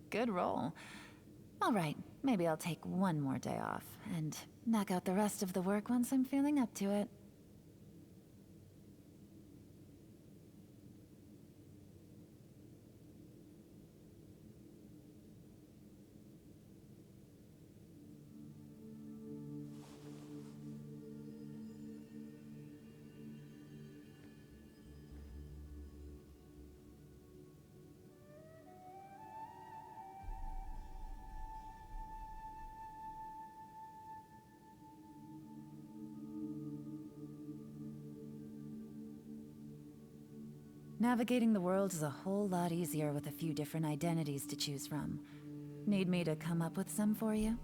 Good roll. All right, maybe I'll take one more day off and knock out the rest of the work once I'm feeling up to it. Navigating the world is a whole lot easier with a few different identities to choose from. Need me to come up with some for you?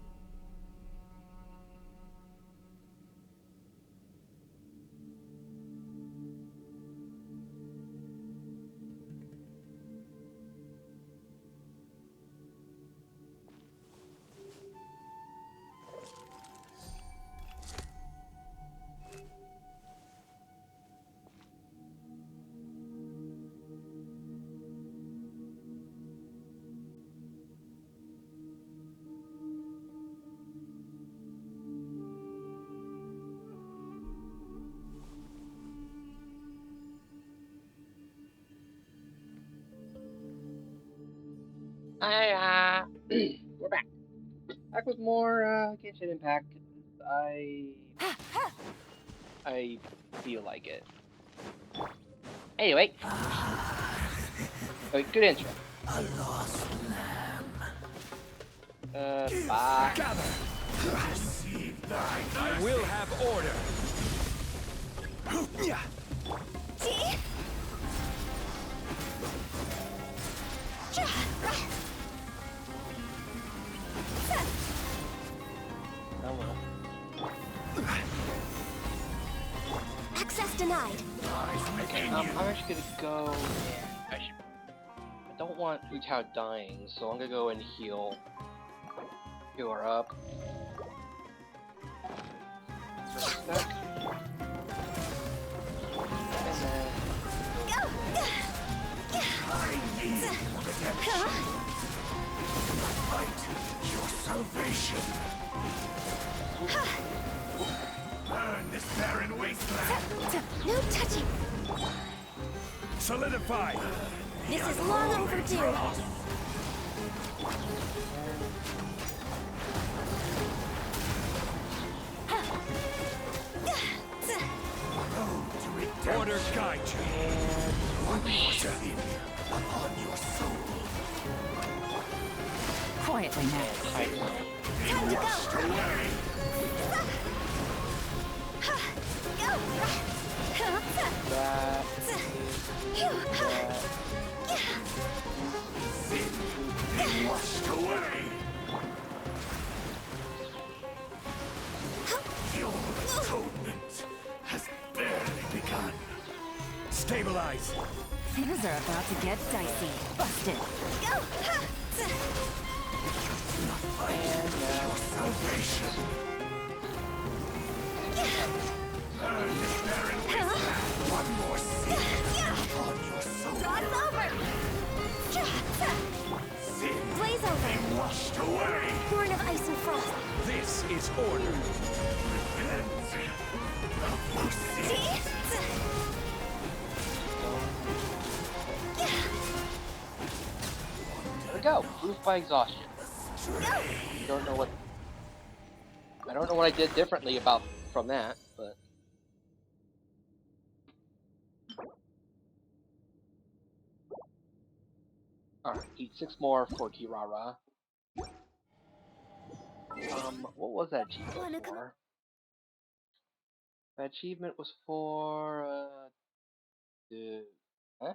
Hi, we're back. Back with more Genshin Impact. I feel like it. Anyway, good intro. A lost lamb. Bye. Gather. Receive thy. I will have order. Oh well. Access denied. Okay, I'm actually gonna go. Yeah, I don't want Utao dying, so I'm gonna go and heal her up. Just a sec. And then. I need redemption. Fight your salvation. Burn this barren wasteland. No touching. Solidify. This is long overdue. Order guide you. One more sin upon your soul. Quietly now. Time to Washed go. away. That. Sin be washed away. Your atonement has barely begun. Stabilize. Things are about to get dicey. Busted. Fight your salvation. Burn this barren wasteland. One more sin upon your soul. Draw's over. Sin Blaze over. be washed away. Born of ice and frost. This is order. Repent of your sin. There we go. Proof by exhaustion. I don't know what I did differently from that, but alright, eat 6 more for Kirara. What was that achievement for? That achievement was for huh?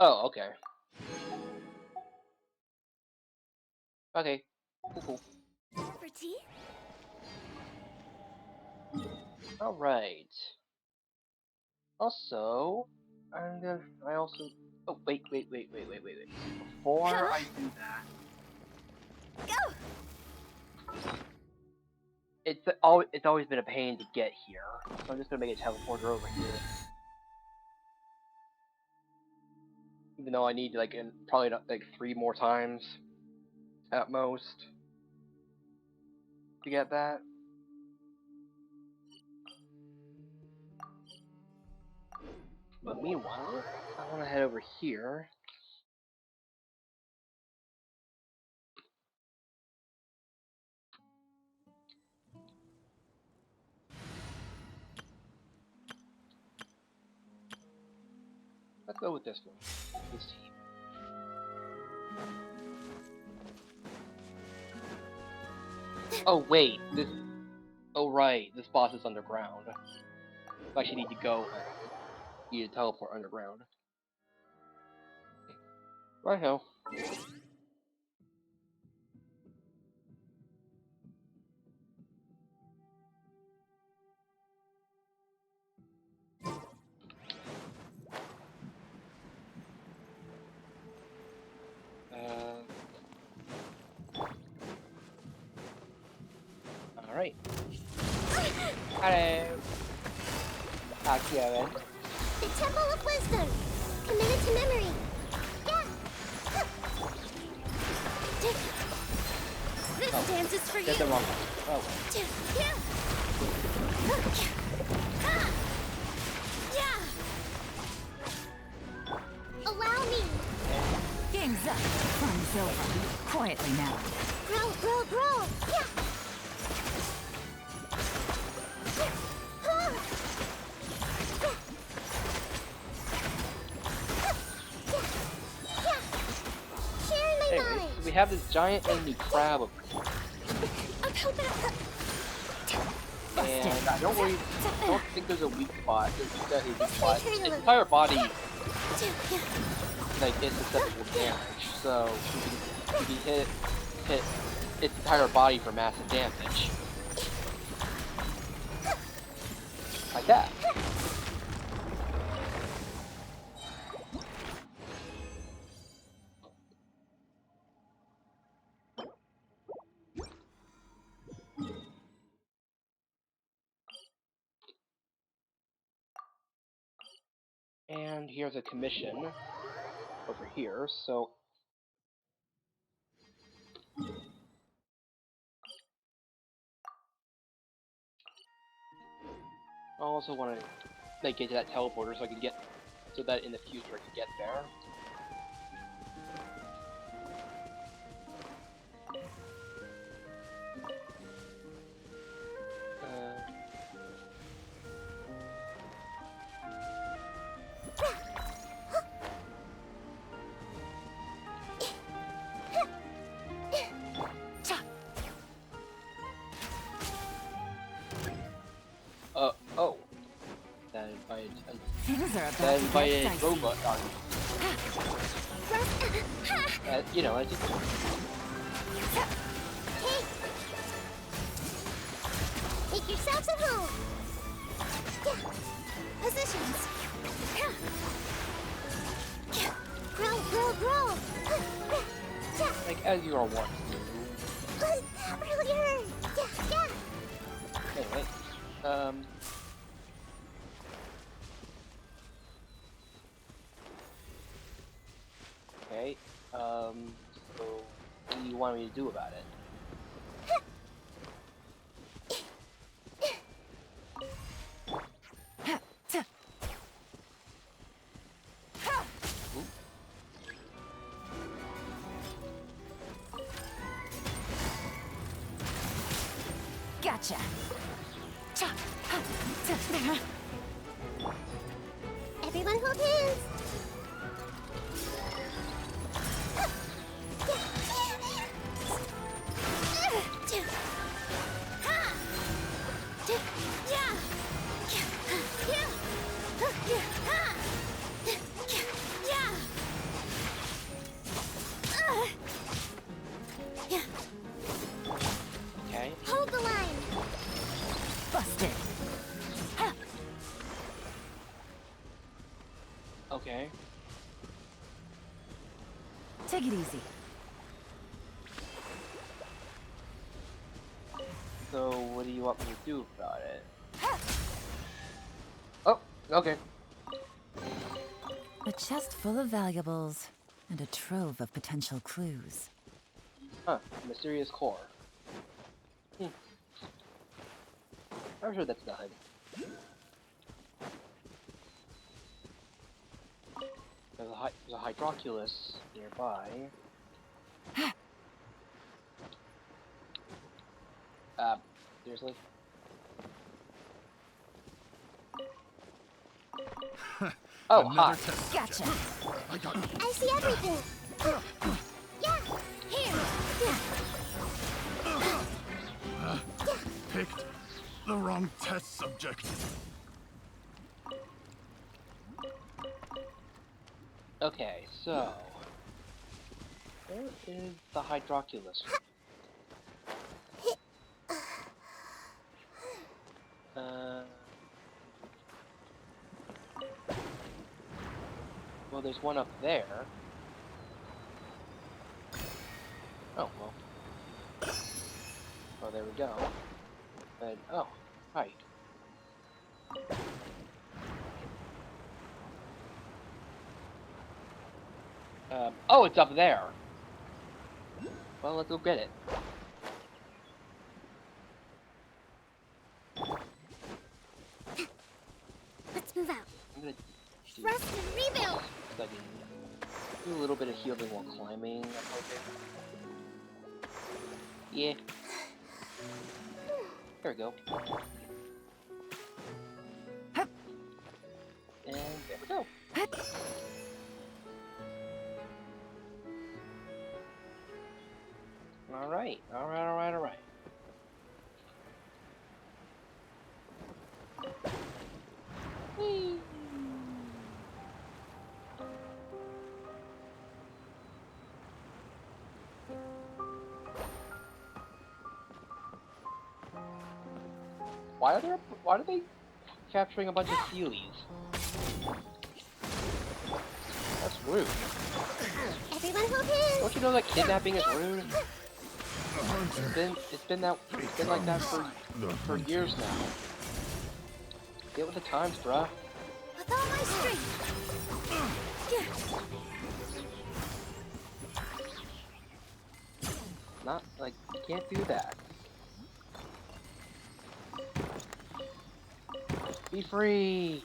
Oh, okay. Okay. Cool. For tea? Alright. Also, I also. Oh, wait. Before I do that, Go! It's always been a pain to get here, so I'm just gonna make a teleporter over here. Even though I need like probably like 3 more times at most to get that. But meanwhile, I want to head over here. Let's go with this one. This team. Oh wait, this. Oh right, this boss is underground. I actually need to go. Need to teleport underground. Right ho. Alright. Hello. Akira. The Temple of Wisdom. Committed to memory. Yeah. This dance is for you. Get the wrong one. Oh. Yeah. Yeah. Allow me. Game's up. Fun's over. Quietly now. Grow, grow, grow. Yeah. Sharing my Anyways, mind. we have this giant enemy crab over here. I'm helping out. And I don't think there's a weak spot. There's just a weak spot. Let's Its entire body Yeah. like is susceptible to damage, so you can hit its entire body for massive damage. Like that. And here's a commission over here, so I also want to like get to that teleporter so I can get so that in the future I can get there. Oh. That invited Things are about that to invited get dicey. robot army. You know, I just Hey. Make yourselves at home. Yeah. Positions. Yeah. Grow, grow, grow. Yeah. like as you are wont to That really hurt. Yeah. do. Anyway, okay, so what do you want me to do about it? Gotcha. Everyone hold hands. Okay. Hold the line. Busted. Okay. Take it easy. So what do you want me to do about it? Oh, okay. A chest full of valuables and a trove of potential clues. Huh, mysterious core. I'm sure that's nothing. There's a Hydroculus nearby. Seriously? Oh, hi. Another test Gotcha! subject. I got I see everything. Yeah. Here. picked the wrong test subject. Okay, so... where is the Hydroculus? Well, there's one up there. Oh, well. Oh, there we go. And, oh, hi. Oh, it's up there! Well, let's go get it. Let's move out. I'm gonna Rest and rebuild. do a little bit of healing while climbing, I'm hoping. Yeah. There we go. And there we go. Alright, alright. Whee! Why are they capturing a bunch of Sealies? That's rude. Everyone hold hands. Don't you know that kidnapping is rude? It's been like that for years now. Get with the times, bruh. With all my strength. Not like you can't do that. Be free.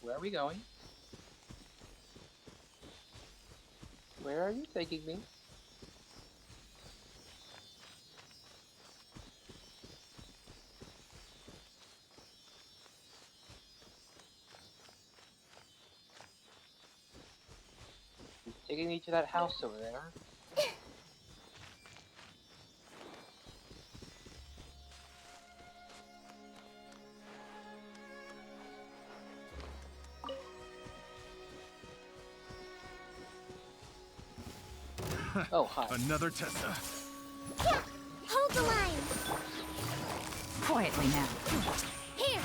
Where are we going? Where are you taking me? He's taking me to that house over there. Oh, hi. Another test. Yeah. Hold the line. Quietly now. Here.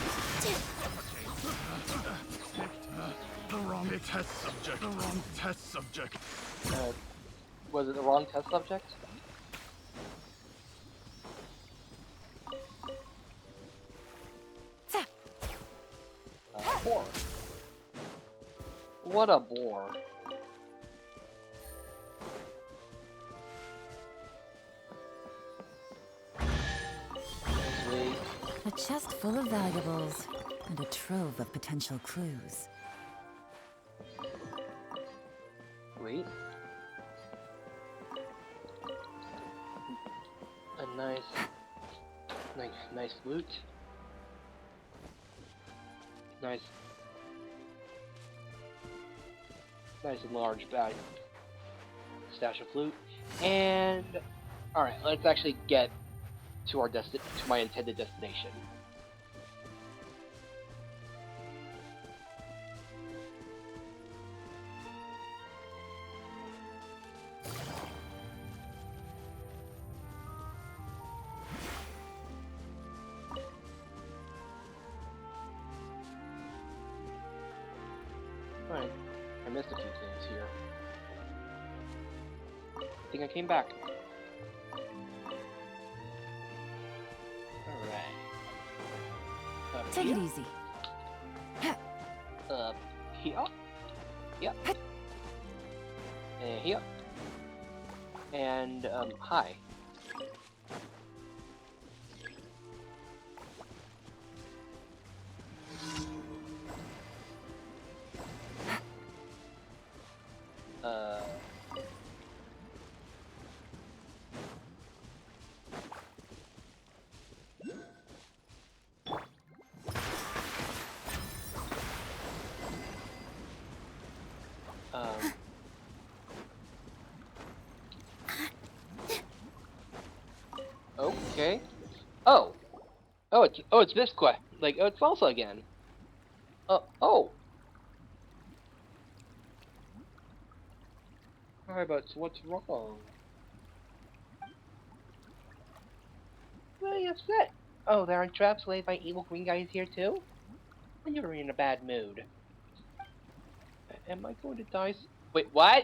The wrong test subject. The wrong test subject. Was it the wrong test subject? Bore. What a bore. Sweet. A chest full of valuables and a trove of potential clues. Sweet. A nice loot. Nice and large bag. Stash of loot. And alright, let's actually get to our to my intended destination. I missed a few things here. I think I came back. Alright. Up Take here. it easy. Up here. Yep. And here. And, hi. Uh... Um... Okay. Oh! it's this quest. Like, oh, it's salsa again. Oh! Alright, but what's wrong? What are you upset? Oh, there are traps laid by evil green guys here too? When you're in a bad mood. Am I going to die? Wait, what?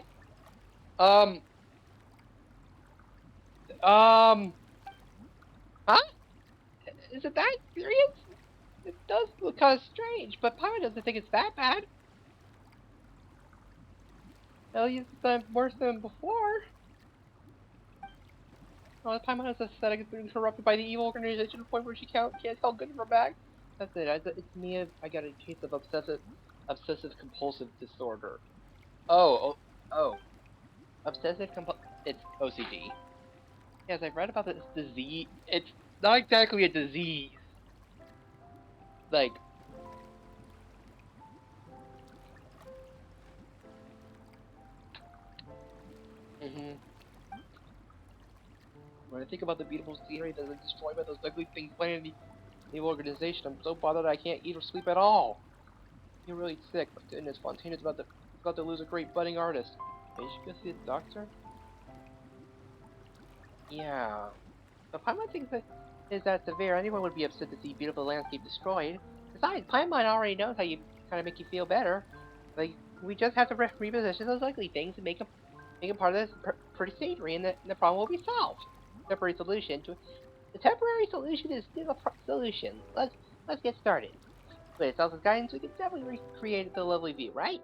Huh? Is it that serious? It does look kind of strange, but Pyro doesn't think it's that bad. At least it's been worse than before. Oh, Paimon has aesthetic has been corrupted by the evil organization to the point where she can't tell good from bad. That's it. It's me. I got a case of obsessive compulsive disorder. Oh. Obsessive compulsive. It's OCD. Yes, I've read about this disease. It's not exactly a disease. Like, when I think about the beautiful scenery that is destroyed by those ugly things planning the organization, I'm so bothered I can't eat or sleep at all. You're really sick. My goodness, Fontaine's about to lose a great budding artist. Maybe you should go see a doctor? Yeah. But Paimon thinks that is that severe. Anyone would be upset to see beautiful landscape destroyed. Besides, Paimon already knows how you kind of make you feel better. Like, we just have to reposition those ugly things and make them part of this pretty scenery, and the problem will be solved. Temporary solution to the temporary solution is still a solution. Let's get started. With Elsa's guidance, we can definitely recreate the lovely view, right?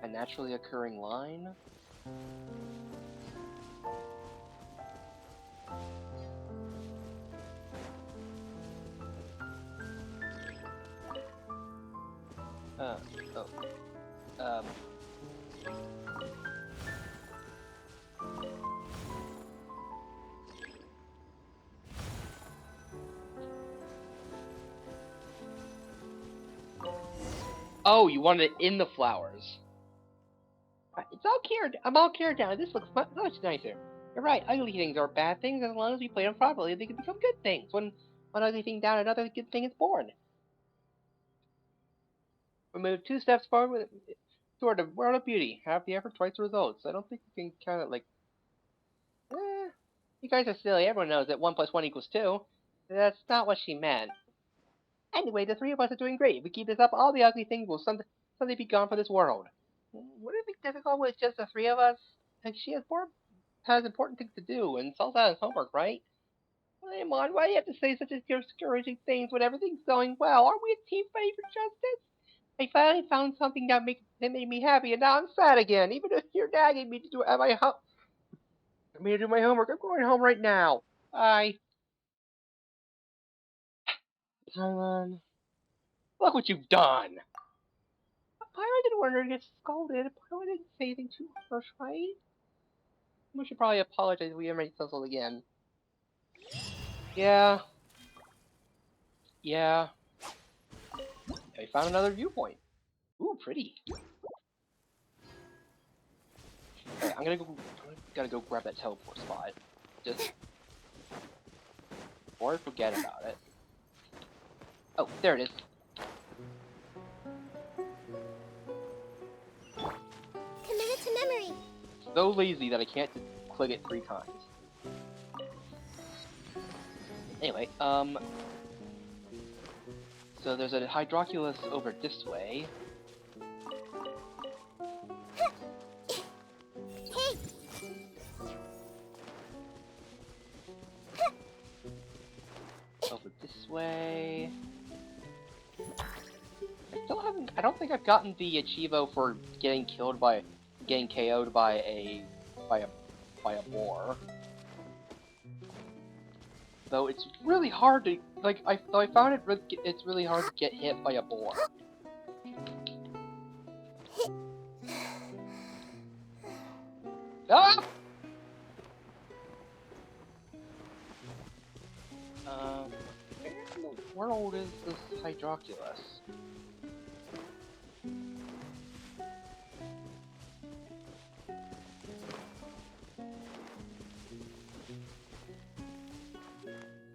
A naturally occurring line? Oh. Oh, you wanted it in the flowers. It's all cured. I'm all cured now. This looks much nicer. You're right. Ugly things are bad things. As long as we play them properly, they can become good things. When one ugly thing down, another good thing is born. We move 2 steps forward toward the world of beauty. Half the effort, twice the results. I don't think you can count it like. You guys are silly. Everyone knows that 1 plus 1 equals 2. That's not what she meant. Anyway, the 3 of us are doing great. If we keep this up, all the ugly things will someday be gone from this world. Would it be difficult with just the 3 of us? Like, she has important things to do, and Salsa has homework, right? Come on, why do you have to say such discouraging things when everything's going well? Aren't we a team fighting for justice? I finally found something that made me happy, and now I'm sad again. Even if you're nagging me to do my homework, I'm going home right now. Bye. Paimon, look what you've done. Paimon didn't want her to get scolded. Paimon didn't say anything too harsh, right? We should probably apologize if we ever make Cecil again. Yeah. I found another viewpoint. Ooh, pretty. Okay, gotta go grab that teleport spot. Just before I forget about it. Oh, there it is. so lazy that I can't just click it 3 times. Anyway, so there's a Hydroculus over this way. Hey! Over this way. I don't think I've gotten the Achievo for getting KO'd by a boar. Though it's really hard to, like, I found it's really hard to get hit by a boar. Ah! Where in the world is this Hydroculus?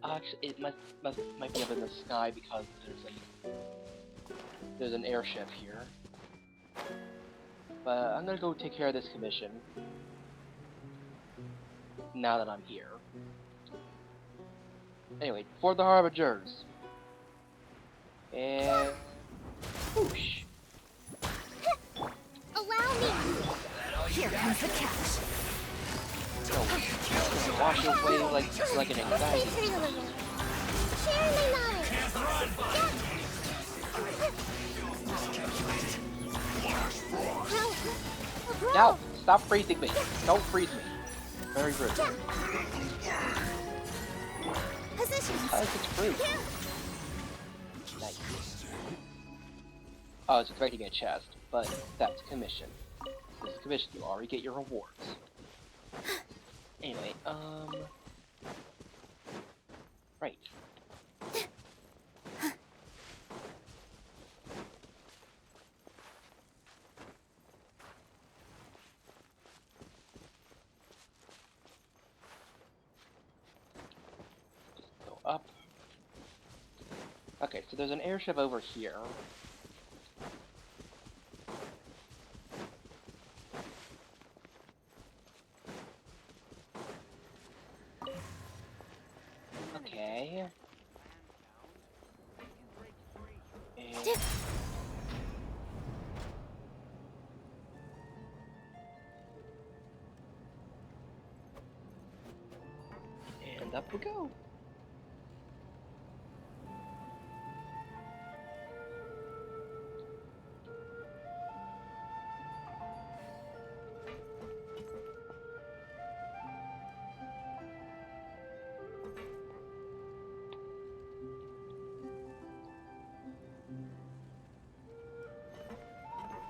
Actually, it might be up in the sky because there's an airship here. But I'm gonna go take care of this commission now that I'm here. Anyway, for the Harbingers. And whoosh. Allow me! Here comes the catch. Wash away like an anxiety. Sharing my knowledge! Yeah. Now, stop freezing me. Don't freeze me. Very rude. Position! It's free. Nice. I was expecting a chest, but that's commission. This is commission. You already get your rewards. Anyway, right. Just go up. Okay, so there's an airship over here. Okay. And up we go.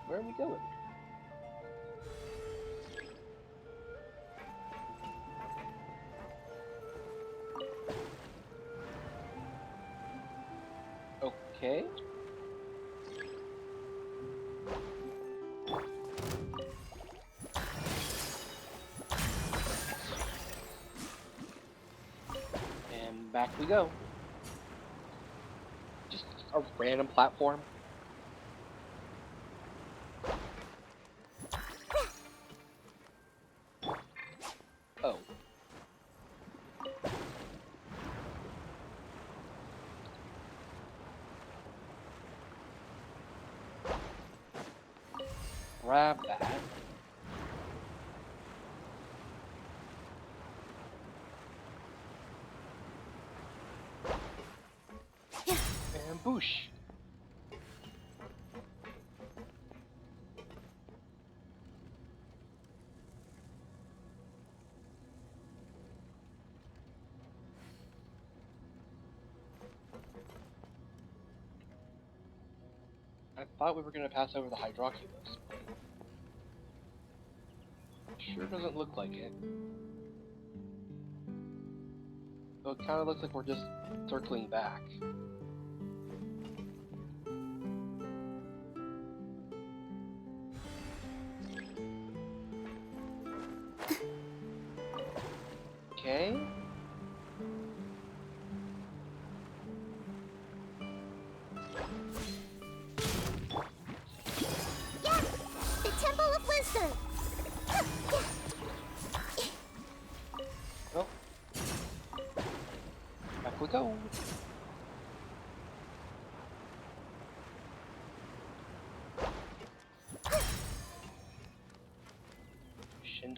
Where are we going? Okay. And back we go. Just a random platform. Oh. Grab that. And boosh. I thought we were going to pass over the Hydroculus. Sure doesn't look like it. So it kind of looks like we're just circling back. Okay. Yeah! The Temple of Wisdom! go.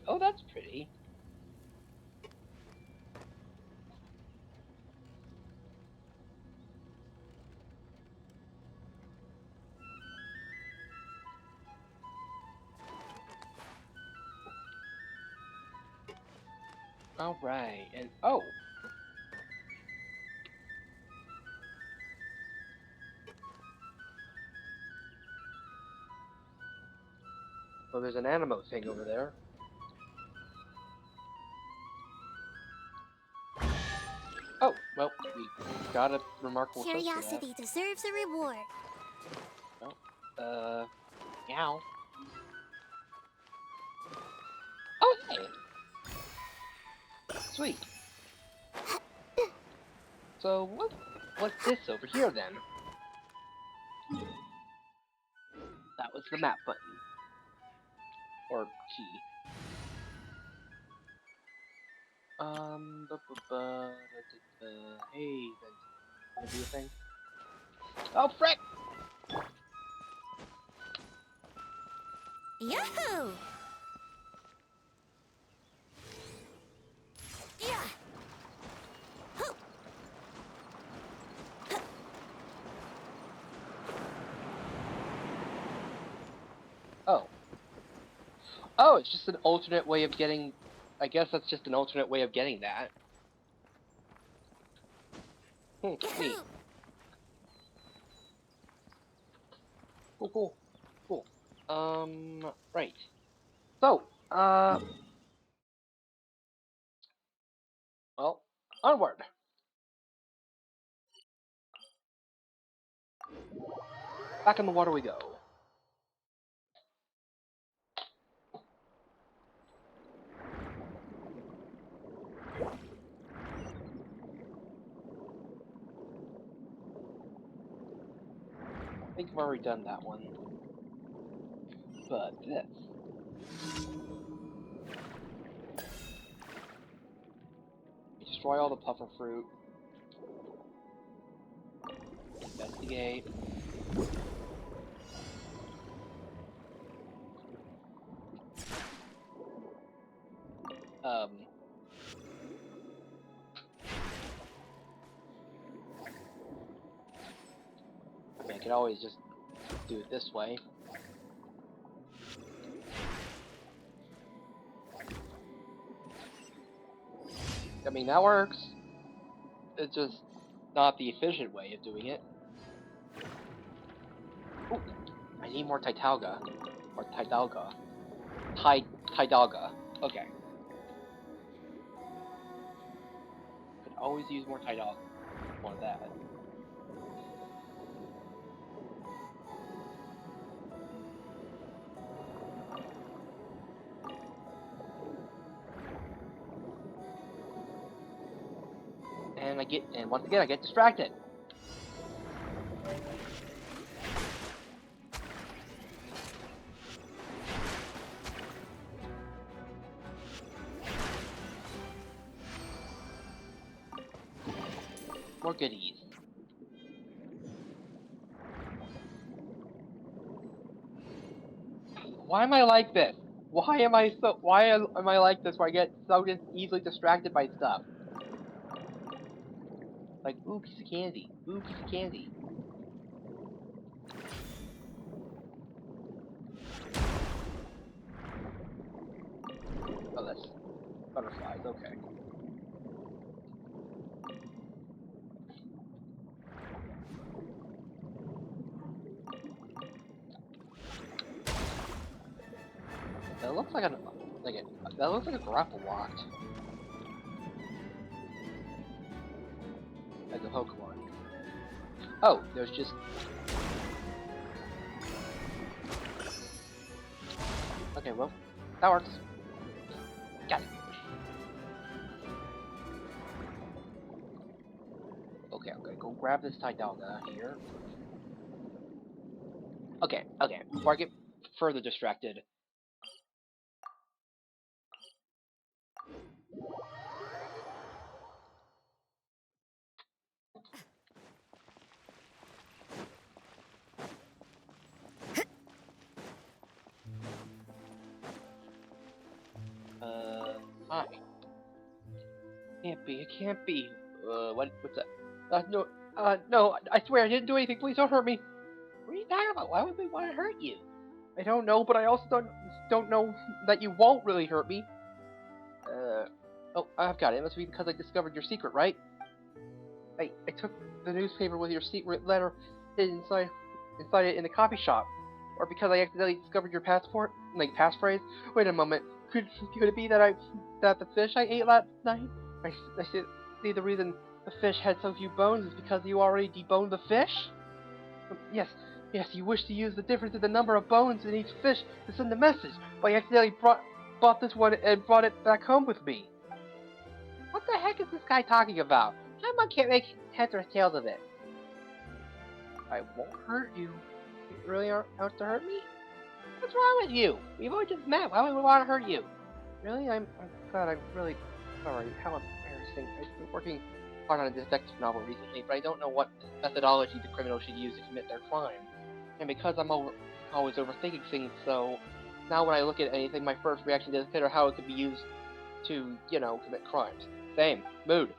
Oh, that's pretty. All right, and oh. Well, there's an Animo thing over there. Oh, well, we got a remarkable toast for that. Curiosity deserves a reward. Well, meow. Oh, hey! Sweet. So, what's this over here, then? That was the map button. Or key. Hey, Vincent. Wanna do a thing? Oh, frick! Yahoo! Yeah. Huh. Oh. Oh, it's just an alternate way of getting... I guess that's just an alternate way of getting that. Neat. Cool. Right. So, well, onward. Back in the water we go. I think I've already done that one. But this. Destroy all the puffer fruit. Investigate. I mean, I could always just do it this way. I mean, that works. It's just not the efficient way of doing it. Ooh, I need more Taitalga. Or Tidalga. Tidalga. Okay. Could always use more Tidalga. More of that. And once again I get distracted. More goodies. Why am I like this? Why am I like this where I get so easily distracted by stuff? Like, ooh, piece of candy. Ooh, piece of candy. Oh, that's butterflies, okay. That looks like that looks like a grapple locked. As a Pokemon. Oh, there's just... Okay, well, that works. Got it. Okay, I'm gonna go grab this Tidalga here. Okay, before I get further distracted. fine. Can't be. It can't be. What's that? No. No. I swear I didn't do anything. Please don't hurt me. What are you talking about? Why would we want to hurt you? I don't know, but I also don't know that you won't really hurt me. Oh, I've got it. It must be because I discovered your secret, right? I took the newspaper with your secret letter inside it in the coffee shop. Or because I accidentally discovered your passphrase? Wait a moment. Could it be that the fish I ate last night? I see the reason the fish had so few bones is because you already deboned the fish? Yes, you wish to use the difference in the number of bones in each fish to send a message, but I accidentally bought this one and brought it back home with me. What the heck is this guy talking about? I can't make heads or tails of it. I won't hurt you. You really aren't out to hurt me? What's wrong with you? We've only just met. Why would we want to hurt you? Really? I'm glad. I'm really sorry. How embarrassing. I've been working hard on a detective novel recently, but I don't know what methodology the criminals should use to commit their crime. And because I'm always overthinking things, so now when I look at anything, my first reaction is to consider how it could be used to, commit crimes. Same. Mood.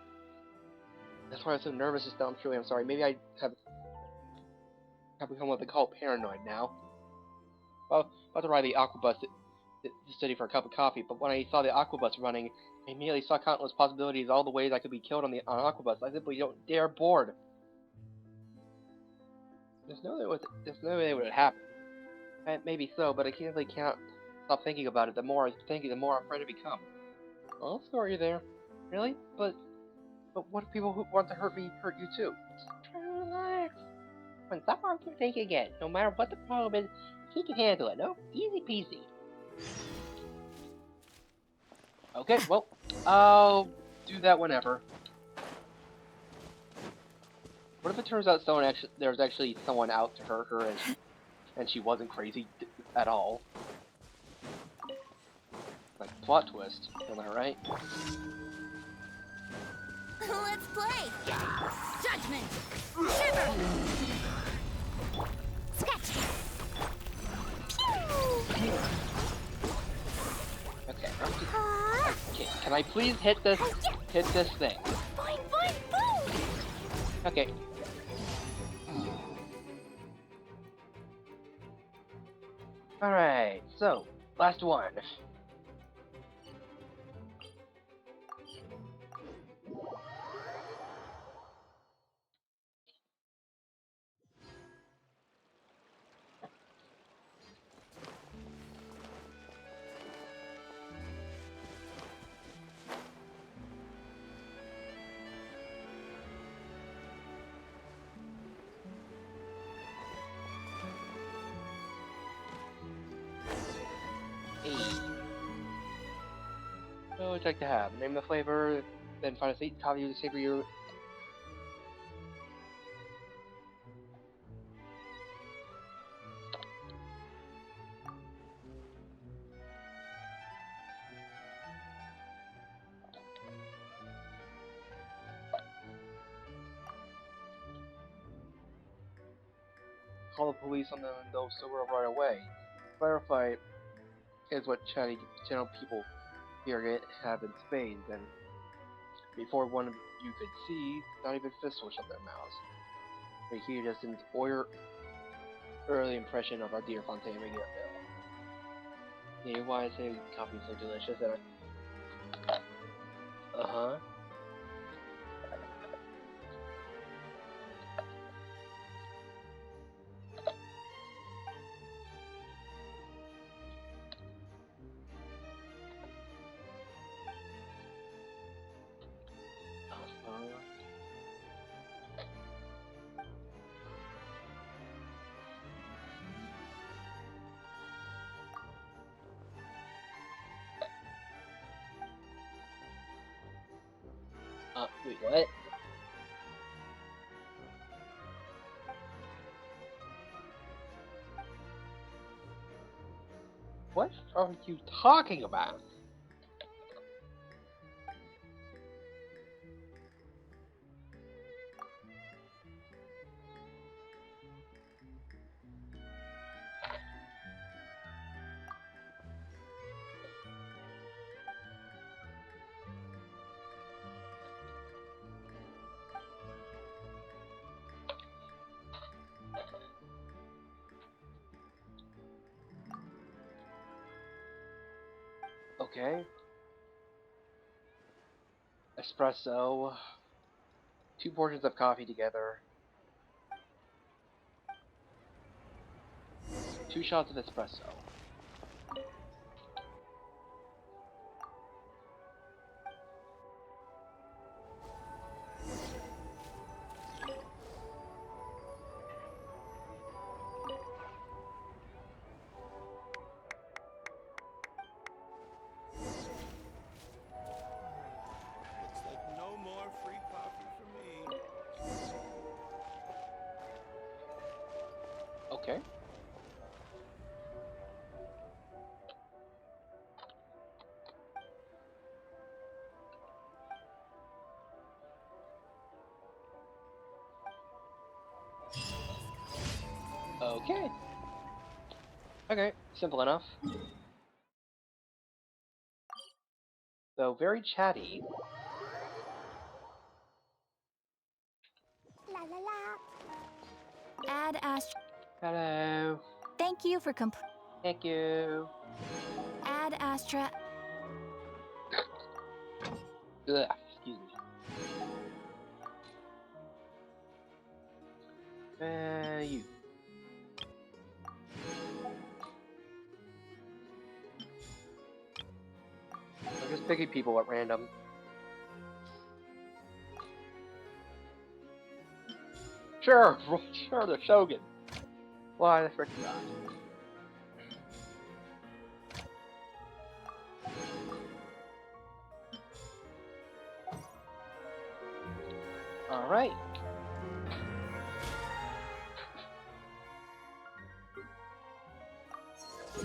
That's why I'm so nervous just now. I'm sorry. Maybe I have become what they call paranoid now. Well, about to ride the aquabus to study for a cup of coffee, but when I saw the aquabus running, I immediately saw countless possibilities, all the ways I could be killed on aquabus. I simply don't dare board. There's no way it would happen. Maybe so, but I simply can't stop thinking about it. The more I think, the more I'm afraid I become. Well, sorry there. Really? But what if people who want to hurt me hurt you too? Just try to relax. When stop thinking again. No matter what the problem is, he can handle it. No, easy peasy. Okay, well, I'll do that whenever. What if it turns out there's actually someone out to hurt her and she wasn't crazy at all? Like plot twist, am I right? Let's play! Judgment! Shiver! Scratch! Okay, okay, can I please hit this thing? Boing, boing, boom! Okay. Alright, so, last one. What would you like to have? Name the flavor, then find a sweet coffee to savor your... Call the police on them and they'll sober up right away. Clarify is what channel people here have in spades, and before one of you could see, not even fists will shut their mouths. They hear just an early impression of our dear Fontaine Regular Bill. Yeah, why I say coffee is so delicious and uh-huh. Wait, what? What are you talking about? Okay. Espresso. 2 portions of coffee together. 2 shots of espresso. Looks like no more free coffee for me. Okay. Okay. Okay, simple enough. So, very chatty. La la la. Add Astra. Hello. Thank you for Thank you. Add Astra. Ugh, excuse me. You. I'm just picking people at random. Sure, sure, the Shogun. Why the frick not? Alright.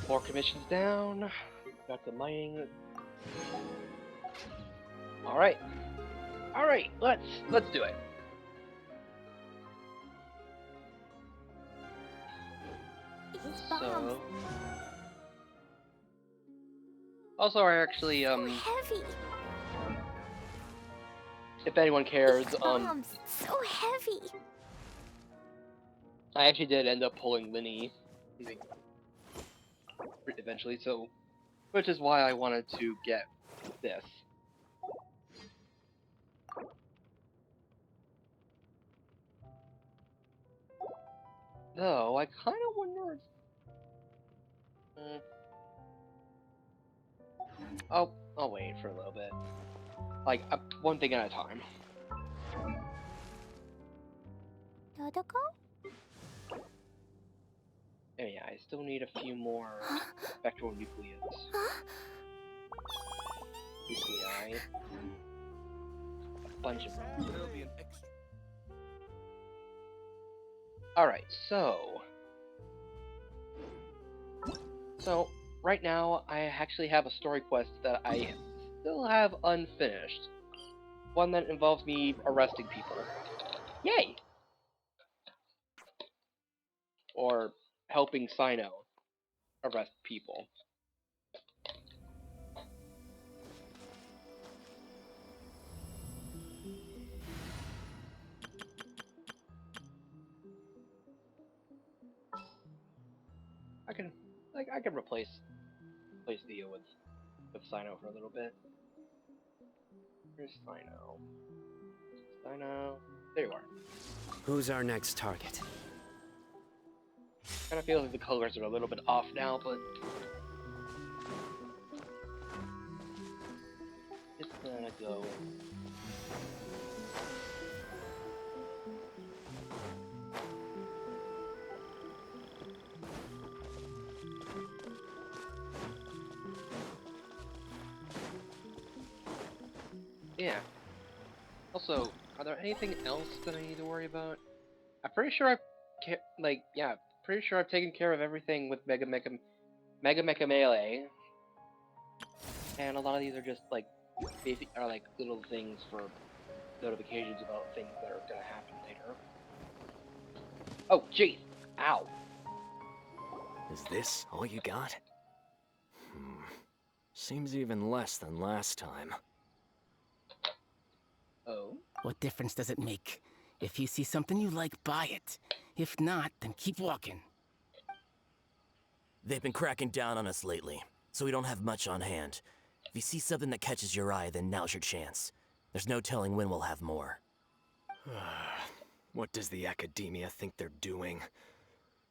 More commissions down. Got the mining. Alright. Alright, let's do it. These bombs. So also I actually So heavy. if anyone cares, These bombs. So heavy. I actually did end up pulling Linny eventually, so which is why I wanted to get this. Though I kind of wonder if I'll wait for a little bit. Like one thing at a time. Dodoko? Oh yeah, I still need a few more spectral nucleus. Nuclei. A bunch of them. There'll be an extra. Alright, so right now I actually have a story quest that I still have unfinished. One that involves me arresting people. Yay! Or helping Sino arrest people. I can replace Theo with Sino for a little bit. Where's Sino? Sino. There you are. Who's our next target? Kind of feels like the colors are a little bit off now, but it's gonna go. Yeah. Also, are there anything else that I need to worry about? I'm pretty sure pretty sure I've taken care of everything with Mega Mecha Melee. And a lot of these are just like basic, are like little things for notifications about things that are gonna happen later. Oh, jeez! Ow! Is this all you got? Seems even less than last time. Oh? What difference does it make? If you see something you like, buy it. If not, then keep walking. They've been cracking down on us lately, so we don't have much on hand. If you see something that catches your eye, then now's your chance. There's no telling when we'll have more. What does the Academia think they're doing?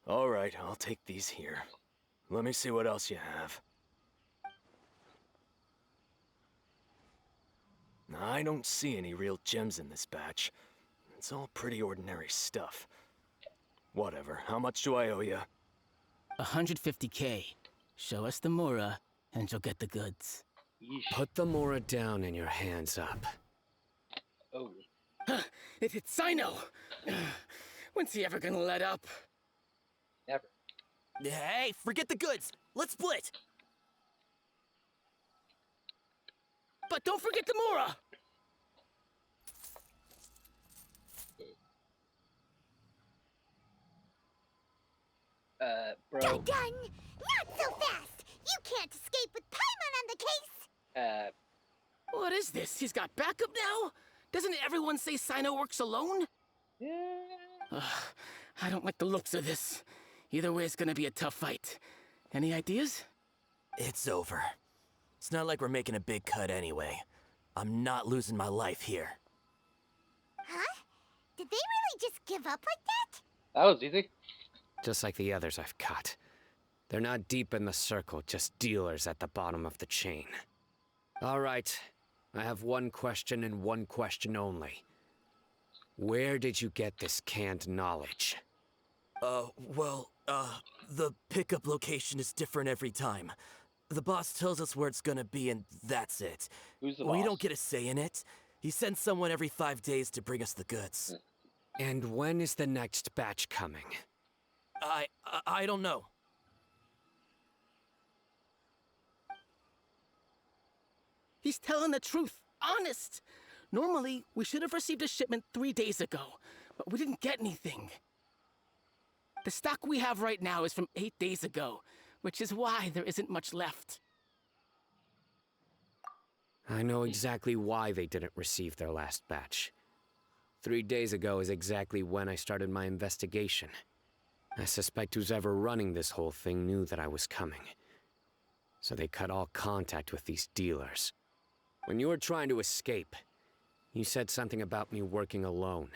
Alright, I'll take these here. Let me see what else you have. I don't see any real gems in this batch. It's all pretty ordinary stuff. Whatever, how much do I owe you? 150K. Show us the Mora, and you'll get the goods. Yeesh. Put the Mora down and your hands up. Oh. It's Sino! When's he ever gonna let up? Never. Hey, forget the goods! Let's split! But don't forget the Mora! Bro. Done! Not so fast! You can't escape with Paimon on the case! What is this? He's got backup now? Doesn't everyone say Sino works alone? Yeah. I don't like the looks of this. Either way, it's gonna be a tough fight. Any ideas? It's over. It's not like we're making a big cut anyway. I'm not losing my life here. Huh? Did they really just give up like that? That was easy. Just like the others I've caught. They're not deep in the circle, just dealers at the bottom of the chain. Alright, I have one question and one question only. Where did you get this canned knowledge? The pickup location is different every time. The boss tells us where it's gonna be and that's it. Who's the We boss? don't get a say in it. He sends someone every 5 days to bring us the goods. And when is the next batch coming? I don't know. He's telling the truth. Honest. Normally, we should have received a shipment 3 days ago, but we didn't get anything. The stock we have right now is from 8 days ago, which is why there isn't much left. I know exactly why they didn't receive their last batch. 3 days ago is exactly when I started my investigation. I suspect who's ever running this whole thing knew that I was coming. So they cut all contact with these dealers. When you were trying to escape, you said something about me working alone.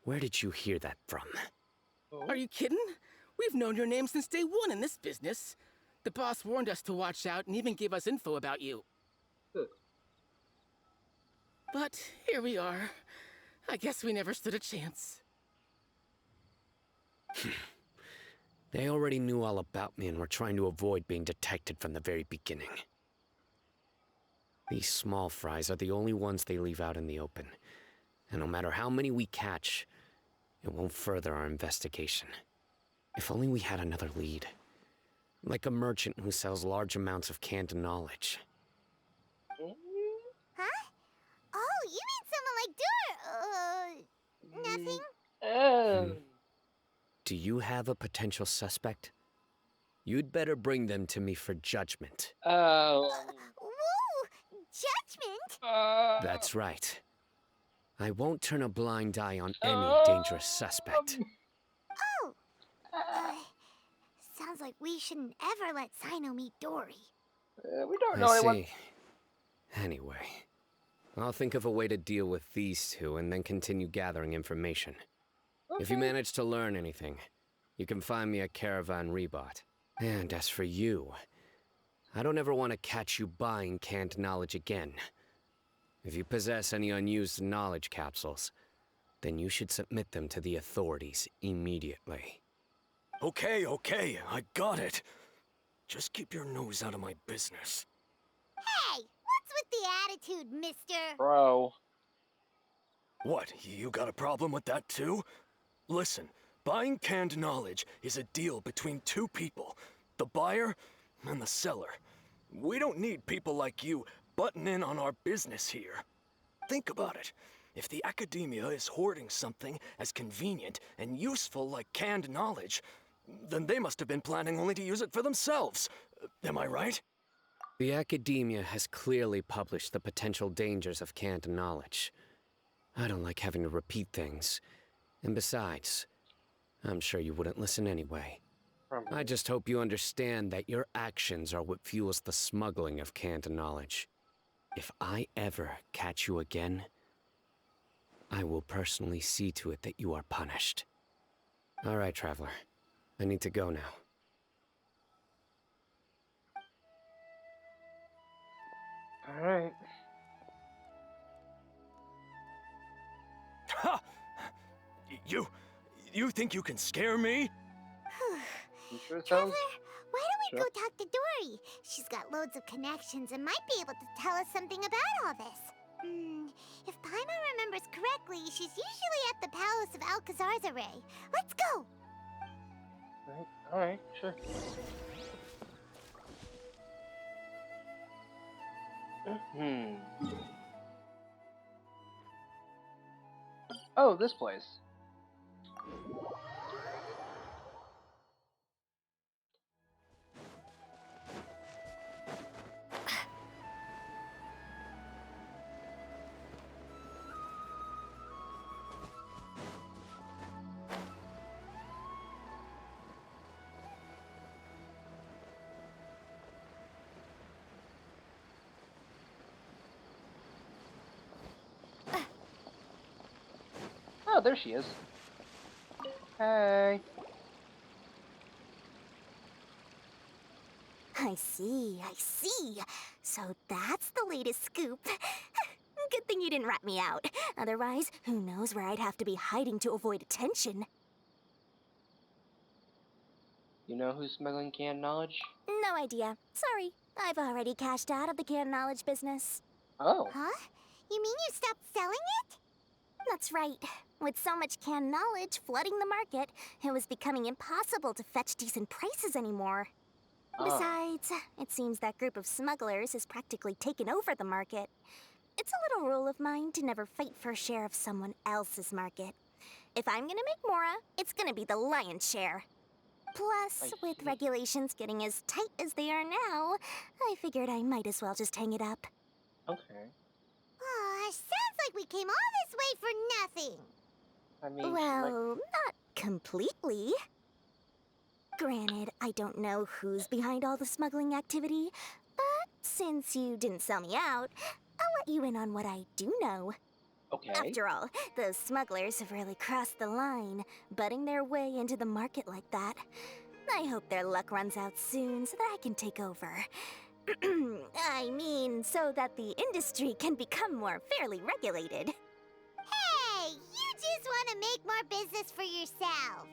Where did you hear that from? Are you kidding? We've known your name since day one in this business. The boss warned us to watch out and even gave us info about you. But here we are. I guess we never stood a chance. They already knew all about me and were trying to avoid being detected from the very beginning. These small fries are the only ones they leave out in the open. And no matter how many we catch, it won't further our investigation. If only we had another lead. Like a merchant who sells large amounts of canned knowledge. Huh? Oh, you mean someone like Nothing? Do you have a potential suspect? You'd better bring them to me for judgment. Whoa! Judgment? That's right. I won't turn a blind eye on any dangerous suspect. Oh! Sounds like we shouldn't ever let Sino meet Dory. We don't know I anyone. see. Anyway, I'll think of a way to deal with these two and then continue gathering information. If you manage to learn anything, you can find me at Caravan Rebot. And as for you, I don't ever want to catch you buying canned knowledge again. If you possess any unused knowledge capsules, then you should submit them to the authorities immediately. Okay, I got it. Just keep your nose out of my business. Hey! What's with the attitude, mister? Bro. What, you got a problem with that too? Listen, buying canned knowledge is a deal between two people, the buyer and the seller. We don't need people like you butting in on our business here. Think about it. If the Academia is hoarding something as convenient and useful like canned knowledge, then they must have been planning only to use it for themselves. Am I right? The Academia has clearly published the potential dangers of canned knowledge. I don't like having to repeat things. And besides, I'm sure you wouldn't listen anyway. Probably. I just hope you understand that your actions are what fuels the smuggling of canned knowledge. If I ever catch you again, I will personally see to it that you are punished. All right, Traveler. I need to go now. Alright. Ha! You think you can scare me? You sure Traveler, sounds... why don't we Sure. go talk to Dory? She's got loads of connections and might be able to tell us something about all this. If Paimon remembers correctly, she's usually at the palace of Alcazar's array. Let's go! Alright, sure. Oh, this place. Oh, there she is. Hey. I see. So that's the latest scoop. Good thing you didn't rat me out. Otherwise, who knows where I'd have to be hiding to avoid attention. You know who's smuggling canned knowledge? No idea. Sorry. I've already cashed out of the canned knowledge business. Oh. Huh? You mean you stopped selling it? That's right. With so much canned knowledge flooding the market, it was becoming impossible to fetch decent prices anymore. Besides, it seems that group of smugglers has practically taken over the market. It's a little rule of mine to never fight for a share of someone else's market. If I'm gonna make Mora, it's gonna be the lion's share. Plus, with regulations getting as tight as they are now, I figured I might as well just hang it up. Okay. Sounds like we came all this way for nothing. I mean, Well, not completely. Granted, I don't know who's behind all the smuggling activity, but since you didn't sell me out, I'll let you in on what I do know. okay. After all, those smugglers have really crossed the line, butting their way into the market like that. I hope their luck runs out soon so that I can take over. I mean, so that the industry can become more fairly regulated. Hey, you just want to make more business for yourself.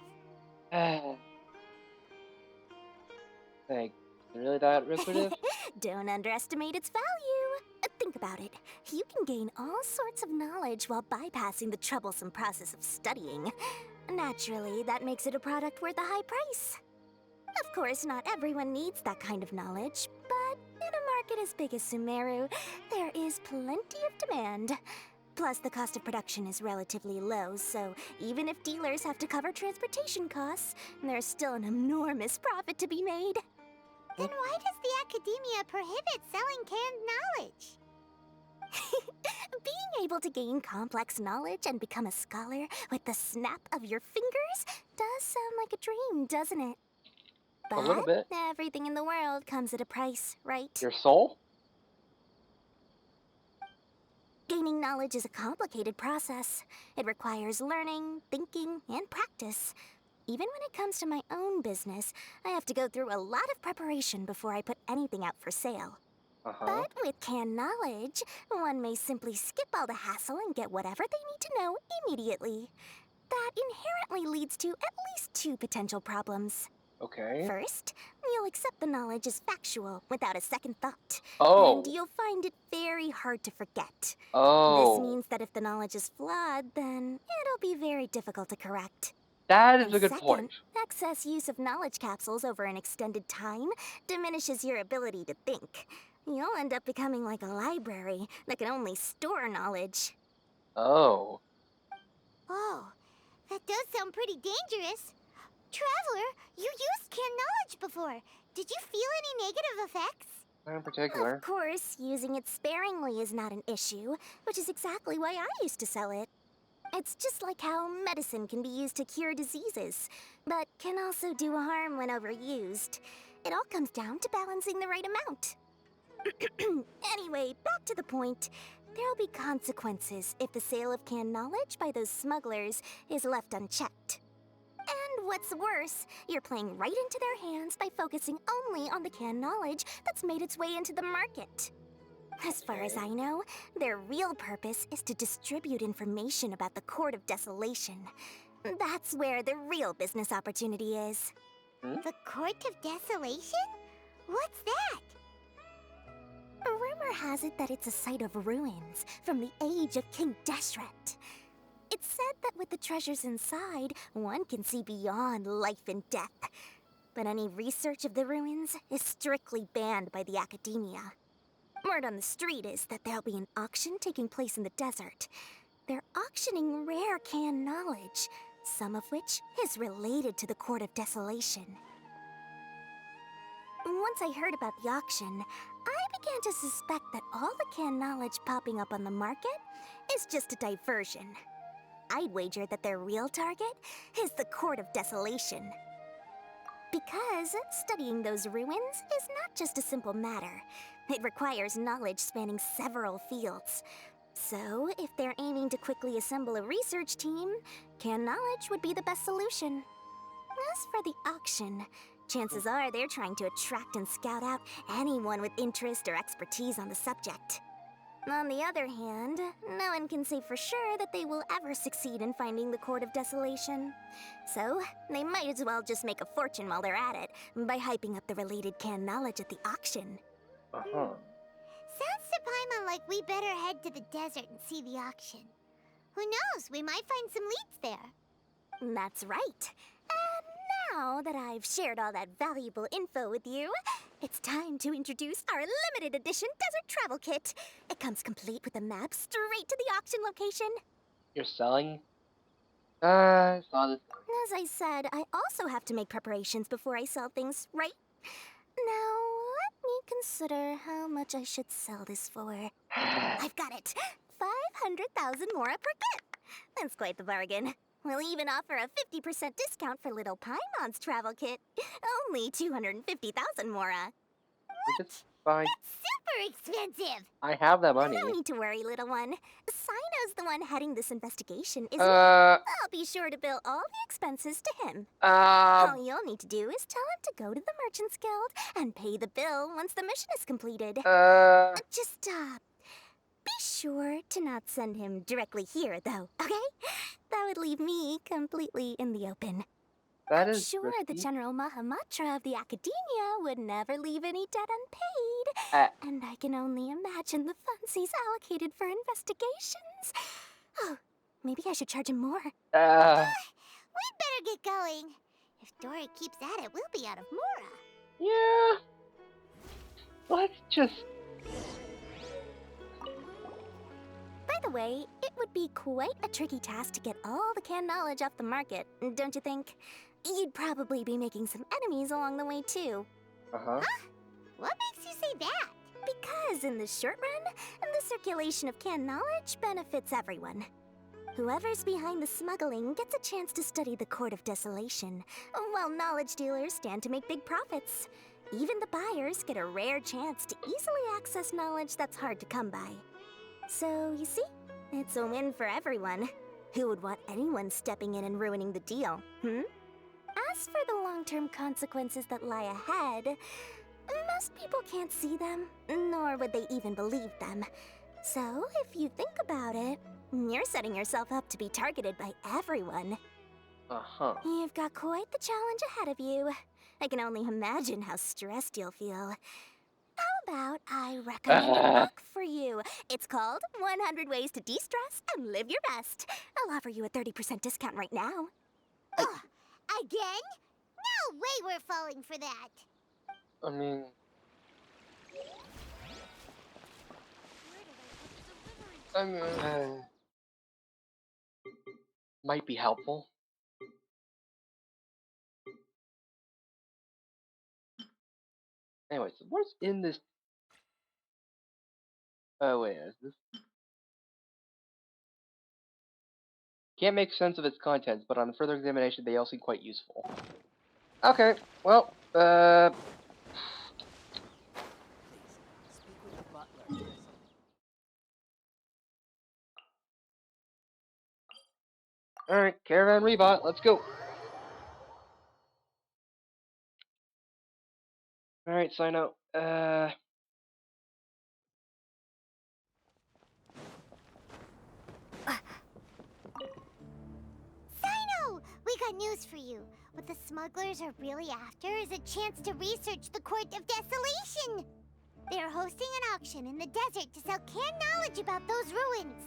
Like, really that lucrative? Don't underestimate its value. Think about it. You can gain all sorts of knowledge while bypassing the troublesome process of studying. Naturally, that makes it a product worth a high price. Of course, not everyone needs that kind of knowledge, but in a market as big as Sumeru, there is plenty of demand. Plus, the cost of production is relatively low, so even if dealers have to cover transportation costs, there's still an enormous profit to be made. Then why does the academia prohibit selling canned knowledge? Being able to gain complex knowledge and become a scholar with the snap of your fingers does sound like a dream, doesn't it? But A little bit. everything in the world comes at a price, right? Your soul? Gaining knowledge is a complicated process. It requires learning, thinking, and practice. Even when it comes to my own business, I have to go through a lot of preparation before I put anything out for sale. But with canned knowledge, one may simply skip all the hassle and get whatever they need to know immediately. That inherently leads to at least two potential problems. Okay. First, you'll accept the knowledge as factual without a second thought. Oh. And you'll find it very hard to forget. Oh. This means that if the knowledge is flawed, then it'll be very difficult to correct. That is And a good second, point. excess use of knowledge capsules over an extended time diminishes your ability to think. You'll end up becoming like a library that can only store knowledge. Oh. Oh, that does sound pretty dangerous. Traveler, you used canned knowledge before. Did you feel any negative effects? Not in particular. Of course, using it sparingly is not an issue, which is exactly why I used to sell it. It's just like how medicine can be used to cure diseases, but can also do harm when overused. It all comes down to balancing the right amount. Anyway, back to the point. There'll be consequences if the sale of canned knowledge by those smugglers is left unchecked. And what's worse, you're playing right into their hands by focusing only on the canned knowledge that's made its way into the market. As far as I know, their real purpose is to distribute information about the Court of Desolation. That's where the real business opportunity is. The Court of Desolation? What's that? Rumor has it that it's a site of ruins from the age of King Deshret. It's said that with the treasures inside, one can see beyond life and death. But any research of the ruins is strictly banned by the academia. Word on the street is that there'll be an auction taking place in the desert. They're auctioning rare canned knowledge, some of which is related to the Court of Desolation. Once I heard about the auction, I began to suspect that all the canned knowledge popping up on the market is just a diversion. I'd wager that their real target is the Court of Desolation. Because studying those ruins is not just a simple matter. It requires knowledge spanning several fields. So, if they're aiming to quickly assemble a research team, canned knowledge would be the best solution. As for the auction, chances are they're trying to attract and scout out anyone with interest or expertise on the subject. On the other hand, no one can say for sure that they will ever succeed in finding the Court of Desolation. So, they might as well just make a fortune while they're at it by hyping up the related canned knowledge at the auction. Uh-huh. Sounds to Paimon like we better head to the desert and see the auction. Who knows, we might find some leads there. That's right. And now that I've shared all that valuable info with you, it's time to introduce our limited edition desert travel kit. It comes complete with a map straight to the auction location. You're selling? I saw this. As I said, I also have to make preparations before I sell things, right? Now, let me consider how much I should sell this for. I've got it! 500,000 mora per kit! That's quite the bargain. We'll even offer a 50% discount for little Paimon's travel kit. Only 250,000 mora. Just buy. Super expensive! I have that money. No need to worry, little one. Sino's the one heading this investigation, isn't Uh, I'll be sure to bill all the expenses to him. um, All you'll need to do is tell him to go to the Merchants Guild and pay the bill once the mission is completed. Just, be sure to not send him directly here, though, okay? That would leave me completely in the open. that I'm is sure the risky. General Mahamatra of the Academia would never leave any debt unpaid. Uh, And I can only imagine the funds he's allocated for investigations. Oh, maybe I should charge him more. We'd better get going. If Dora keeps at it, we'll be out of mora. yeah. Let's just. By the way, it would be quite a tricky task to get all the canned knowledge off the market, don't you think? You'd probably be making some enemies along the way, too. Uh-huh. What makes you say that? Because in the short run, the circulation of canned knowledge benefits everyone. Whoever's behind the smuggling gets a chance to study the Court of Desolation, while knowledge dealers stand to make big profits. Even the buyers get a rare chance to easily access knowledge that's hard to come by. So, you see, it's a win for everyone. Who would want anyone stepping in and ruining the deal, As for the long-term consequences that lie ahead, most people can't see them, nor would they even believe them. So, if you think about it, you're setting yourself up to be targeted by everyone. Uh-huh. You've got quite the challenge ahead of you. I can only imagine how stressed you'll feel. How about I recommend a book for you? It's called 100 Ways to De-Stress and Live Your Best. I'll offer you a 30% discount right now. Ugh, again? No way we're falling for that. I mean, might be helpful. Anyways, what's in this? Oh wait, is this? can't make sense of its contents, but on further examination, they all seem quite useful. Okay, well, alright, Caravan Rebot, let's go. Alright, sign out. Sino! We got news for you. What the smugglers are really after is a chance to research the Court of Desolation. They are hosting an auction in the desert to sell canned knowledge about those ruins.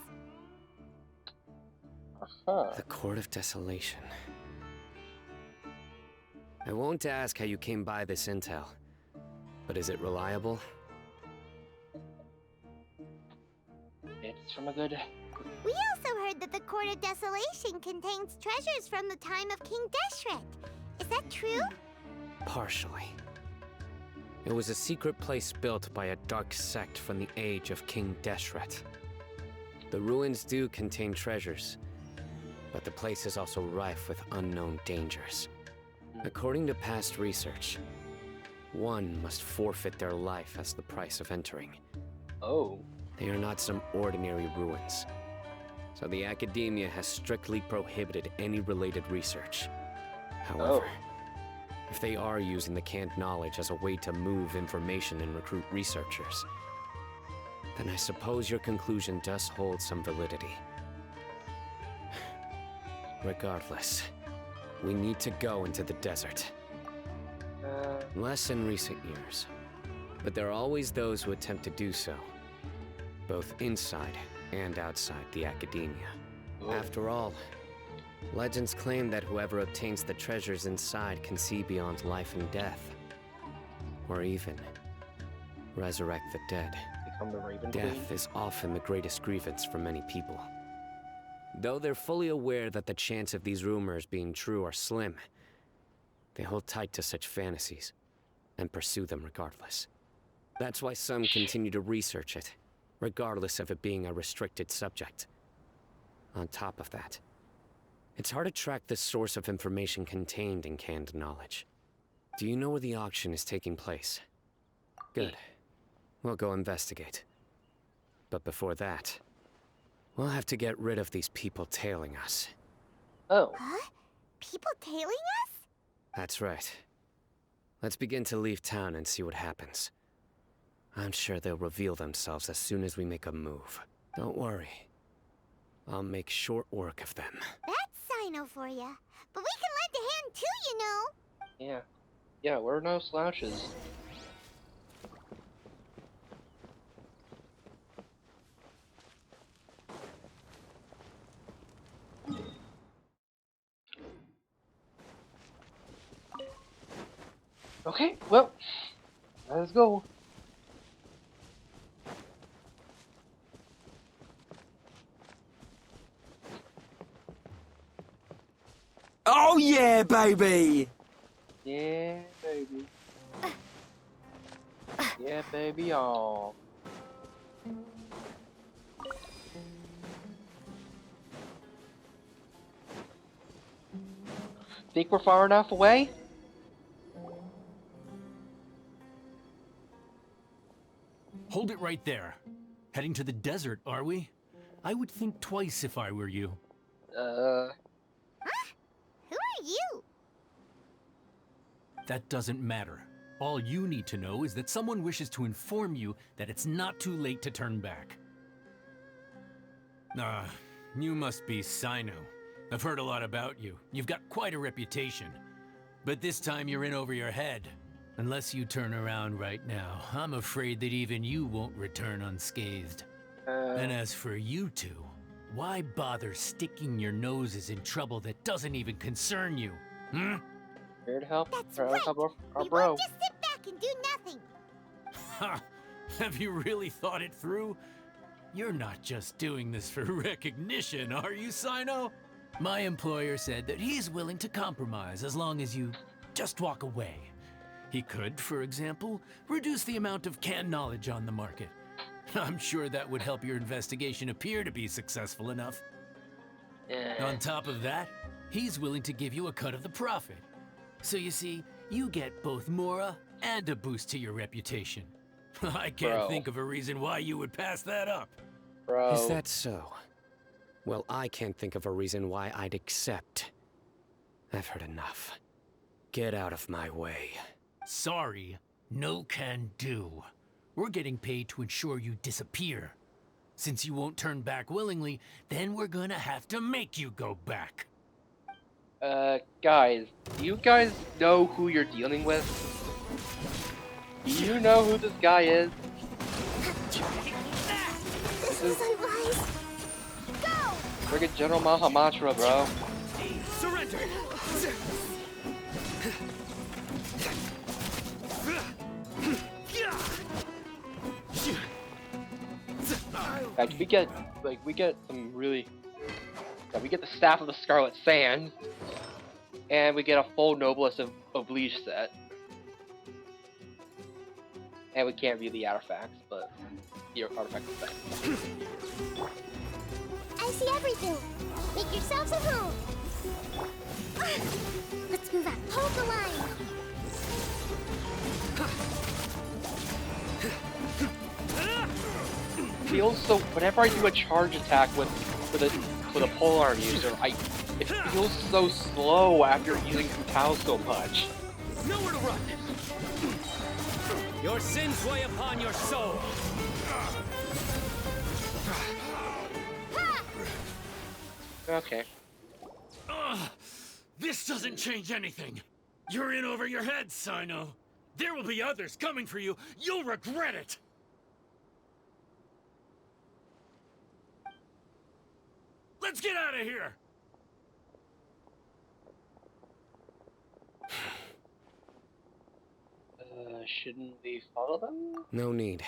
The Court of Desolation. I won't ask how you came by this intel, but is it reliable? It's from a good... We also heard that the Court of Desolation contains treasures from the time of King Deshret. Is that true? Partially. It was a secret place built by a dark sect from the age of King Deshret. The ruins do contain treasures, but the place is also rife with unknown dangers. According to past research, one must forfeit their life as the price of entering. Oh. They are not some ordinary ruins, so the academia has strictly prohibited any related research. However, if they are using the canned knowledge as a way to move information and recruit researchers, then I suppose your conclusion does hold some validity. Regardless, we need to go into the desert. Less in recent years, but there are always those who attempt to do so, both inside and outside the academia. After all, legends claim that whoever obtains the treasures inside can see beyond life and death, or even resurrect the dead. Become the Raven Queen? Death is often the greatest grievance for many people. Though they're fully aware that the chance of these rumors being true are slim, they hold tight to such fantasies and pursue them regardless. That's why some continue to research it, regardless of it being a restricted subject. On top of that, it's hard to track the source of information contained in canned knowledge. Do you know where the auction is taking place? Good. We'll go investigate. But before that, we'll have to get rid of these people tailing us. Oh. Huh? People tailing us? That's right. Let's begin to leave town and see what happens. I'm sure they'll reveal themselves as soon as we make a move. Don't worry. I'll make short work of them. That's Sino for ya. But we can lend a hand too, you know. Yeah. Yeah, we're no slouches. Okay, well, let's go. Oh yeah, baby! Yeah, baby. Yeah, baby, oh. Think we're far enough away? Hold it right there. Heading to the desert, are we? I would think twice if I were you. Huh? Who are you? That doesn't matter. All you need to know is that someone wishes to inform you that it's not too late to turn back. You must be Sino. I've heard a lot about you. You've got quite a reputation. But this time you're in over your head. Unless you turn around right now, I'm afraid that even you won't return unscathed. And as for you two, why bother sticking your noses in trouble that doesn't even concern you? Hmm? Here to help. That's Our right. bro. Won't just sit back and do nothing. Ha! Have you really thought it through? You're not just doing this for recognition, are you, Sino? My employer said that he's willing to compromise as long as you just walk away. He could, for example, reduce the amount of canned knowledge on the market. I'm sure that would help your investigation appear to be successful enough. On top of that, he's willing to give you a cut of the profit. So you see, you get both Mora and a boost to your reputation. I can't think of a reason why you would pass that up. Bro. Is that so? Well, I can't think of a reason why I'd accept. I've heard enough. Get out of my way. Sorry, no can do. We're getting paid to ensure you disappear. Since you won't turn back willingly, then we're gonna have to make you go back. Guys, do you guys know who you're dealing with? Do you know who this guy is? This isn't right. Go! Friggin' General Mahamatra, bro. Surrender! Like, we get some really... Yeah, we get the Staff of the Scarlet Sands, and we get a full Noblest of Leash set. And we can't read the artifacts, but the artifacts are the I see everything. Make yourselves at home. Let's move out. Hold the line. feels so. Whenever I do a charge attack with a polearm user, it feels so slow after using Kutao so much. Nowhere to run. Your sins weigh upon your soul. Okay. This doesn't change anything. You're in over your head, Sino. There will be others coming for you. You'll regret it. Let's get out of here. Shouldn't we follow them? No need.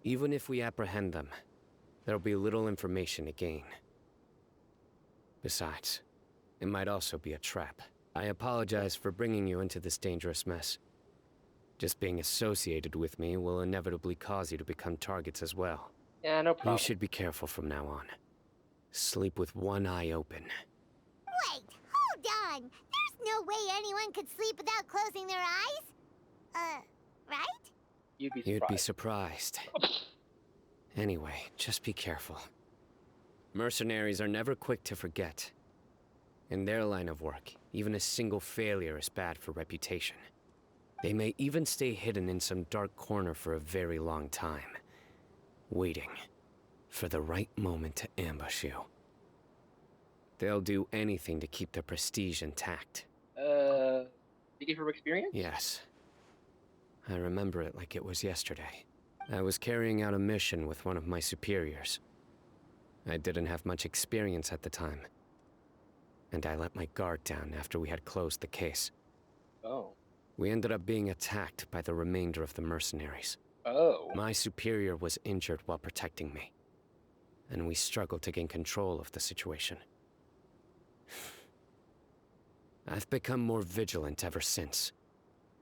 Even if we apprehend them, there'll be little information to gain. Besides, it might also be a trap. I apologize for bringing you into this dangerous mess. Just being associated with me will inevitably cause you to become targets as well. Yeah, no problem. You should be careful from now on. Sleep with one eye open. Wait, hold on. There's no way anyone could sleep without closing their eyes. Right? You'd be surprised. Anyway, just be careful. Mercenaries are never quick to forget. In their line of work, even a single failure is bad for reputation. They may even stay hidden in some dark corner for a very long time, waiting for the right moment to ambush you. They'll do anything to keep their prestige intact. Speaking from experience? Yes. I remember it like it was yesterday. I was carrying out a mission with one of my superiors. I didn't have much experience at the time, and I let my guard down after we had closed the case. Oh. We ended up being attacked by the remainder of the mercenaries. Oh. My superior was injured while protecting me, and we struggled to gain control of the situation. I've become more vigilant ever since,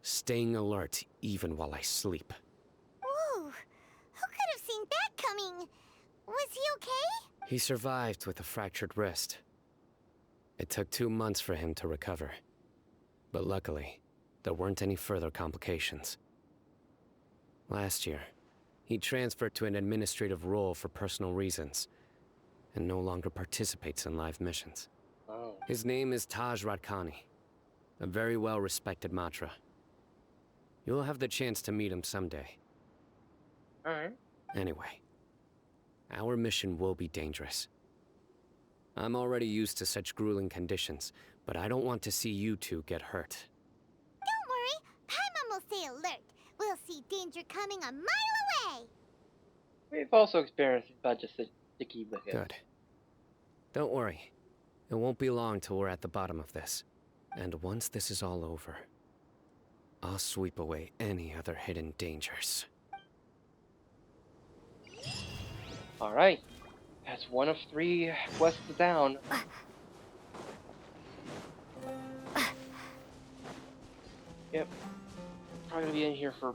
staying alert even while I sleep. Whoa, who could have seen that coming? Was he okay? He survived with a fractured wrist. It took 2 months for him to recover, but luckily, there weren't any further complications. Last year, he transferred to an administrative role for personal reasons, and no longer participates in live missions. Oh. His name is Taj Radkani, a very well-respected Matra. You'll have the chance to meet him someday. Alright. Anyway, our mission will be dangerous. I'm already used to such grueling conditions, but I don't want to see you two get hurt. Don't worry, Paimon will stay alert. We'll see danger coming a mile away. We've also experienced a bunch of sticky wickets. Good. Don't worry. It won't be long till we're at the bottom of this. And once this is all over, I'll sweep away any other hidden dangers. Alright. That's one of 3 quests down. Yep. Probably gonna be in here for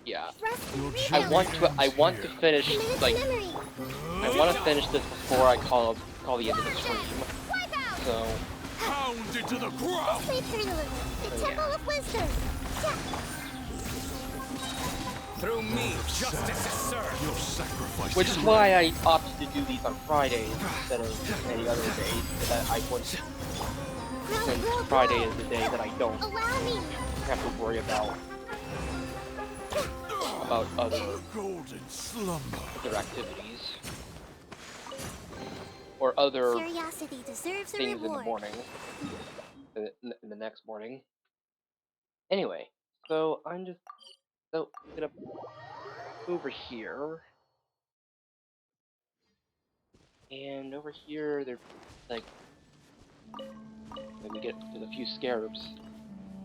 Yeah. Your I want champions to here. finish Committed like memory. I want to finish this before I call the end of the stream. So Pound into the ground! Sleep through the Oh, Temple yeah. of Wisdom. Through me, justice is served. Your sacrifice Which is why I opted to do these on Fridays instead of any other days that I would. Since Friday is the day that I don't Allow me. have to worry about other golden slumber. activities or other Curiosity deserves a things in the reward. morning, in the next morning. Anyway, so I'm gonna over here, and over here there's like maybe get there's a few scarabs.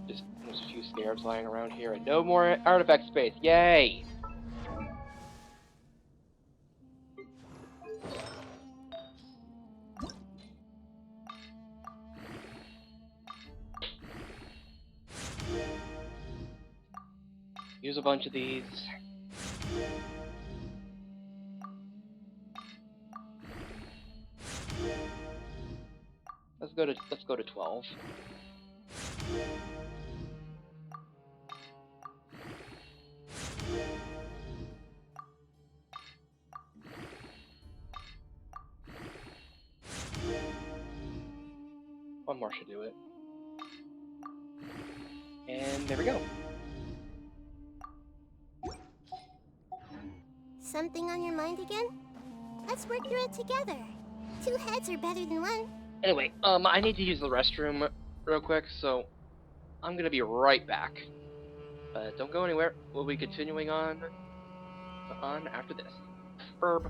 There's a few scarabs lying around here, and no more artifact space. Yay! Use a bunch of these. Let's go to 12. One more should do it. And there we go. Something on your mind again? Let's work through it together. Two heads are better than one. Anyway, I need to use the restroom real quick, so I'm gonna be right back. But don't go anywhere. We'll be continuing on after this. Herb.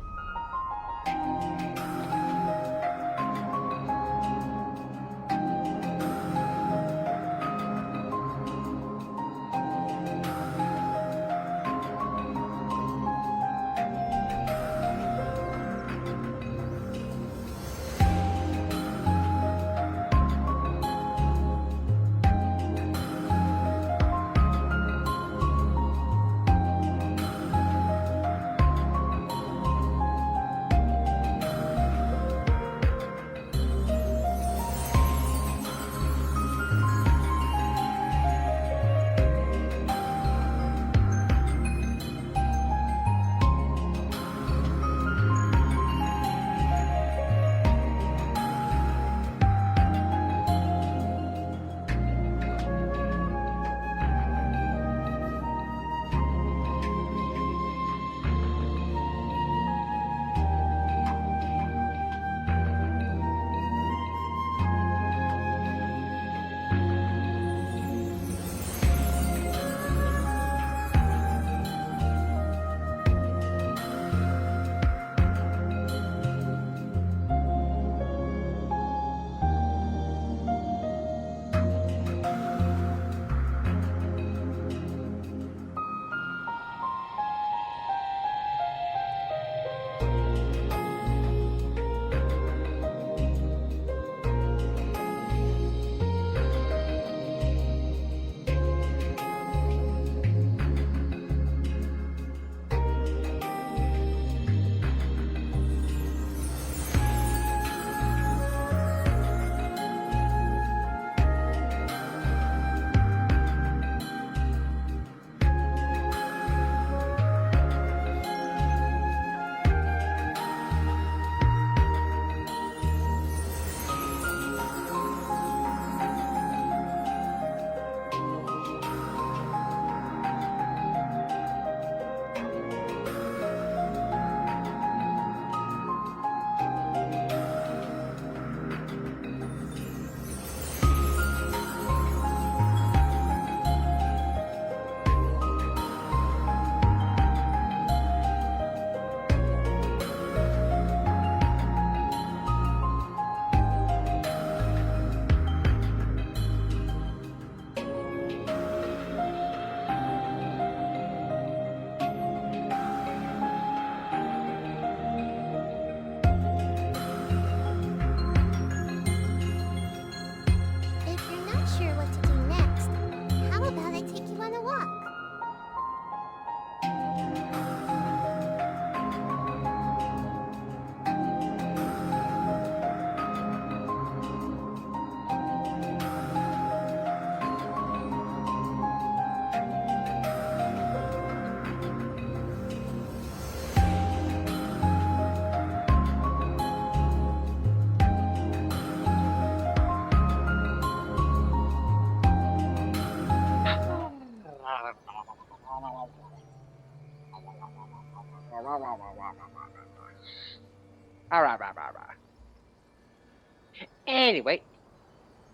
Anyway,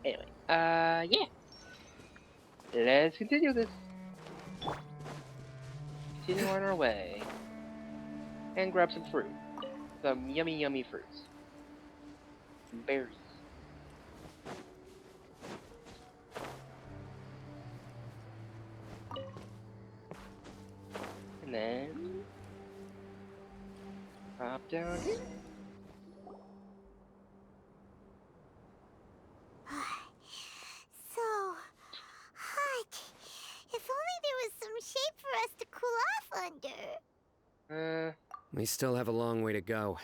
yeah. Let's continue this. Continue on our way. And grab some fruit. Some yummy, yummy fruits. Some berries. And then hop down here. So hot. If only there was some shade for us to cool off under. We still have a long way to go,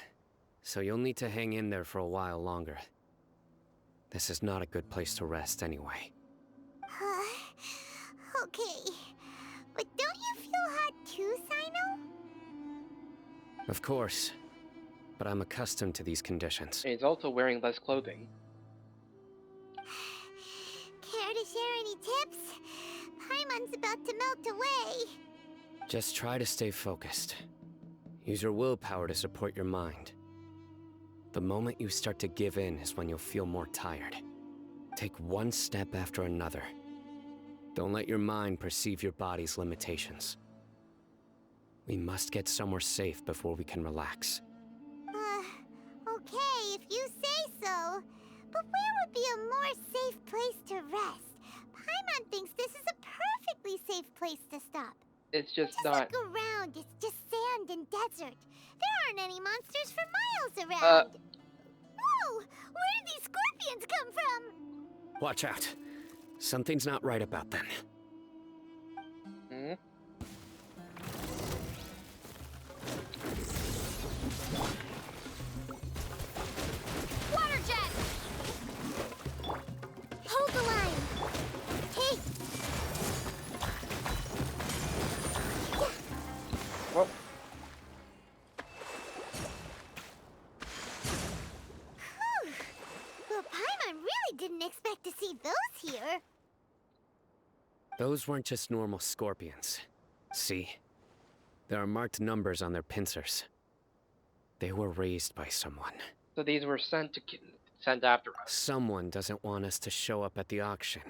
so you'll need to hang in there for a while longer. This is not a good place to rest anyway. Okay. But don't you feel hot too, Sino? Of course, but I'm accustomed to these conditions. And he's also wearing less clothing. Care to share any tips? Paimon's about to melt away. Just try to stay focused. Use your willpower to support your mind. The moment you start to give in is when you'll feel more tired. Take one step after another. Don't let your mind perceive your body's limitations. We must get somewhere safe before we can relax. Okay, if you say so. But where would be a more safe place to rest? Paimon thinks this is a perfectly safe place to stop. It's just Just not. look around, it's just sand and desert. There aren't any monsters for miles around. Whoa! Where did these scorpions come from? Watch out. Something's not right about them. Hmm? Water jet! Hold the line. Hey! Well, Well, Paimon really didn't expect to see those here. Those weren't just normal scorpions. See? There are marked numbers on their pincers. They were raised by someone. so these were sent after us. Someone doesn't want us to show up at the auction.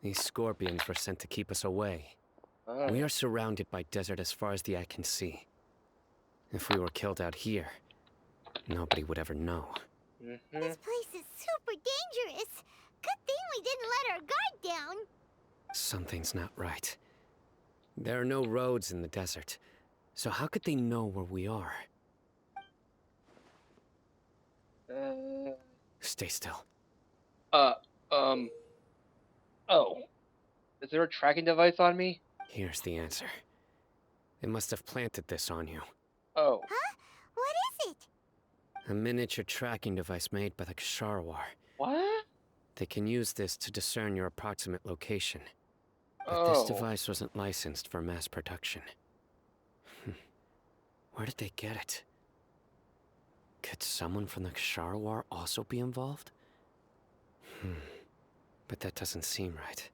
These scorpions were sent to keep us away. Oh. We are surrounded by desert as far as the eye can see. If we were killed out here, nobody would ever know. This place is super dangerous. Good thing we didn't let our guard down. Something's not right. There are no roads in the desert, so how could they know where we are? Stay still. Oh. Is there a tracking device on me? Here's the answer. They must have planted this on you. Oh. Huh? What is it? A miniature tracking device made by the Ksharawar. What? They can use this to discern your approximate location. But Oh. this device wasn't licensed for mass production. Where did they get it? Could someone from the Ksharawar also be involved? But that doesn't seem right.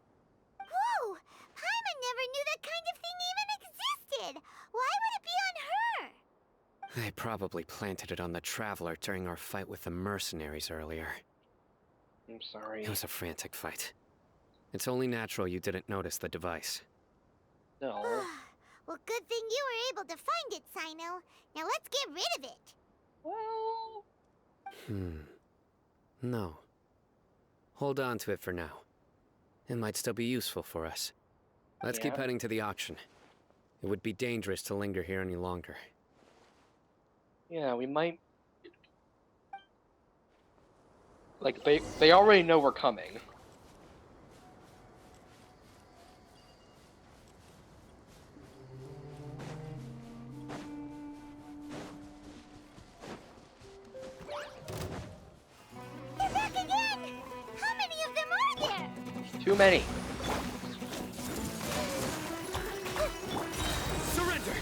Whoa! Paimon never knew that kind of thing even existed. Why would it be on her? They probably planted it on the Traveler during our fight with the mercenaries earlier. I'm sorry. It was a frantic fight. It's only natural you didn't notice the device. No. Well, good thing you were able to find it, Sino. Now let's get rid of it. Well. No. Hold on to it for now. It might still be useful for us. Let's keep Yeah. heading to the auction. It would be dangerous to linger here any longer. Yeah, we might. Like they already know we're coming. They're back again! How many of them are there? Too many. Surrender!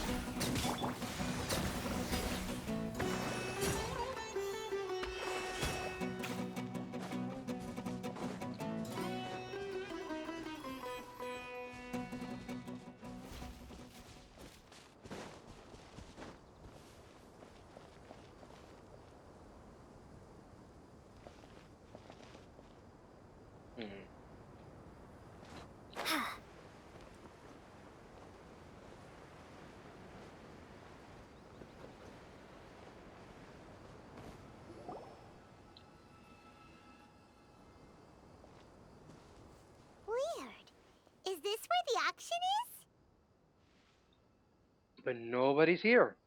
But nobody's here.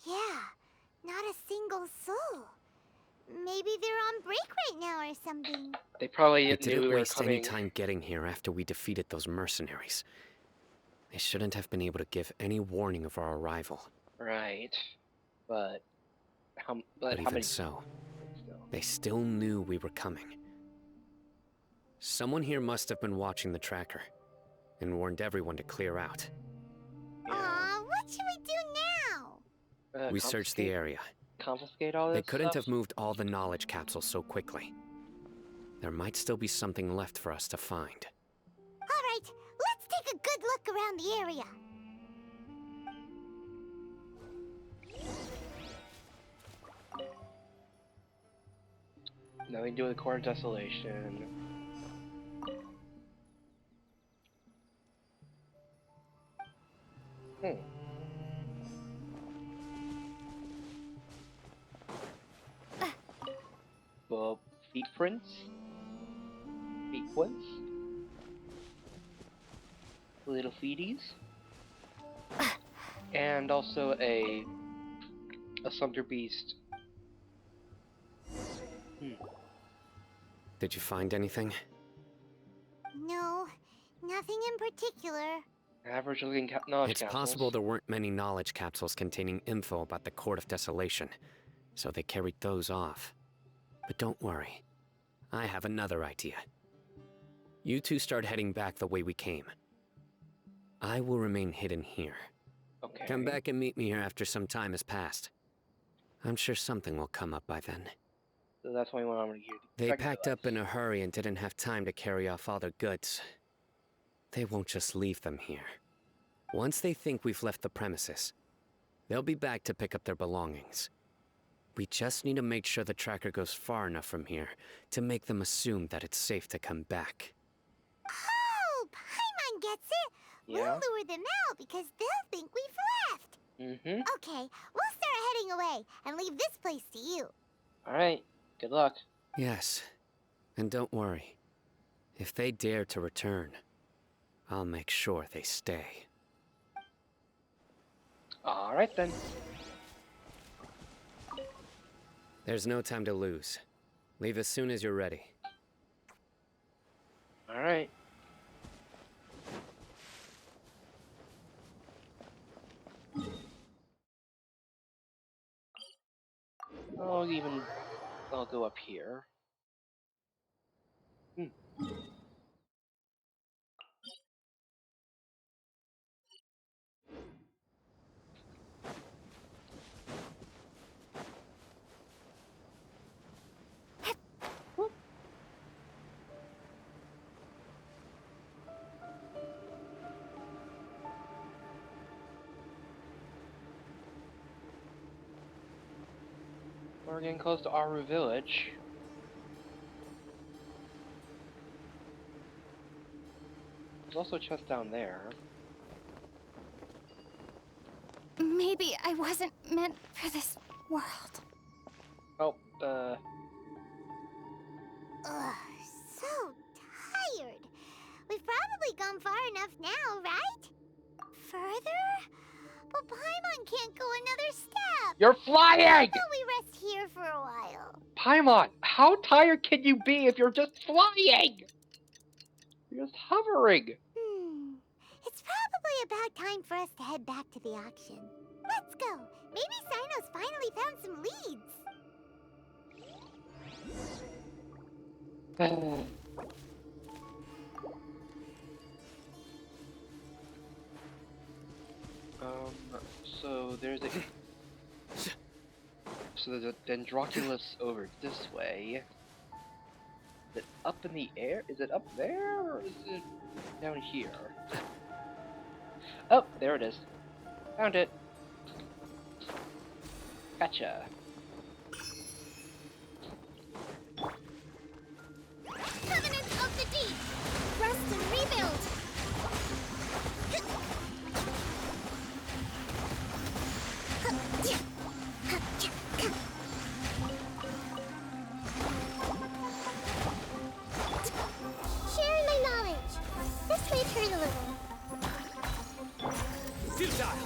Yeah, not a single soul. Maybe they're on break right now or something. They probably They knew didn't we were waste any coming. time getting here after we defeated those mercenaries. They shouldn't have been able to give any warning of our arrival. Right. But how But many? even so, they still knew we were coming. Someone here must have been watching the tracker and warned everyone to clear out. Aw, what should we do now? We searched the area. Confiscate all this They couldn't stuff? have moved all the knowledge capsules so quickly. There might still be something left for us to find. Alright, let's take a good look around the area. Nothing to do with the Court of Desolation. Well, feet prints? Feet prints? Little feeties? And also a Sumter Beast. Did you find anything? No, nothing in particular. Average looking knowledge It's capsules. possible there weren't many knowledge capsules containing info about the Court of Desolation, so they carried those off. But don't worry. I have another idea. You two start heading back the way we came. I will remain hidden here. Okay. Come back and meet me here after some time has passed. I'm sure something will come up by then. So that's why we went over here. They packed up in a hurry and didn't have time to carry off all their goods. They won't just leave them here. Once they think we've left the premises, they'll be back to pick up their belongings. We just need to make sure the tracker goes far enough from here to make them assume that it's safe to come back. Oh, Paimon gets it. Yeah. We'll lure them out because they'll think we've left. Mm-hmm. Okay, we'll start heading away and leave this place to you. Alright. Good luck. Yes, and don't worry. If they dare to return, I'll make sure they stay. Alright then. There's no time to lose. Leave as soon as you're ready. Alright. I'll go up here. We're getting close to Aru Village. There's also a chest down there. Maybe I wasn't meant for this world. Oh, Ugh, so tired. We've probably gone far enough now, right? Further? But Paimon can't go another step. You're flying! Why don't we rest here for a while? Paimon, how tired can you be if you're just flying? You're just hovering. It's probably about time for us to head back to the auction. Let's go. Maybe Sino's finally found some leads. So there's a... So there's a Dendroculus over this way. Is it up in the air? Is it up there, or is it down here? Oh, there it is. Found it. Gotcha. Covenant of the Deep! Rest and rebuild! Sharing my knowledge. This may hurt a little. Futile!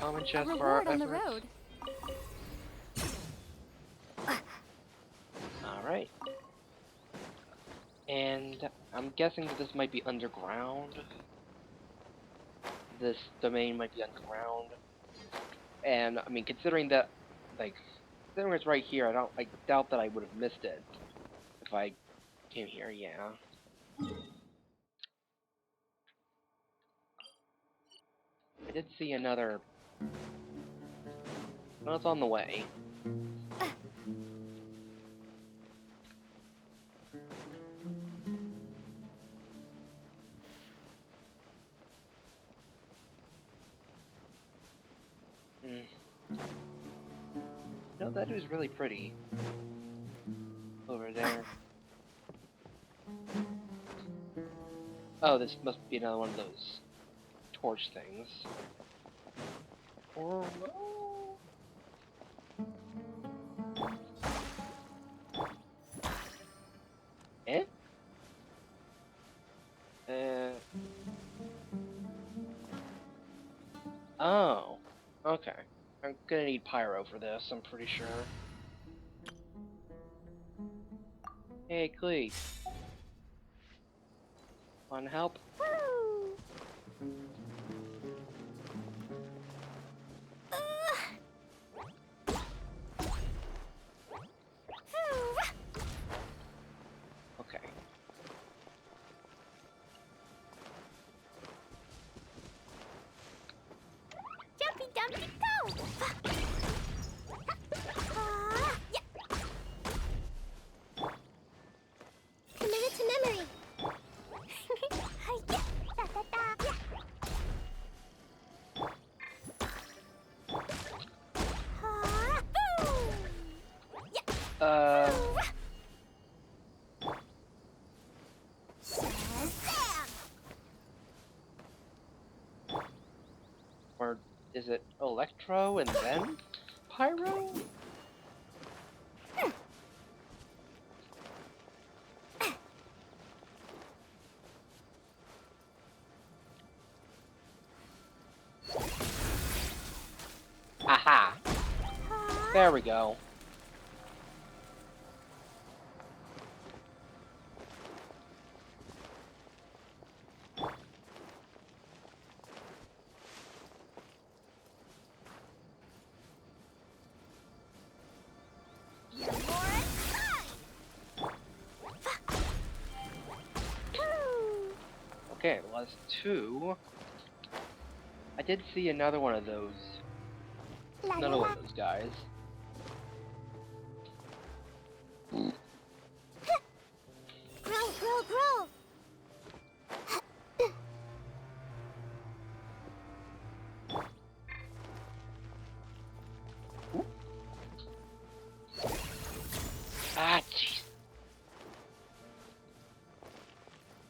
common A chest for our reward on the efforts. road. Alright. And I'm guessing that this might be underground. This domain might be underground. And I mean, considering that, like, considering it's right here, I doubt that I would have missed it if I came here. Yeah. I did see another. Well, it's on the way. No, that is really pretty. Over there. Oh, this must be another one of those torch things. Or eh? Oh. Okay. I'm gonna need pyro for this, I'm pretty sure. Hey, Clee. Want help? Okay. Jumpy Dumpty go! Commit it to memory. Or is it Electro and then Pyro? Aha! There we go. Okay, well that's two. I did see another one of those. Another one of those guys. Grow! Ah, jeez.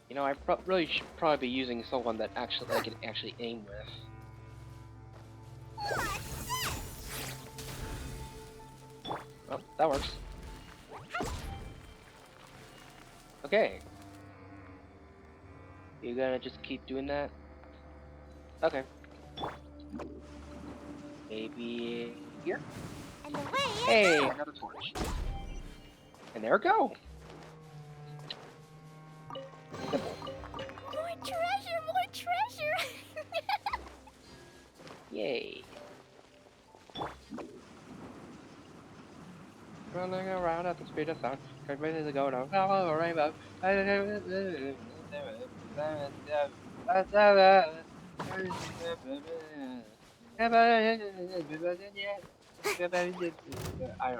You know, I really should probably be using someone that I can actually aim with. Oh, that works. Okay. You gonna just keep doing that? Okay. Maybe here? And the way is Hey, out. another torch. And there we go. Simple. More treasure! Yay. Running around at the speed of sound, ready to go down, follow a rainbow. I don't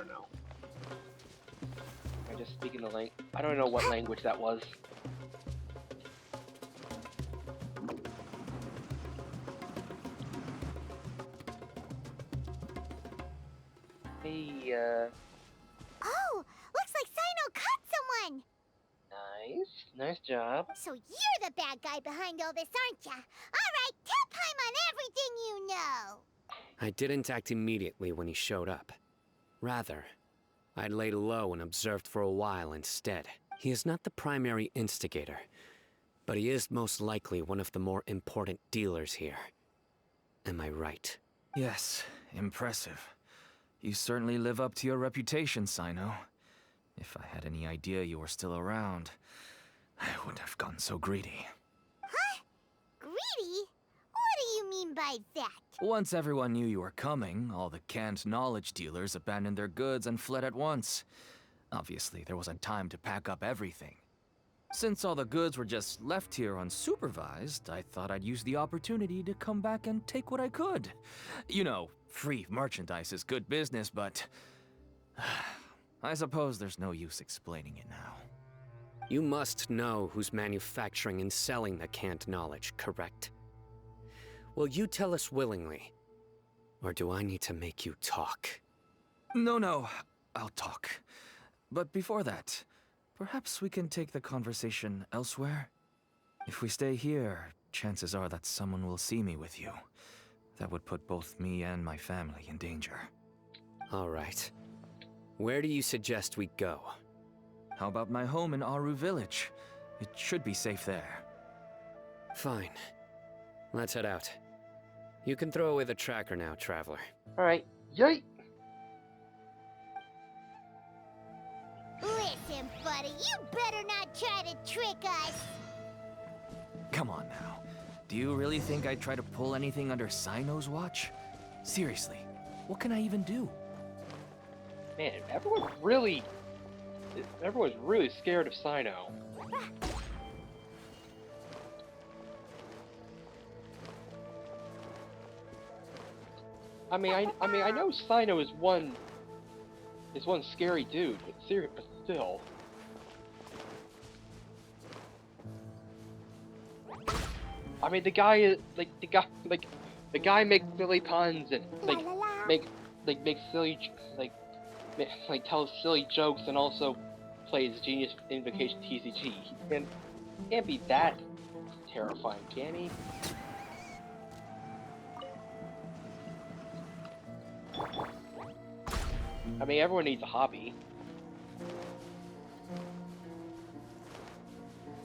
know. I'm just speaking the language. I don't know what language that was. Hey, Oh, looks like Sino caught someone! nice job. So you're the bad guy behind all this, aren't ya? Alright, tell Paimon everything you know! I didn't act immediately when he showed up. Rather, I laid low and observed for a while instead. He is not the primary instigator, but he is most likely one of the more important dealers here. Am I right? Yes, impressive. You certainly live up to your reputation, Sino. If I had any idea you were still around, I wouldn't have gotten so greedy. Huh? Greedy? What do you mean by that? Once everyone knew you were coming, all the canned knowledge dealers abandoned their goods and fled at once. Obviously, there wasn't time to pack up everything. Since all the goods were just left here unsupervised, I thought I'd use the opportunity to come back and take what I could. You know, free merchandise is good business, but I suppose there's no use explaining it now. You must know who's manufacturing and selling the canned knowledge, correct? Will you tell us willingly? Or do I need to make you talk? No, I'll talk. But before that, perhaps we can take the conversation elsewhere? If we stay here, chances are that someone will see me with you. That would put both me and my family in danger. All right. Where do you suggest we go? How about my home in Aru Village? It should be safe there. Fine. Let's head out. You can throw away the tracker now, Traveler. Alright, yay! Listen, buddy, you better not try to trick us. Come on now. Do you really think I'd try to pull anything under Sino's watch? Seriously, what can I even do? Man, everyone's really scared of Sino. I mean, I know Sino is one scary dude, but still. I mean, the guy is the guy makes silly puns and makes silly tells silly jokes and also plays Genius Invocation TCG. He can't be that terrifying, can he? I mean, everyone needs a hobby.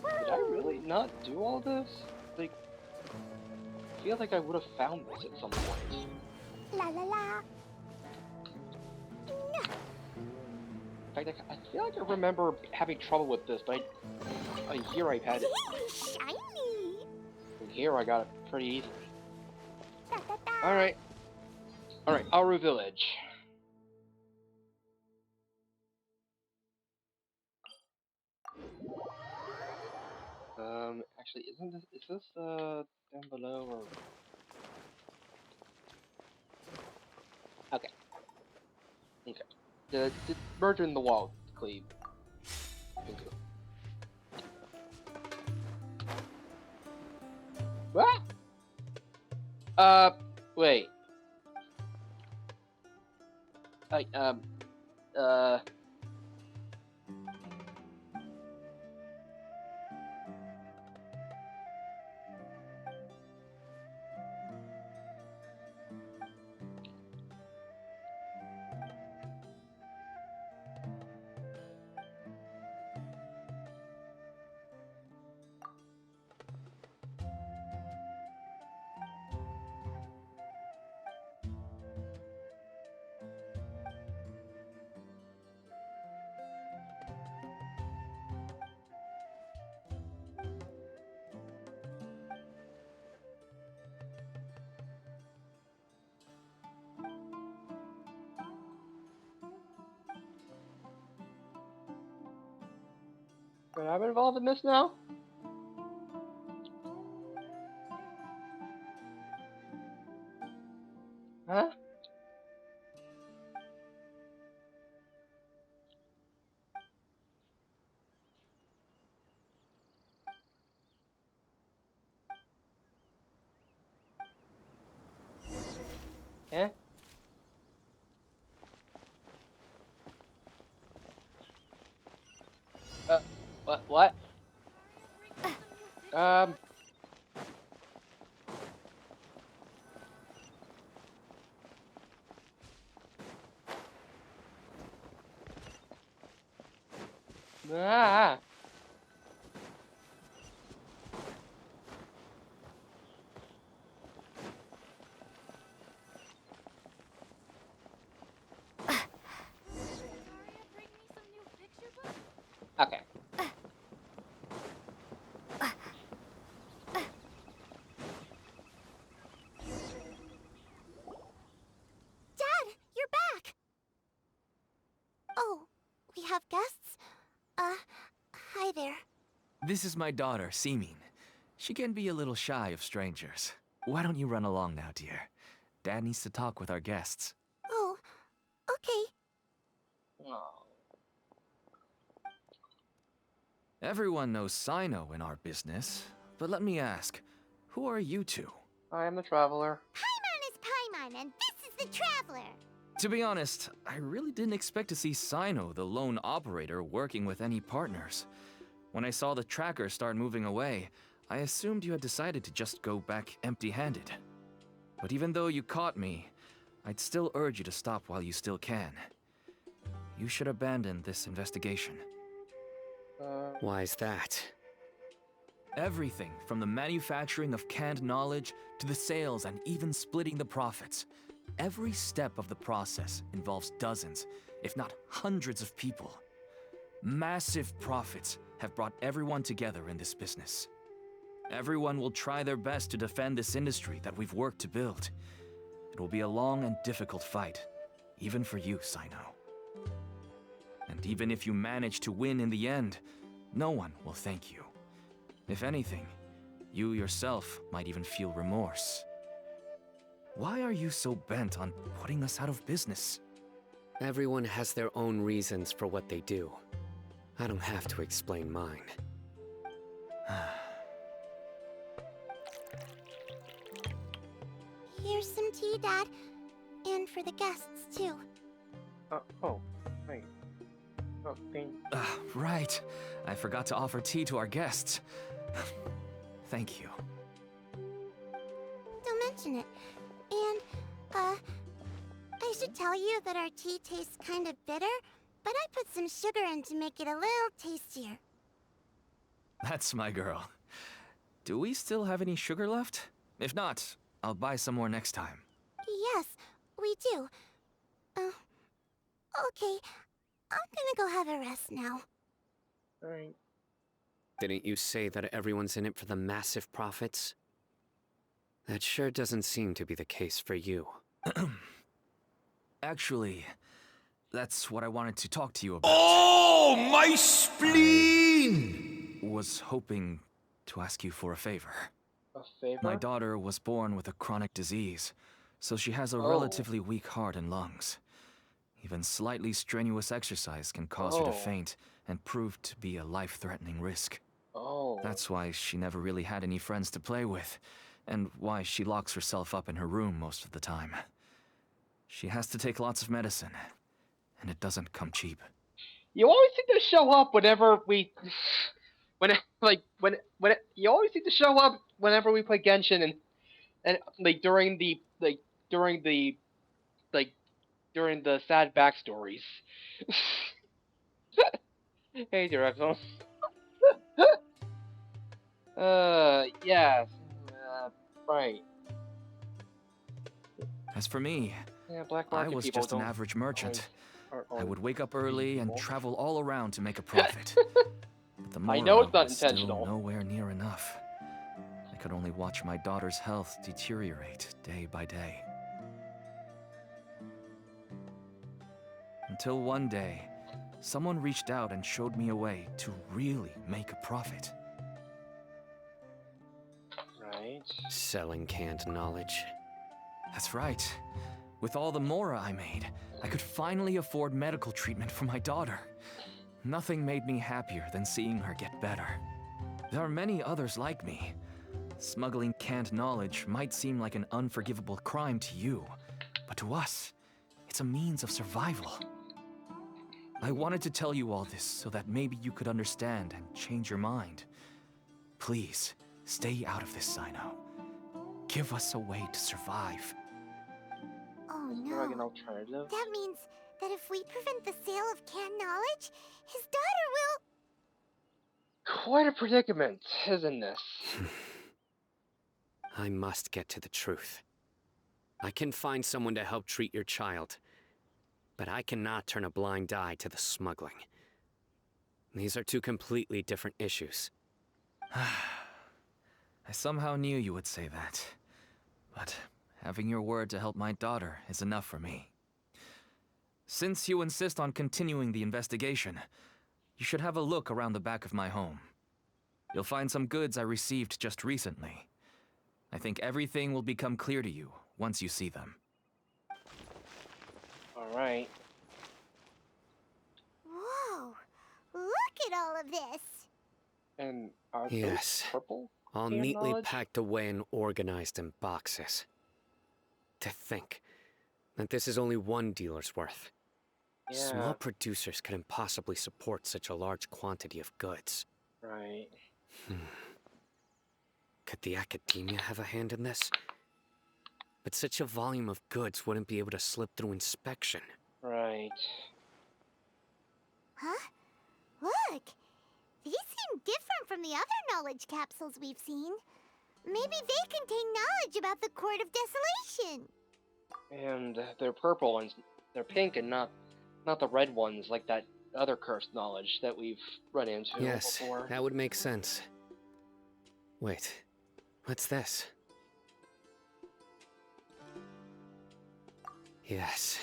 Did I really not do all this? Like, I feel like I would have found this at some point. La la la. In fact, I feel like I remember having trouble with this, but here I've had it. Shiny. And here I got it pretty easily. Alright. Alright, Aru Village. Actually, is this, down below, or... Okay. Okay. The merger in the wall, Cleve. Thank you. What? Wait. But I'm involved in this now? Huh? Eh? What? Ah! This is my daughter, Simin. She can be a little shy of strangers. Why don't you run along now, dear? Dad needs to talk with our guests. Oh, okay. Oh. Everyone knows Sino in our business, but let me ask, who are you two? I am the traveler. Paimon is Paimon, and this is the Traveler. To be honest, I really didn't expect to see Sino, the lone operator, working with any partners. When I saw the tracker start moving away, I assumed you had decided to just go back empty-handed. But even though you caught me, I'd still urge you to stop while you still can. You should abandon this investigation. Why is that? Everything from the manufacturing of canned knowledge to the sales and even splitting the profits. Every step of the process involves dozens, if not hundreds of people. Massive profits have brought everyone together in this business. Everyone will try their best to defend this industry that we've worked to build. It will be a long and difficult fight, even for you, Sino. And even if you manage to win in the end, no one will thank you. If anything, you yourself might even feel remorse. Why are you so bent on putting us out of business? Everyone has their own reasons for what they do. I don't have to explain mine. Here's some tea, Dad. And for the guests, too. Oh, right. Oh, thank Right. I forgot to offer tea to our guests. Thank you. Don't mention it. And, I should tell you that our tea tastes kind of bitter, but I put some sugar in to make it a little tastier. That's my girl. Do we still have any sugar left? If not, I'll buy some more next time. Yes, we do. Okay. I'm gonna go have a rest now. Alright. Didn't you say that everyone's in it for the massive profits? That sure doesn't seem to be the case for you. Actually, that's what I wanted to talk to you about. Oh, my spleen! Was hoping to ask you for a favor. A favor? My daughter was born with a chronic disease, so she has a relatively weak heart and lungs. Even slightly strenuous exercise can cause her to faint and prove to be a life-threatening risk. That's why she never really had any friends to play with, and why she locks herself up in her room most of the time. She has to take lots of medicine, and it doesn't come cheap. You always seem to show up whenever we... you always seem to show up whenever we play Genshin and during the sad backstories. Hey, Director. Yes. Right. As for me, Yeah, black I market was people just an don't average merchant. are I would wake up early and travel all around to make a profit. But the I know it's not was still intentional. nowhere near enough. I could only watch my daughter's health deteriorate day by day. Until one day, someone reached out and showed me a way to really make a profit. Right. Selling canned knowledge. That's right. With all the mora I made, I could finally afford medical treatment for my daughter. Nothing made me happier than seeing her get better. There are many others like me. Smuggling canned knowledge might seem like an unforgivable crime to you, but to us, it's a means of survival. I wanted to tell you all this so that maybe you could understand and change your mind. Please, stay out of this, Sino. Give us a way to survive. Oh Is there like an no. alternative? That means that if we prevent the sale of canned knowledge, his daughter will... Quite a predicament, isn't this? I must get to the truth. I can find someone to help treat your child, but I cannot turn a blind eye to the smuggling. These are two completely different issues. I somehow knew you would say that. But having your word to help my daughter is enough for me. Since you insist on continuing the investigation, you should have a look around the back of my home. You'll find some goods I received just recently. I think everything will become clear to you once you see them. Alright. Whoa! Look at all of this! And are Yes. those purple? All can neatly knowledge? packed away and organized in boxes. To think that this is only one dealer's worth. Yeah. Small producers couldn't possibly support such a large quantity of goods. Right. Could the academia have a hand in this? But such a volume of goods wouldn't be able to slip through inspection. Right. Huh? Look! These seem different from the other knowledge capsules we've seen. Maybe they contain knowledge about the Court of Desolation. And they're purple and they're pink and not the red ones like that other cursed knowledge that we've run into Yes, before. that would make sense. Wait, what's this? Yes,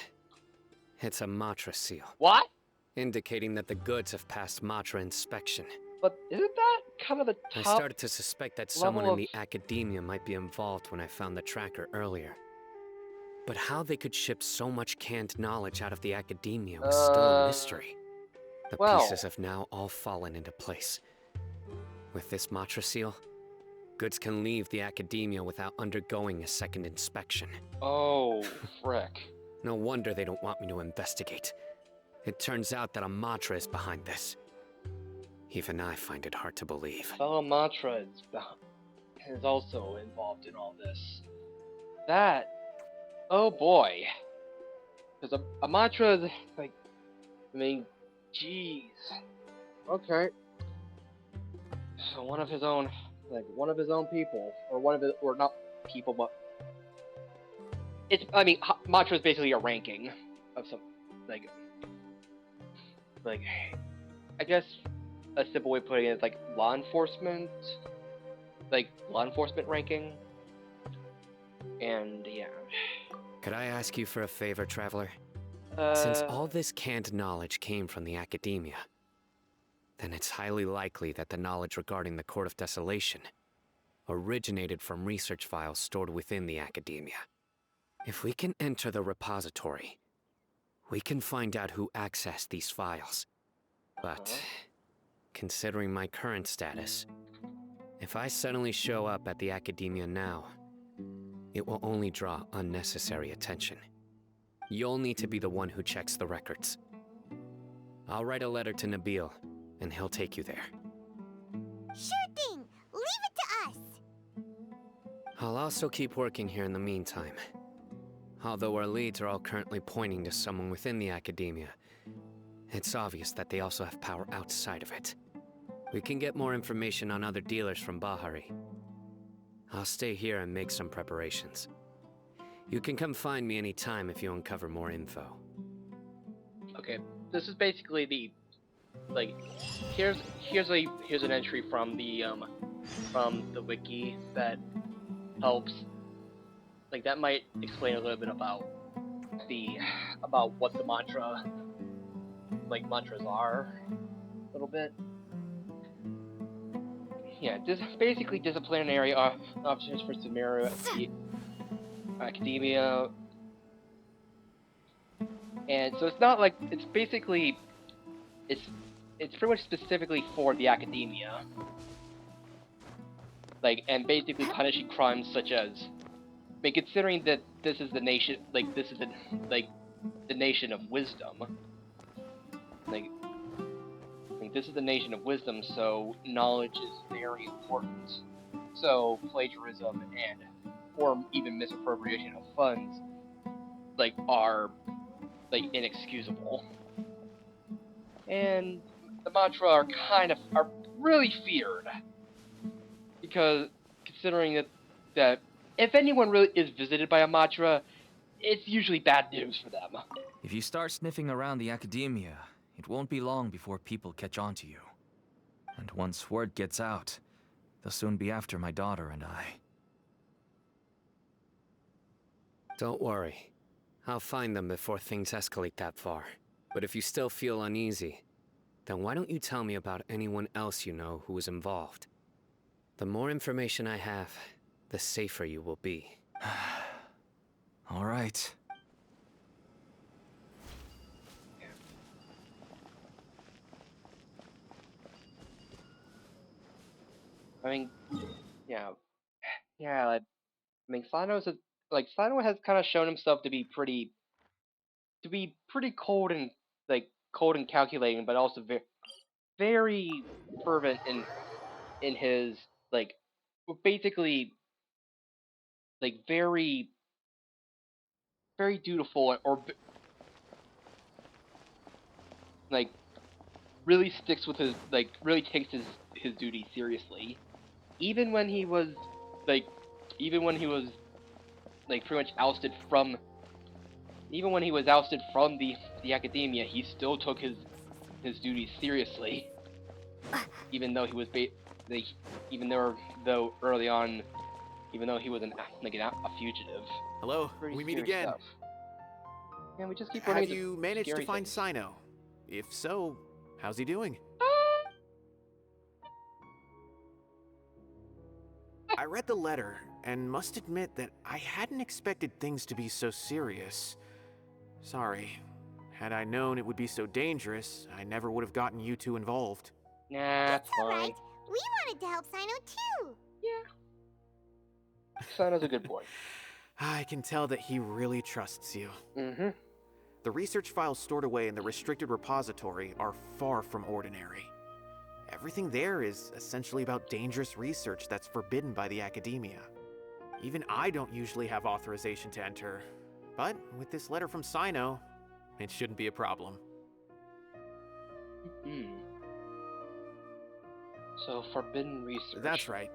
it's a Matra seal. What? Indicating that the goods have passed Matra inspection. But isn't that kind of the I top started to suspect that someone in of- the academia might be involved when I found the tracker earlier. But how they could ship so much canned knowledge out of the academia was still a mystery. The well. pieces have now all fallen into place. With this Matra seal, goods can leave the academia without undergoing a second inspection. Oh, frick. No wonder they don't want me to investigate. It turns out that a Matra is behind this. Even I find it hard to believe. Fellow Mantra is also involved in all this. That... Oh boy. Because a Mantra is like... I mean, jeez. Okay. So one of his own people, or not people, but... Mantra is basically a ranking of some, like, I guess a simple way of putting it is like law enforcement ranking. And yeah. Could I ask you for a favor, Traveler? Since all this canned knowledge came from the academia, then it's highly likely that the knowledge regarding the Court of Desolation originated from research files stored within the academia. If we can enter the repository, we can find out who accessed these files. But, considering my current status, if I suddenly show up at the academia now, it will only draw unnecessary attention. You'll need to be the one who checks the records. I'll write a letter to Nabil, and he'll take you there. Sure thing! Leave it to us! I'll also keep working here in the meantime. Although our leads are all currently pointing to someone within the academia, it's obvious that they also have power outside of it. We can get more information on other dealers from Bahari. I'll stay here and make some preparations. You can come find me anytime if you uncover more info. Okay, this is basically the here's an entry from the wiki that helps, that might explain a little bit about what the mantras are a little bit. Yeah, this is basically disciplinary officers for Sumeru academia. And so it's not like, it's basically, it's pretty much specifically for the academia. And basically punishing crimes such as, considering that this is the nation, this is the nation of wisdom. This is the nation of wisdom, so knowledge is very important. So plagiarism or even misappropriation of funds, are inexcusable. And the mantra are really feared, because considering that if anyone really is visited by a mantra, it's usually bad news for them. If you start sniffing around the academia, it won't be long before people catch on to you. And once word gets out, they'll soon be after my daughter and I. Don't worry. I'll find them before things escalate that far. But if you still feel uneasy, then why don't you tell me about anyone else you know who was involved? The more information I have, the safer you will be. All right. I mean, yeah, yeah. Like, I mean, Sino has kind of shown himself to be pretty cold and cold and calculating, but also very fervent in his like basically very very dutiful or like really sticks with his really takes his duty seriously, even when he was like even when he was pretty much ousted from even when he was ousted from the academia, he still took his duties seriously, even though he was like though early on, even though he was a fugitive. Hello, Pretty we meet scary again. stuff. Yeah, we just keep running Have into you managed to scary find things. Sino? If so, how's he doing? I read the letter and must admit that I hadn't expected things to be so serious. Sorry. Had I known it would be so dangerous, I never would have gotten you two involved. Nah, it's fine. Alright, we wanted to help Sino too. Sino's a good boy. I can tell that he really trusts you. Mm-hmm. The research files stored away in the restricted repository are far from ordinary. Everything there is essentially about dangerous research that's forbidden by the academia. Even I don't usually have authorization to enter, but with this letter from Sino, it shouldn't be a problem. So, forbidden research. That's right.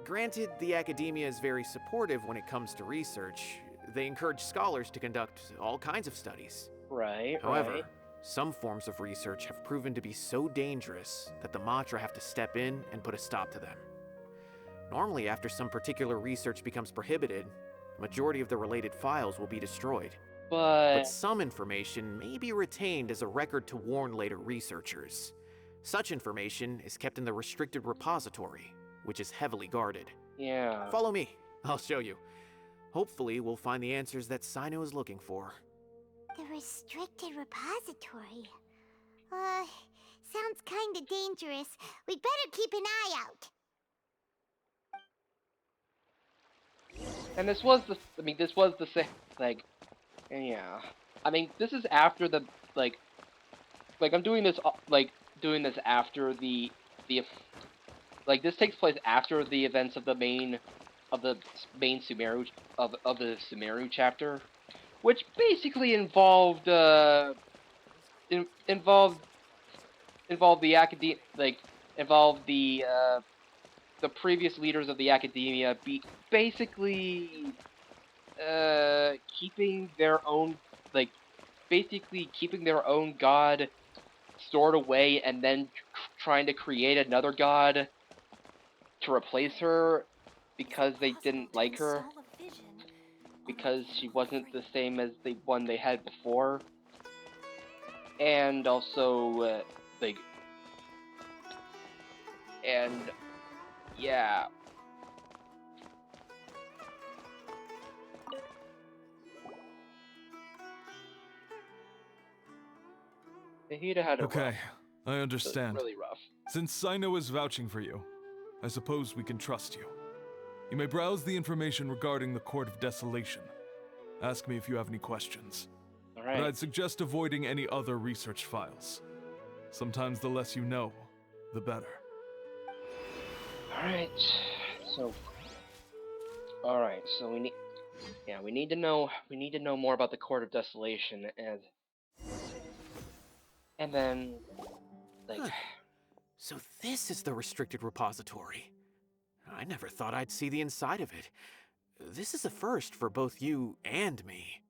Granted, the academia is very supportive when it comes to research. They encourage scholars to conduct all kinds of studies. Right, However, right. some forms of research have proven to be so dangerous that the Matra have to step in and put a stop to them. Normally, after some particular research becomes prohibited, the majority of the related files will be destroyed. But some information may be retained as a record to warn later researchers. Such information is kept in the restricted repository, which is heavily guarded. Yeah. Follow me. I'll show you. Hopefully, we'll find the answers that Sino is looking for. The restricted repository. Sounds kinda dangerous. We'd better keep an eye out. And this was the same, yeah. I mean, this is after the, I'm doing this, after this takes place after the events of the main Sumeru, of the Sumeru chapter, which basically involved, involved the involved the previous leaders of the academia basically keeping their own god stored away and then trying to create another god to replace her because they didn't like her because she wasn't the same as the one they had before, and also and yeah. Hida had it Okay, rough. I understand. Really rough. Since Sino is vouching for you, I suppose we can trust you. You may browse the information regarding the Court of Desolation. Ask me if you have any questions. Alright. But I'd suggest avoiding any other research files. Sometimes the less you know, the better. Alright, so we need to know more about the Court of Desolation and then So this is the restricted repository. I never thought I'd see the inside of it. This is a first for both you and me.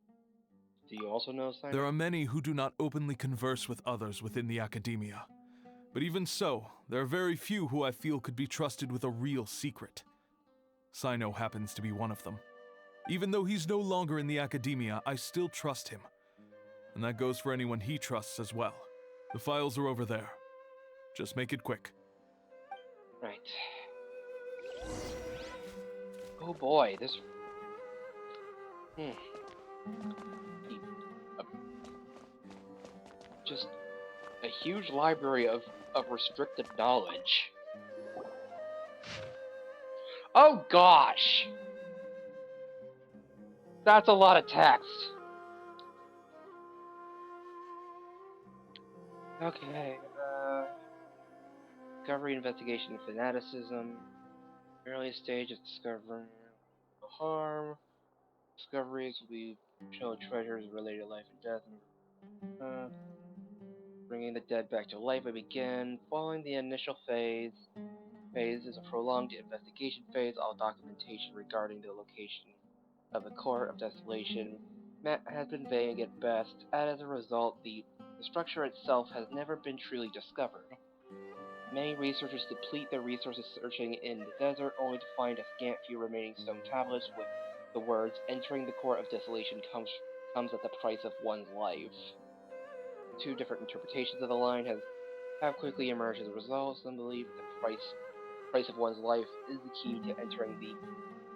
Do you also know Sino? There are many who do not openly converse with others within the academia. But even so, there are very few who I feel could be trusted with a real secret. Sino happens to be one of them. Even though he's no longer in the academia, I still trust him. And that goes for anyone he trusts as well. The files are over there. Just make it quick. Right. Oh boy, this. Hmm. Uh, just a huge library of restricted knowledge. Oh gosh! That's a lot of text. Okay, discovery, investigation, and fanaticism. Early stage of discovering no harm. Discoveries will be show treasures related to life and death. Bringing the dead back to life will begin. Following the initial phase is a prolonged investigation phase. All documentation regarding the location of the Court of Desolation has been vague at best, and as a result, the structure itself has never been truly discovered. Many researchers deplete their resources searching in the desert, only to find a scant few remaining stone tablets with the words, "Entering the Court of Desolation comes at the price of one's life." Two different interpretations of the line have quickly emerged as a result. Some believe the price of one's life is the key to entering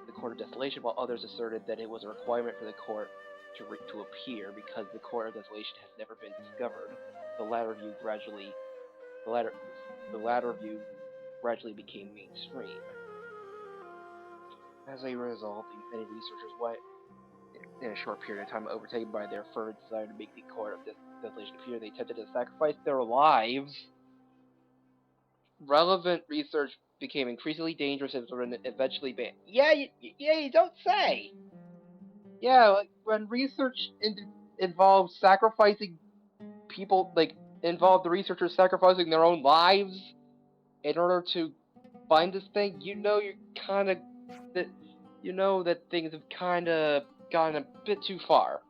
the Court of Desolation, while others asserted that it was a requirement for the court to appear because the Court of Desolation has never been discovered. The latter view gradually became mainstream. As a result, many researchers went in a short period of time overtaken by their fervent desire to make the Court of Desolation appear. They attempted to sacrifice their lives. Relevant research became increasingly dangerous and eventually banned. Yeah, you don't say. Yeah, like when research involves sacrificing people, like involve the researchers sacrificing their own lives in order to find this thing, you know that things have kind of gone a bit too far.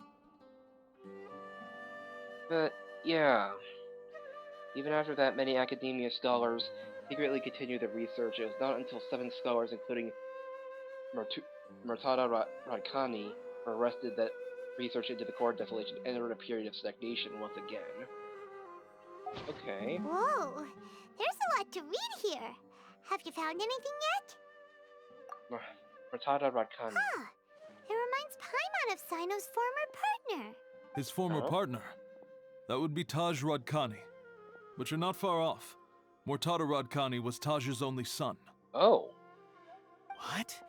But yeah, even after that, many academia scholars secretly continued their research. It was not until 7 scholars, including Murtada Radkani, were arrested that research into the core desolation entered a period of stagnation once again. Okay. Whoa, there's a lot to read here. Have you found anything yet? Murtada Radkani. Huh. It reminds Paimon of Sino's former partner. His former partner? That would be Taj Radkani. But you're not far off. Murtada Radkani was Taj's only son. Oh. What?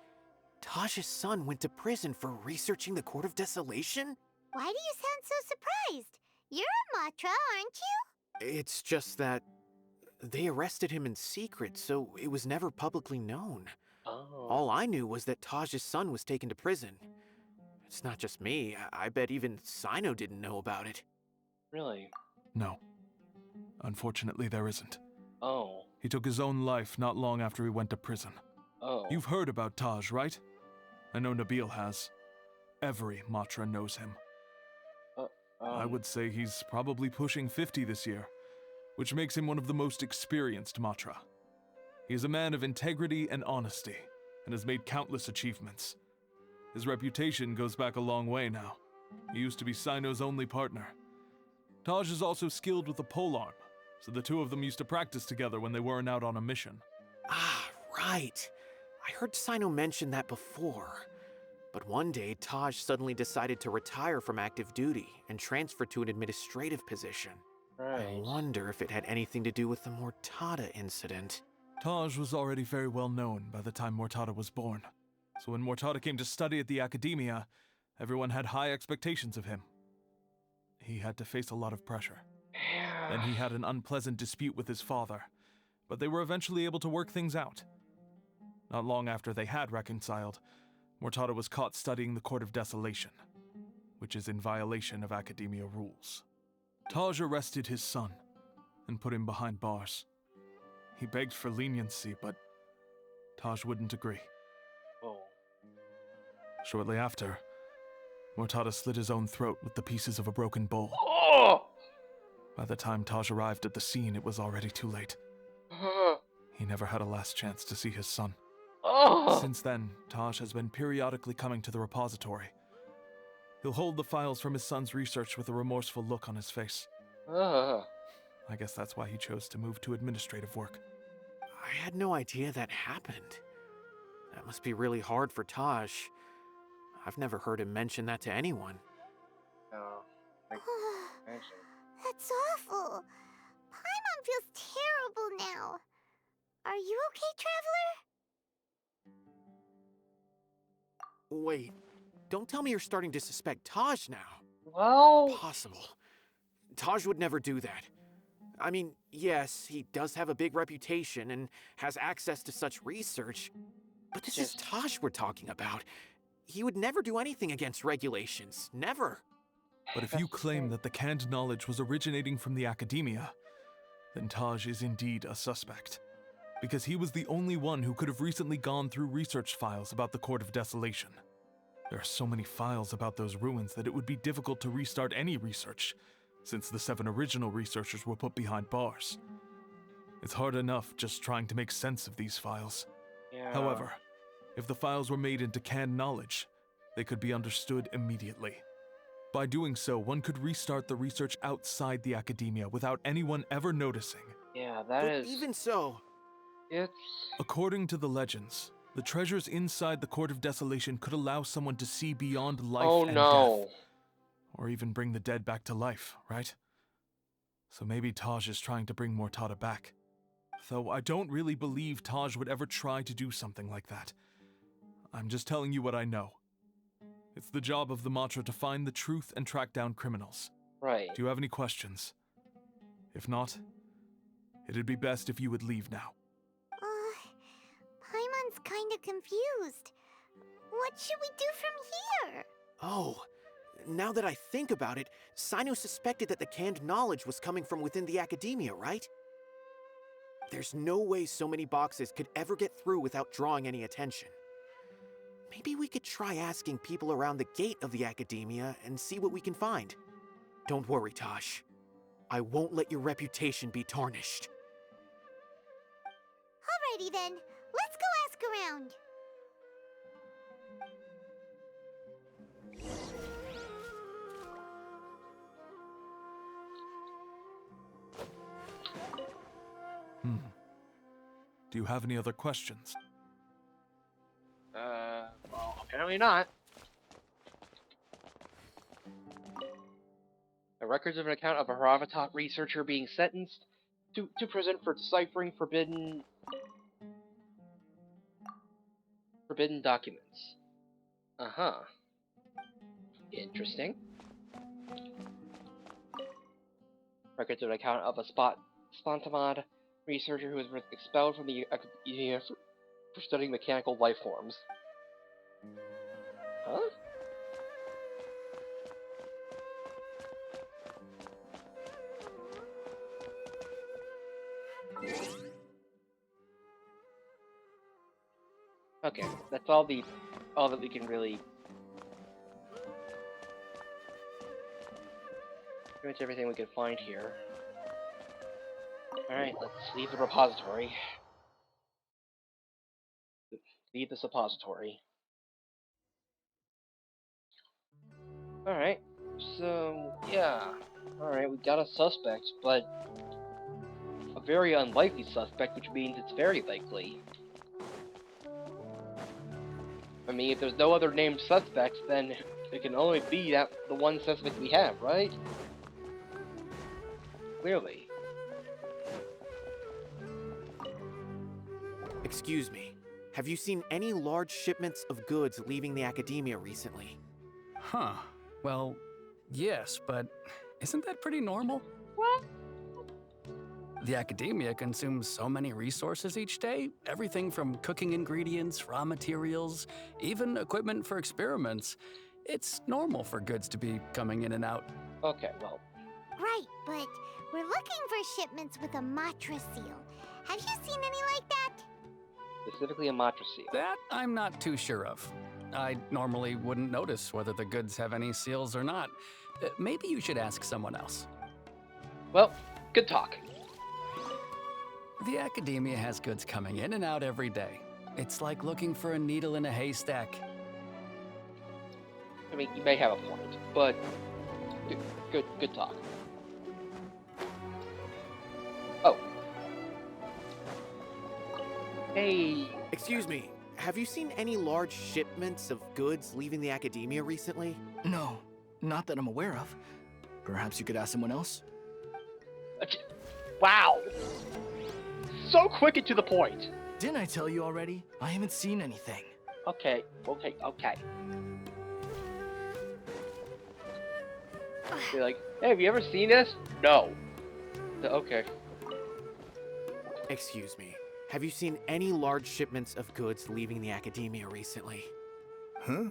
Taj's son went to prison for researching the Court of Desolation? Why do you sound so surprised? You're a Matra, aren't you? It's just that they arrested him in secret, so it was never publicly known. Oh. All I knew was that Taj's son was taken to prison. It's not just me. I bet even Sino didn't know about it. Really? No. Unfortunately, there isn't. Oh. He took his own life not long after he went to prison. Oh. You've heard about Taj, right? I know Nabil has. Every Matra knows him. I would say he's probably pushing 50 this year, which makes him one of the most experienced Matra. He is a man of integrity and honesty, and has made countless achievements. His reputation goes back a long way now. He used to be Sino's only partner. Taj is also skilled with a polearm, so the two of them used to practice together when they weren't out on a mission. Ah, right. I heard Sino mention that before. But one day, Taj suddenly decided to retire from active duty and transfer to an administrative position. Right. I wonder if it had anything to do with the Murtada incident. Taj was already very well known by the time Murtada was born. So when Murtada came to study at the Academia, everyone had high expectations of him. He had to face a lot of pressure. Yeah. Then he had an unpleasant dispute with his father, but they were eventually able to work things out. Not long after they had reconciled, Murtada was caught studying the Court of Desolation, which is in violation of Academia rules. Taj arrested his son and put him behind bars. He begged for leniency, but Taj wouldn't agree. Oh. Shortly after, Murtada slit his own throat with the pieces of a broken bowl. Oh! By the time Taj arrived at the scene, it was already too late. He never had a last chance to see his son. Oh! Since then, Taj has been periodically coming to the repository. He'll hold the files from his son's research with a remorseful look on his face. I guess that's why he chose to move to administrative work. I had no idea that happened. That must be really hard for Taj. I've never heard him mention that to anyone. Oh, That's awful. Paimon feels terrible now. Are you okay, Traveler? Wait, don't tell me you're starting to suspect Taj now. Well... Impossible. Taj would never do that. I mean, yes, he does have a big reputation and has access to such research, but this is Taj we're talking about. He would never do anything against regulations. Never. But if you claim that the canned knowledge was originating from the academia, then Taj is indeed a suspect. Because he was the only one who could have recently gone through research files about the Court of Desolation. There are so many files about those ruins that it would be difficult to restart any research, since the 7 original researchers were put behind bars. It's hard enough just trying to make sense of these files. Yeah. However, if the files were made into canned knowledge, they could be understood immediately. By doing so, one could restart the research outside the academia without anyone ever noticing. Yeah, that but is... even so... It's... According to the legends, the treasures inside the Court of Desolation could allow someone to see beyond life and death. Or even bring the dead back to life, right? So maybe Taj is trying to bring Mortada back. Though I don't really believe Taj would ever try to do something like that. I'm just telling you what I know. It's the job of the Matra to find the truth and track down criminals. Right. Do you have any questions? If not, it'd be best if you would leave now. Paimon's kinda confused. What should we do from here? Oh, now that I think about it, Sino suspected that the canned knowledge was coming from within the academia, right? There's no way so many boxes could ever get through without drawing any attention. Maybe we could try asking people around the gate of the academia and see what we can find. Don't worry, Taj. I won't let your reputation be tarnished. Alrighty then, let's go ask around. Do you have any other questions? Well, apparently not. The records of an account of a Haravatok researcher being sentenced to prison for deciphering forbidden documents. Uh-huh. Interesting. Records of an account of a Spontamod researcher who was expelled from the academia for studying mechanical life forms. Huh? Okay, that's all that we can really... Pretty much everything we can find here. Alright, let's leave the repository. Leave the suppository. Alright, so, yeah. Alright, we got a suspect, but... a very unlikely suspect, which means it's very likely. I mean, if there's no other named suspects, then it can only be the one suspect we have, right? Clearly. Excuse me. Have you seen any large shipments of goods leaving the academia recently? Huh. Well, yes, but isn't that pretty normal? What? The academia consumes so many resources each day. Everything from cooking ingredients, raw materials, even equipment for experiments. It's normal for goods to be coming in and out. Okay, well... Right, but we're looking for shipments with a Matra seal. Have you seen any like that? Specifically a Matra seal. That I'm not too sure of. I normally wouldn't notice whether the goods have any seals or not. Maybe you should ask someone else. Well, good talk. The academia has goods coming in and out every day. It's like looking for a needle in a haystack. I mean, you may have a point, but good talk. Oh. Hey. Excuse me. have you seen any large shipments of goods leaving the academia recently? No, not that I'm aware of. Perhaps you could ask someone else? Wow! So quick and to the point. Didn't I tell you already? I haven't seen anything. Okay. You're like, hey, have you ever seen this? No. Okay. Excuse me. Have you seen any large shipments of goods leaving the academia recently? Huh?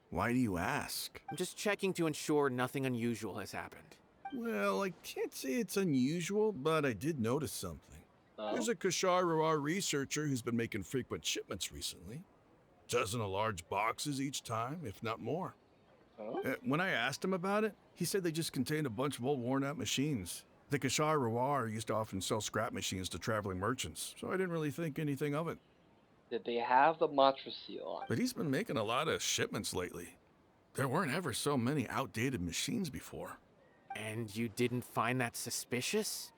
Why do you ask? I'm just checking to ensure nothing unusual has happened. Well, I can't say it's unusual, but I did notice something. There's a Kashar researcher who's been making frequent shipments recently. Dozen of large boxes each time, if not more. When I asked him about it, he said they just contained a bunch of old worn-out machines. The Kashar used to often sell scrap machines to traveling merchants, so I didn't really think anything of it. Did they have the mantra seal on? But he's been making a lot of shipments lately. There weren't ever so many outdated machines before. And you didn't find that suspicious?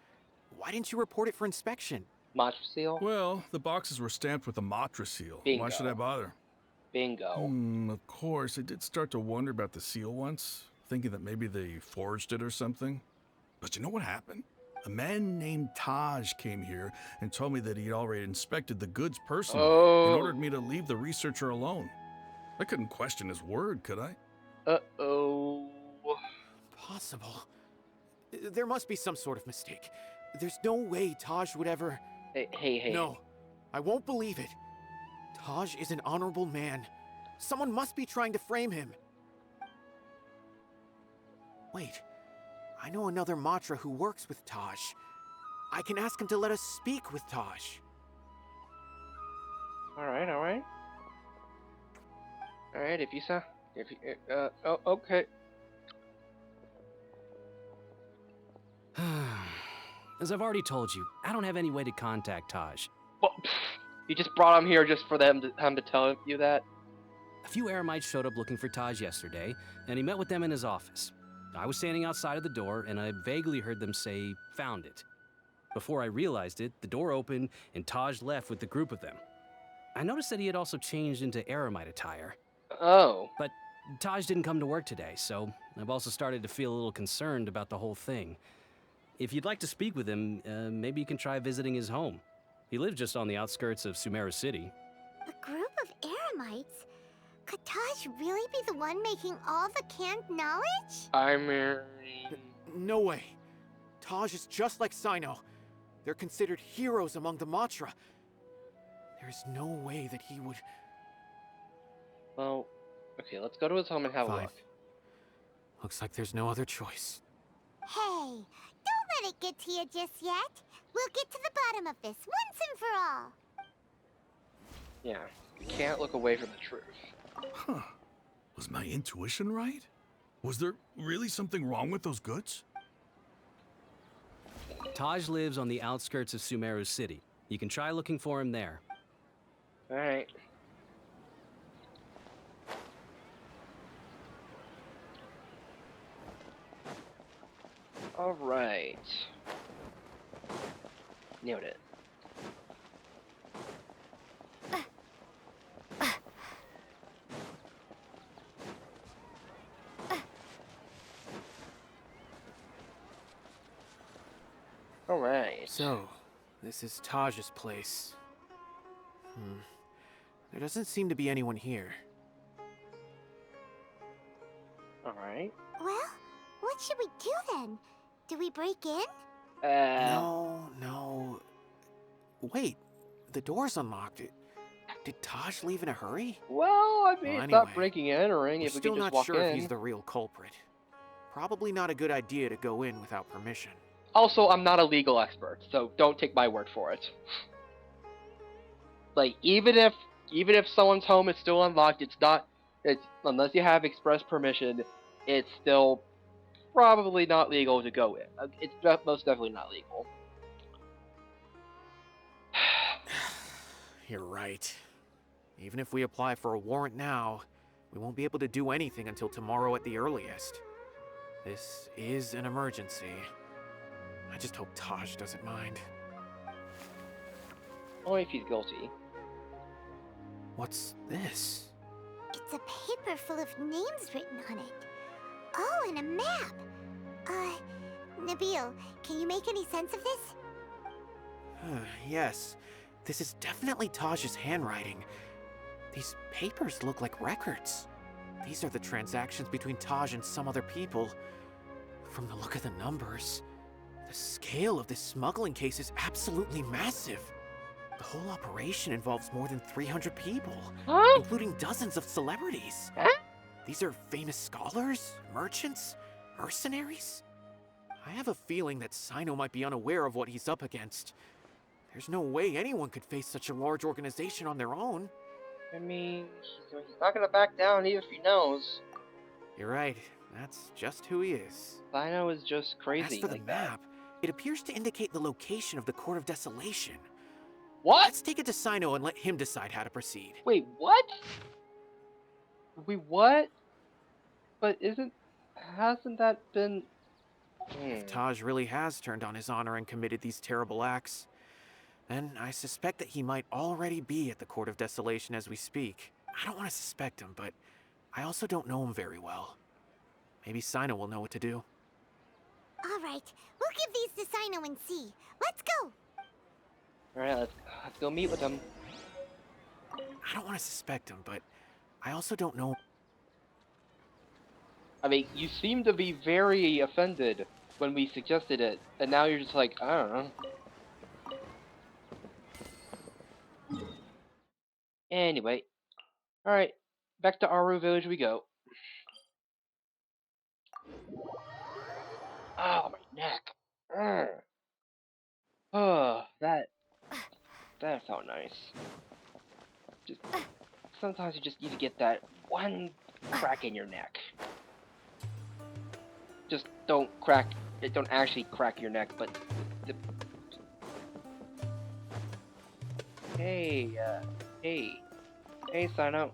Why didn't you report it for inspection? Mantra seal? Well, the boxes were stamped with a Matra seal. Bingo. Why should I bother? Bingo. Of course, I did start to wonder about the seal once, thinking that maybe they forged it or something. But you know what happened? A man named Taj came here and told me that he'd already inspected the goods personally and ordered me to leave the researcher alone. I couldn't question his word, could I? Uh-oh. Impossible. There must be some sort of mistake. There's no way Taj would ever... Hey. No, I won't believe it. Taj is an honorable man. Someone must be trying to frame him. Wait, I know another Matra who works with Taj. I can ask him to let us speak with Taj. Alright, if you say... okay. As I've already told you, I don't have any way to contact Taj. Well, you just brought him here just for him to tell you that? A few Eremites showed up looking for Taj yesterday, and he met with them in his office. I was standing outside of the door, and I vaguely heard them say, "Found it." Before I realized it, the door opened, and Taj left with the group of them. I noticed that he had also changed into Eremite attire. Oh. But Taj didn't come to work today, so I've also started to feel a little concerned about the whole thing. If you'd like to speak with him, maybe you can try visiting his home. He lives just on the outskirts of Sumeru City. A group of Eremites? Could Taj really be the one making all the canned knowledge? I mean... No way. Taj is just like Sino. They're considered heroes among the Matra. There's no way that he would... Well, okay, let's go to his home and have a look. Looks like there's no other choice. Hey, don't let it get to you just yet. We'll get to the bottom of this once and for all. Yeah, you can't look away from the truth. Huh. Was my intuition right? Was there really something wrong with those goods? Taj lives on the outskirts of Sumeru City. You can try looking for him there. Alright. Alright. Nailed it. Alright. So, this is Taj's place. There doesn't seem to be anyone here. Alright. Well, what should we do then? Do we break in? No. Wait, the door's unlocked. Did Taj leave in a hurry? Well, I mean, it's not breaking and entering if we still can just not walk sure in. if he's the real culprit. Probably not a good idea to go in without permission. Also, I'm not a legal expert, so don't take my word for it. Like, even if someone's home is still unlocked, it's unless you have express permission, it's still probably not legal to go in. It's most definitely not legal. You're right. Even if we apply for a warrant now, we won't be able to do anything until tomorrow at the earliest. This is an emergency. I just hope Taj doesn't mind. Only if he's guilty. What's this? It's a paper full of names written on it. Oh, and a map. Nabil, can you make any sense of this? Yes. This is definitely Taj's handwriting. These papers look like records. These are the transactions between Taj and some other people. From the look of the numbers, the scale of this smuggling case is absolutely massive. The whole operation involves more than 300 people, including dozens of celebrities. These are famous scholars, merchants, mercenaries. I have a feeling that Sino might be unaware of what he's up against. There's no way anyone could face such a large organization on their own. I mean, he's not gonna back down even if he knows. You're right. That's just who he is. Sino is just crazy. As for the like that. map, it appears to indicate the location of the Court of Desolation. What? Let's take it to Sino and let him decide how to proceed. Wait, what? Wait, what? But hasn't that been... If Taj really has turned on his honor and committed these terrible acts, then I suspect that he might already be at the Court of Desolation as we speak. I don't want to suspect him, but I also don't know him very well. Maybe Sino will know what to do. All right, we'll give these to Sino and see. Let's go. Alright, let's go meet with him. I don't want to suspect him, but I also don't know. I mean, you seem to be very offended when we suggested it, and now you're just like, I don't know. Anyway, alright, back to Aru Village we go. Oh, my neck. Oh, that felt nice. Just sometimes you just need to get that one crack in your neck. Just don't actually crack your neck, but hey, Sino,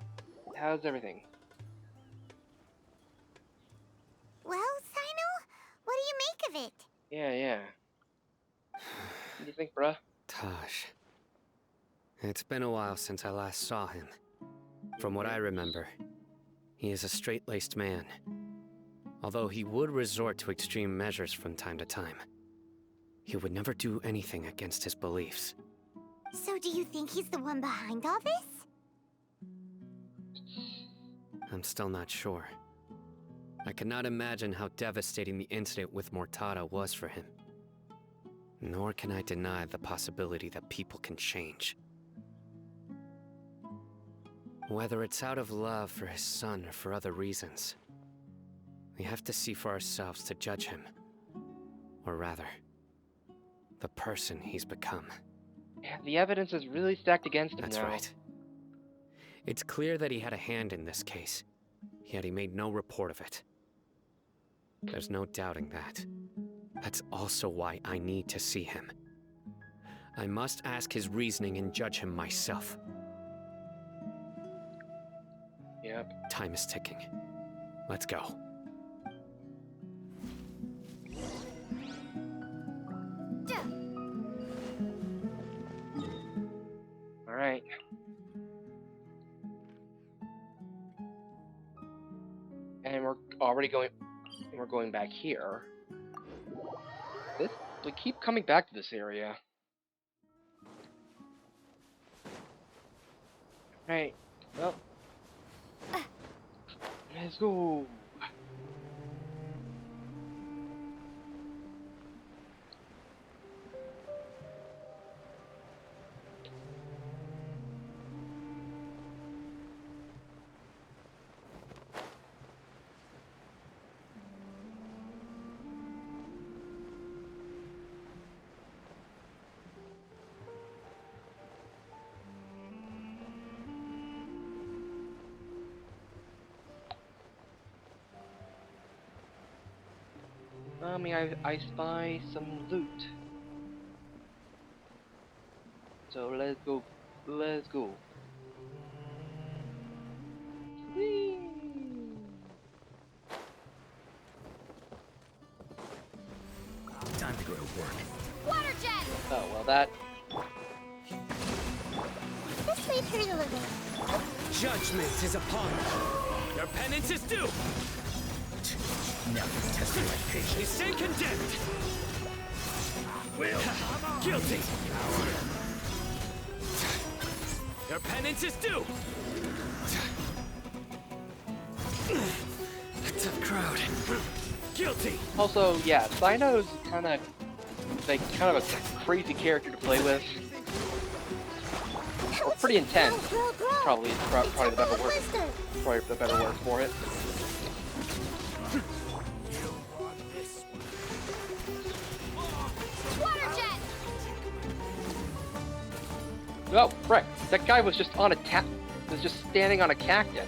how's everything? Well, Sino, what do you make of it? Yeah. What do you think, bruh? Taj. It's been a while since I last saw him. From what I remember, he is a straight-laced man. Although he would resort to extreme measures from time to time, he would never do anything against his beliefs. So do you think he's the one behind all this? I'm still not sure. I cannot imagine how devastating the incident with Mortada was for him. Nor can I deny the possibility that people can change. Whether it's out of love for his son or for other reasons, we have to see for ourselves to judge him. Or rather, the person he's become. Yeah, the evidence is really stacked against him now. That's right. It's clear that he had a hand in this case, yet he made no report of it. There's no doubting that. That's also why I need to see him. I must ask his reasoning and judge him myself. Yep. Time is ticking. Let's go. Alright. And we're going back here. We keep coming back to this area. Alright, well. Let's go. I spy some loot. So let's go. Whee! Time to go to work. Water jet! Oh, well that... This This may hurt a little. Judgment is upon you. Your penance is due. Now you're testing my patience. You stand condemned. Guilty. Your penance is due. A tough crowd. Guilty. Also, yeah, Sino's kind of a crazy character to play with. Or pretty intense. Probably the better word. Probably the better word for it. Oh, frick! That guy was just on a was just standing on a cactus.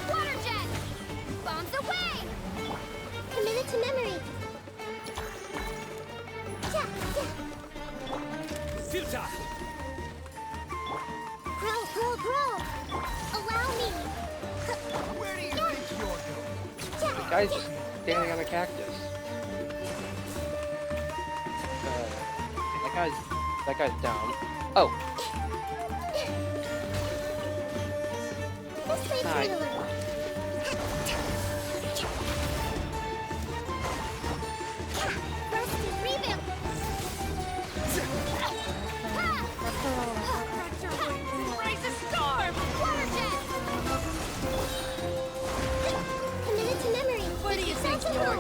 Water jet! Bombs away! Committed to memory. Futa! Grow! Allow me! Where do you think you're going? The guy's just standing on a cactus. That guy's down. Oh! This way Hi. hurt a little. Rusty, rebuild! Raise a storm! Water jet! Committed to memory. Where do you think you're going?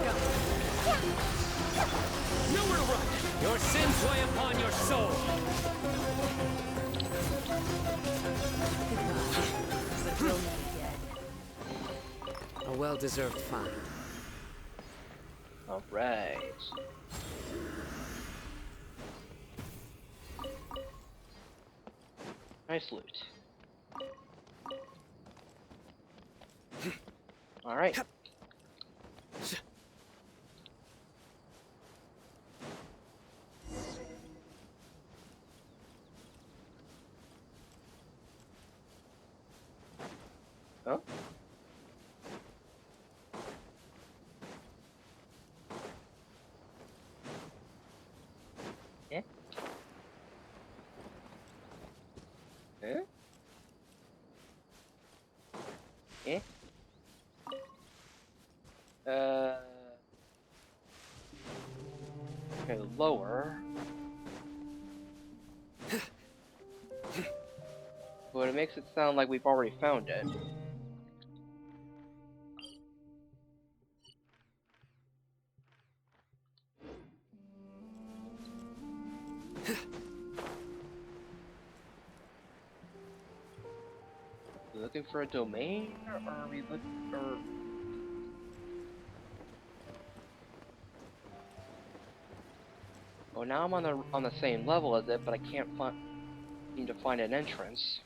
Nowhere to run! Your sins weigh upon your soul! A well-deserved find. Alright. Nice loot. Alright. Oh? Eh? Eh? Eh? Okay, lower. But it makes it sound like we've already found it. We looking for a domain, or are we looking for? Well, now I'm on the same level as it, but I can't seem to find an entrance.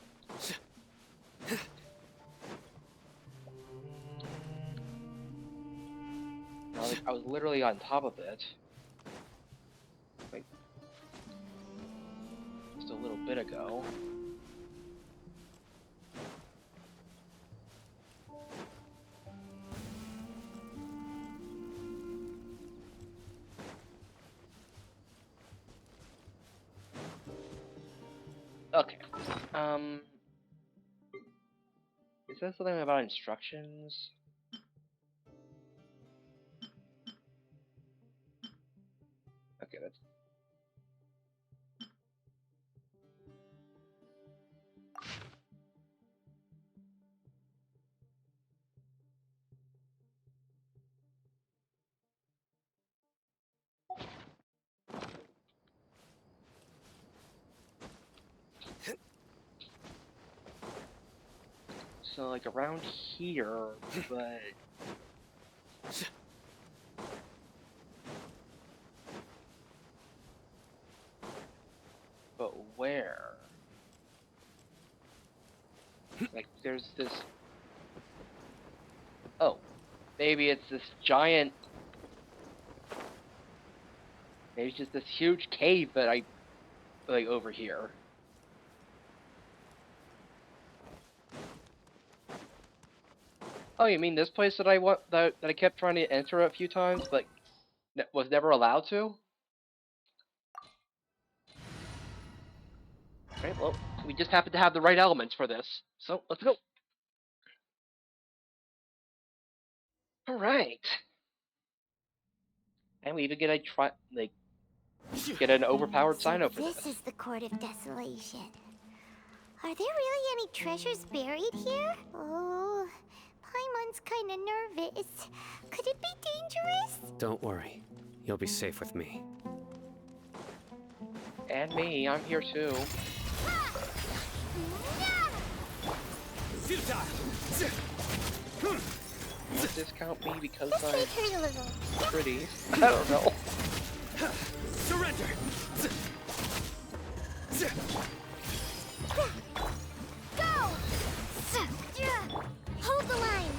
I was literally on top of it, like just a little bit ago. Okay. Is that something about instructions? Okay, that's. So, like, around here, but... But where? Like, there's this... Oh. Maybe it's this giant... Maybe it's just this huge cave that I... like, over here. Oh, you mean this place that I kept trying to enter a few times, but was never allowed to? Alright, well, we just happen to have the right elements for this. So, let's go. Alright. And we even get get an overpowered So Sino for this this. is the Court of Desolation. Are there really any treasures buried here? Oh, Paimon's kinda nervous. Could it be dangerous? Don't worry. You'll be safe with me. And me, I'm here too. Don't discount me because Let's I'm retreat a little. pretty. I don't know. Surrender! Go! Hold the line.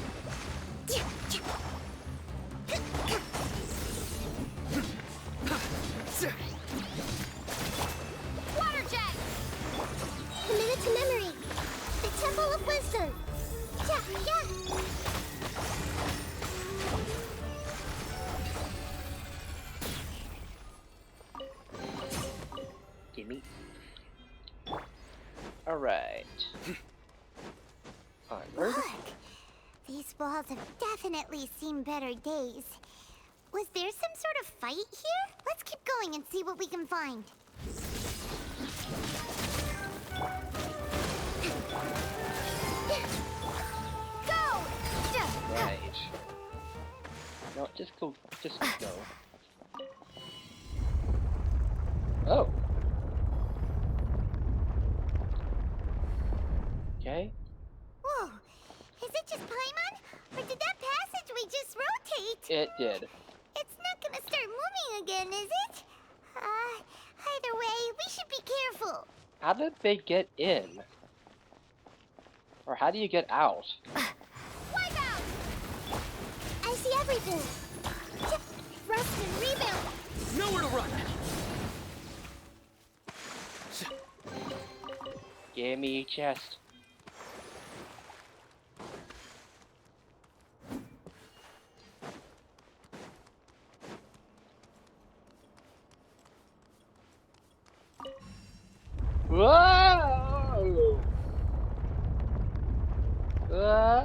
Water jet! Committed to memory. The Temple of Wisdom. Yeah. Gimme. Alright. Onward. Look, these walls have definitely seen better days. Was there some sort of fight here? Let's keep going and see what we can find. Go! Right. No, just go. Oh. Okay. Whoa, is it just Paimon? Or did that passageway just rotate? It did. It's not gonna start moving again, is it? Either way, we should be careful. How did they get in? Or how do you get out? Wipe out! I see everything. Rust and rebound. Nowhere to run! Give me chest. Whoa! Whoa!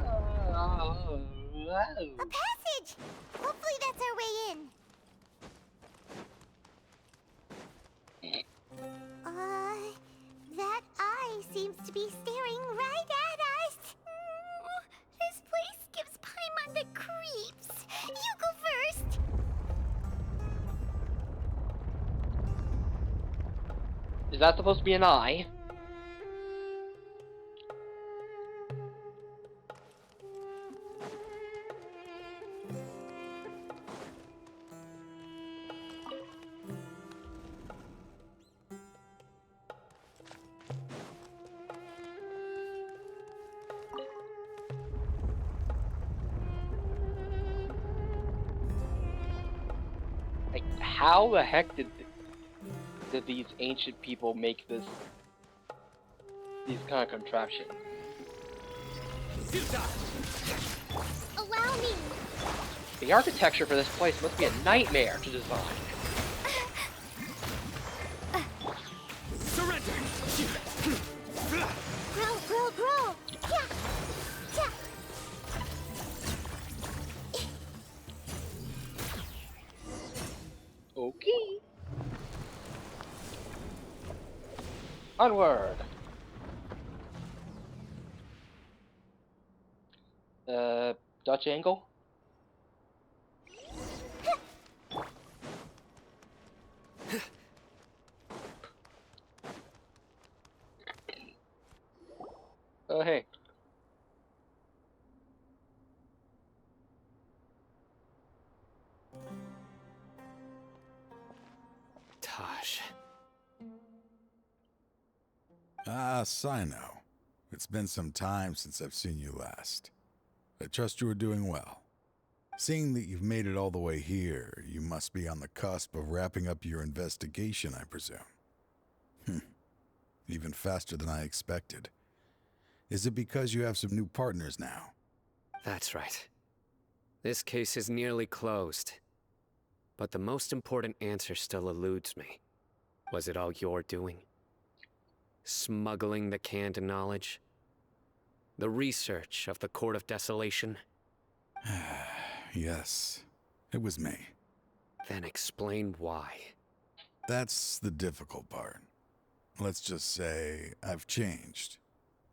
A passage! Hopefully that's our way in. That eye seems to be staring right at us. This place gives Paimon the creeps. You go first. Is that supposed to be an eye? Like, how the heck did these ancient people make these kind of contraptions? Allow me. The architecture for this place must be a nightmare to design. Surrender! Grow. Yeah. Okay. Onward. Dutch angle? Oh, hey. Tosh. Ah, Sino. It's been some time since I've seen you last. I trust you are doing well. Seeing that you've made it all the way here, you must be on the cusp of wrapping up your investigation, I presume. Even faster than I expected. Is it because you have some new partners now? That's right. This case is nearly closed. But the most important answer still eludes me. Was it all your doing? Smuggling the canned knowledge? The research of the Court of Desolation? Yes, it was me. Then explain why. That's the difficult part. Let's just say I've changed.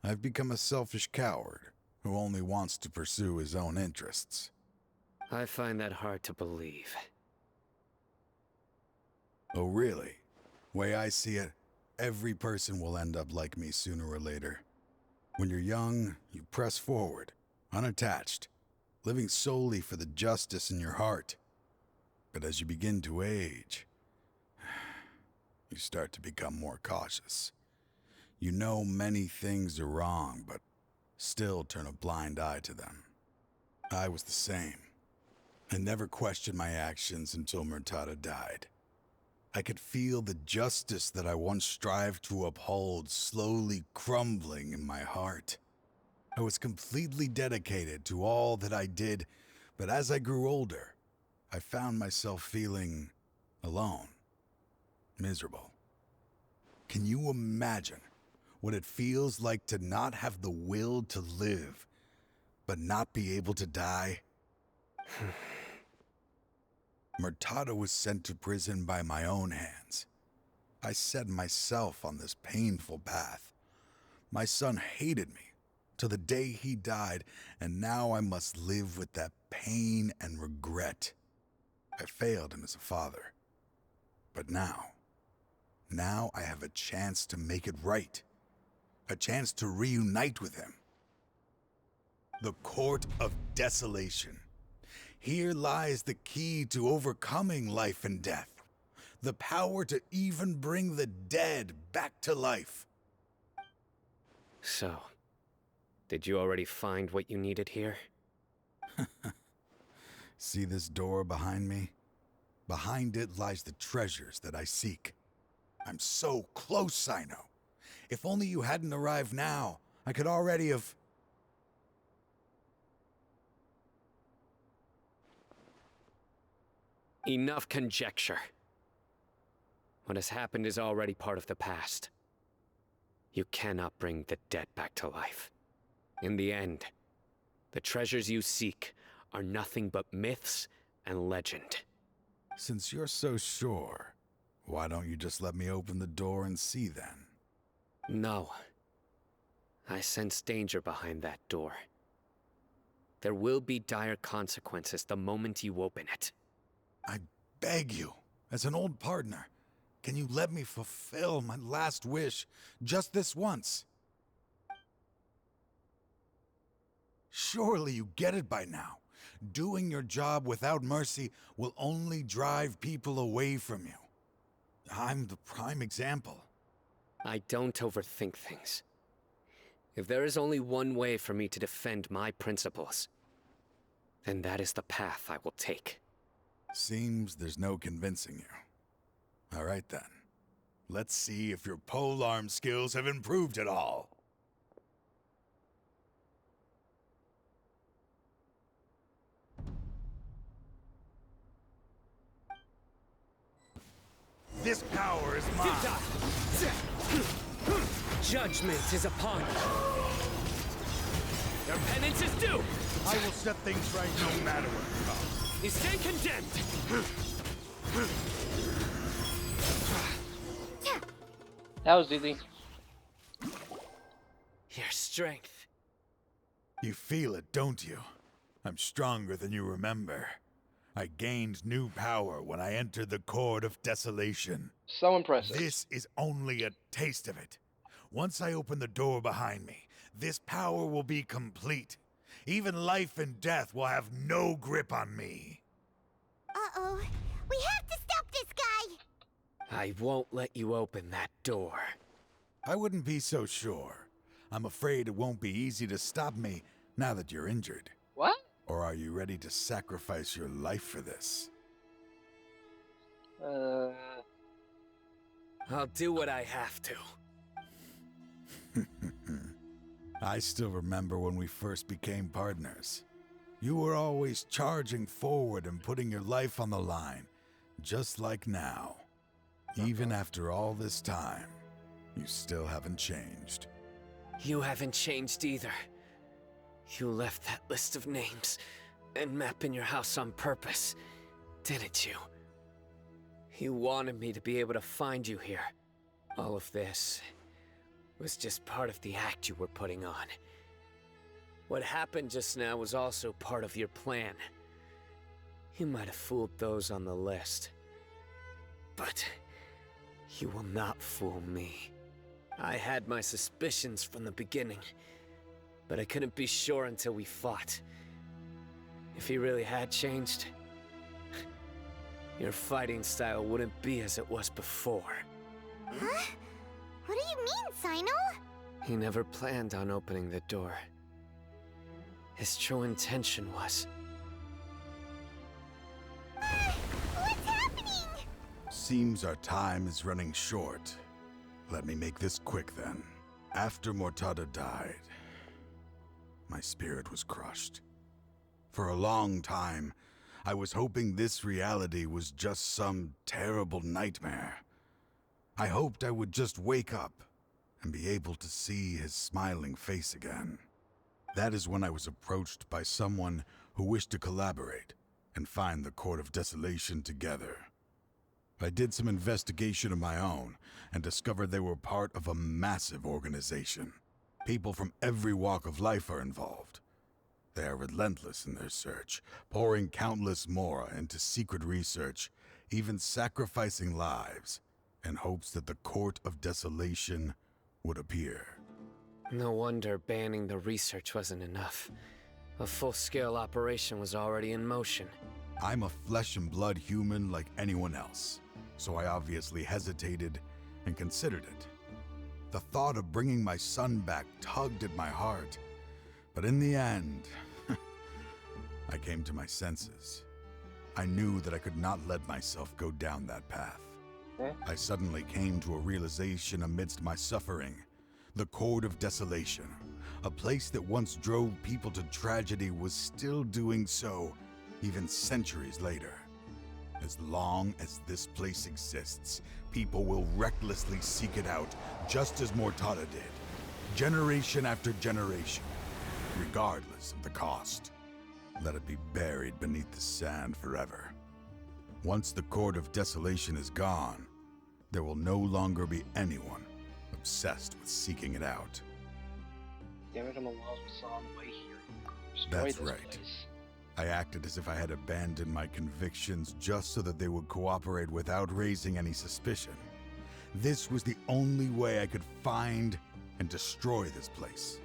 I've become a selfish coward who only wants to pursue his own interests. I find that hard to believe. Oh, really? Way I see it, every person will end up like me sooner or later. When you're young, you press forward, unattached, living solely for the justice in your heart. But as you begin to age, you start to become more cautious. You know many things are wrong, but still turn a blind eye to them. I was the same. I never questioned my actions until Murtada died. I could feel the justice that I once strived to uphold slowly crumbling in my heart. I was completely dedicated to all that I did, but as I grew older, I found myself feeling alone, miserable. Can you imagine what it feels like to not have the will to live, but not be able to die? Murtada was sent to prison by my own hands. I set myself on this painful path. My son hated me till the day he died, and now I must live with that pain and regret. I failed him as a father. But now I have a chance to make it right. A chance to reunite with him. The Court of Desolation. Here lies the key to overcoming life and death. The power to even bring the dead back to life. So, did you already find what you needed here? See this door behind me? Behind it lies the treasures that I seek. I'm so close, Sino. If only you hadn't arrived now, I could already have... Enough conjecture. What has happened is already part of the past. You cannot bring the dead back to life. In the end, the treasures you seek are nothing but myths and legend. Since you're so sure, why don't you just let me open the door and see then? No. I sense danger behind that door. There will be dire consequences the moment you open it. I beg you, as an old partner, can you let me fulfill my last wish just this once? Surely you get it by now. Doing your job without mercy will only drive people away from you. I'm the prime example. I don't overthink things. If there is only one way for me to defend my principles, then that is the path I will take. Seems there's no convincing you. All right then. Let's see if your polearm skills have improved at all. This power is mine! Judgment is upon you! Your penance is due! I will set things right no matter what it costs. You stay condemned! That was easy. Your strength. You feel it, don't you? I'm stronger than you remember. I gained new power when I entered the Court of Desolation. So impressive. This is only a taste of it. Once I open the door behind me, this power will be complete. Even life and death will have no grip on me. Uh-oh. We have to stop this guy! I won't let you open that door. I wouldn't be so sure. I'm afraid it won't be easy to stop me now that you're injured. What? Or are you ready to sacrifice your life for this? I'll do what I have to. I still remember when we first became partners. You were always charging forward and putting your life on the line, just like now. Even after all this time, you still haven't changed. You haven't changed either. You left that list of names and map in your house on purpose, didn't you? You wanted me to be able to find you here. All of this was just part of the act you were putting on. What happened just now was also part of your plan. You might have fooled those on the list, but you will not fool me. I had my suspicions from the beginning, but I couldn't be sure until we fought. If he really had changed, your fighting style wouldn't be as it was before. Huh? What do you mean, Sino? He never planned on opening the door. His true intention was... What's happening? Seems our time is running short. Let me make this quick then. After Mortada died, my spirit was crushed. For a long time, I was hoping this reality was just some terrible nightmare. I hoped I would just wake up and be able to see his smiling face again. That is when I was approached by someone who wished to collaborate and find the Court of Desolation together. I did some investigation of my own and discovered they were part of a massive organization. People from every walk of life are involved. They are relentless in their search, pouring countless mora into secret research, even sacrificing lives in hopes that the Court of Desolation would appear. No wonder banning the research wasn't enough. A full-scale operation was already in motion. I'm a flesh and blood human like anyone else, so I obviously hesitated and considered it. The thought of bringing my son back tugged at my heart, but in the end, I came to my senses. I knew that I could not let myself go down that path. I suddenly came to a realization amidst my suffering. The Court of Desolation, a place that once drove people to tragedy, was still doing so, even centuries later. As long as this place exists, people will recklessly seek it out, just as Mortada did, generation after generation, regardless of the cost. Let it be buried beneath the sand forever. Once the Court of Desolation is gone, there will no longer be anyone obsessed with seeking it out. Damage on the walls we saw on the way here. Destroy That's this right. place. I acted as if I had abandoned my convictions just so that they would cooperate without raising any suspicion. This was the only way I could find and destroy this place.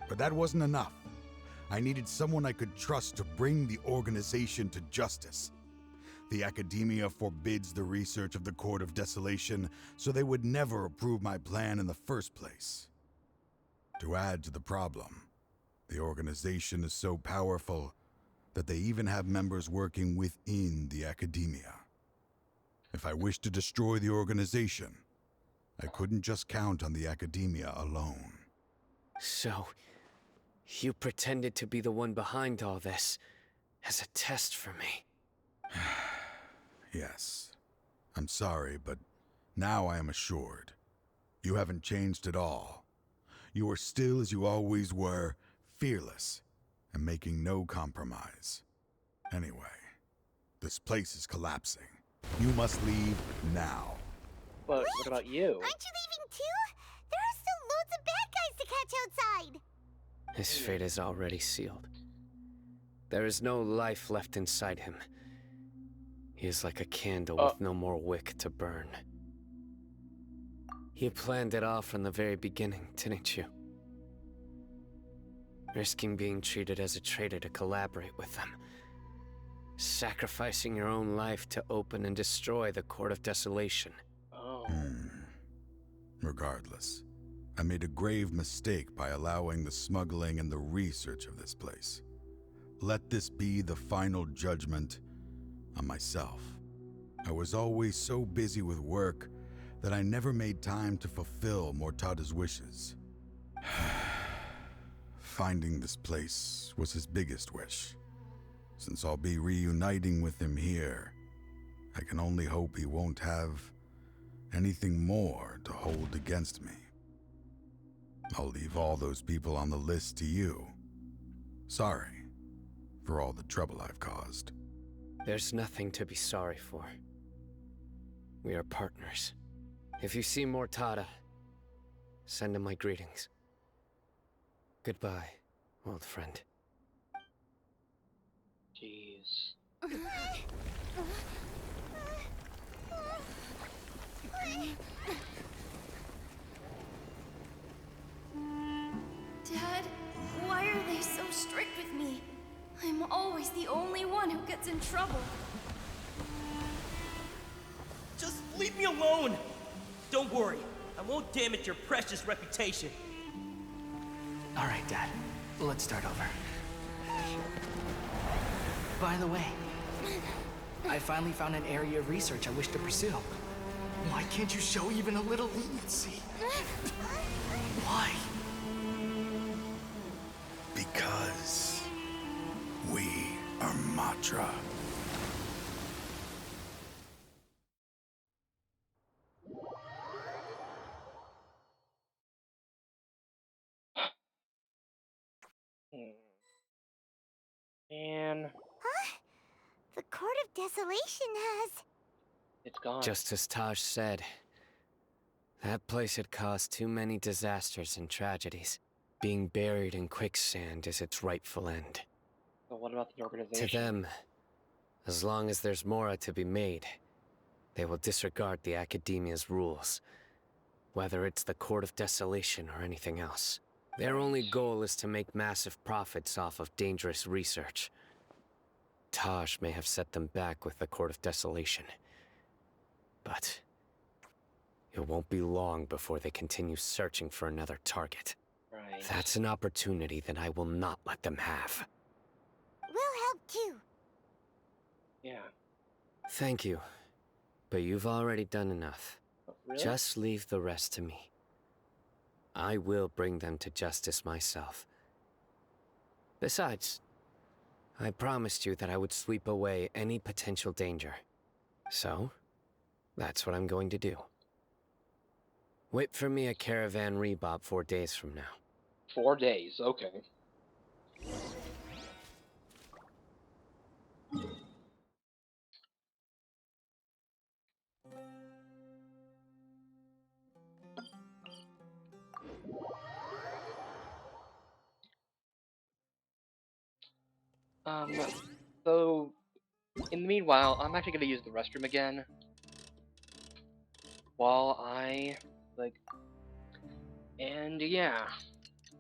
But that wasn't enough. I needed someone I could trust to bring the organization to justice. The Academia forbids the research of the Court of Desolation, so they would never approve my plan in the first place. To add to the problem, the organization is so powerful that they even have members working within the Academia. If I wished to destroy the organization, I couldn't just count on the Academia alone. So, you pretended to be the one behind all this, as a test for me. Yes. I'm sorry, but now I am assured. You haven't changed at all. You are still as you always were, fearless, and making no compromise. Anyway, this place is collapsing. You must leave now. But what about you? Aren't you leaving too? There are still loads of bad guys to catch outside. His fate is already sealed. There is no life left inside him. He is like a candle with no more wick to burn. You planned it all from the very beginning, didn't you? Risking being treated as a traitor to collaborate with them. Sacrificing your own life to open and destroy the Court of Desolation. Regardless, I made a grave mistake by allowing the smuggling and the research of this place. Let this be the final judgment on myself. I was always so busy with work that I never made time to fulfill Mortada's wishes. Finding this place was his biggest wish, Since I'll be reuniting with him here, I can only hope he won't have anything more to hold against me. I'll leave all those people on the list to you. Sorry for all the trouble I've caused. There's nothing to be sorry for. We are partners. If you see Mortada, send him my greetings. Goodbye, old friend. Jeez. Dad, why are they so strict with me? I'm always the only one who gets in trouble. Just leave me alone! Don't worry, I won't damage your precious reputation. All right, Dad. Let's start over. By the way, I finally found an area of research I wish to pursue. Why can't you show even a little leniency? Why? Because we are Matra. Man. Huh? The Court of Desolation has... It's gone. Just as Taj said, that place had caused too many disasters and tragedies. Being buried in quicksand is its rightful end. So what about the organization? To them, as long as there's Mora to be made, they will disregard the Academia's rules, whether it's the Court of Desolation or anything else. Their only goal is to make massive profits off of dangerous research. Taj may have set them back with the Court of Desolation, but it won't be long before they continue searching for another target. Right. That's an opportunity that I will not let them have. We'll help too. Yeah. Thank you, but you've already done enough. Oh, really? Just leave the rest to me. I will bring them to justice myself. Besides, I promised you that I would sweep away any potential danger. So, that's what I'm going to do. Wait for me at Caravan Rebob 4 days from now. 4 days, okay. So, in the meanwhile, I'm actually gonna use the restroom again. While I, and yeah.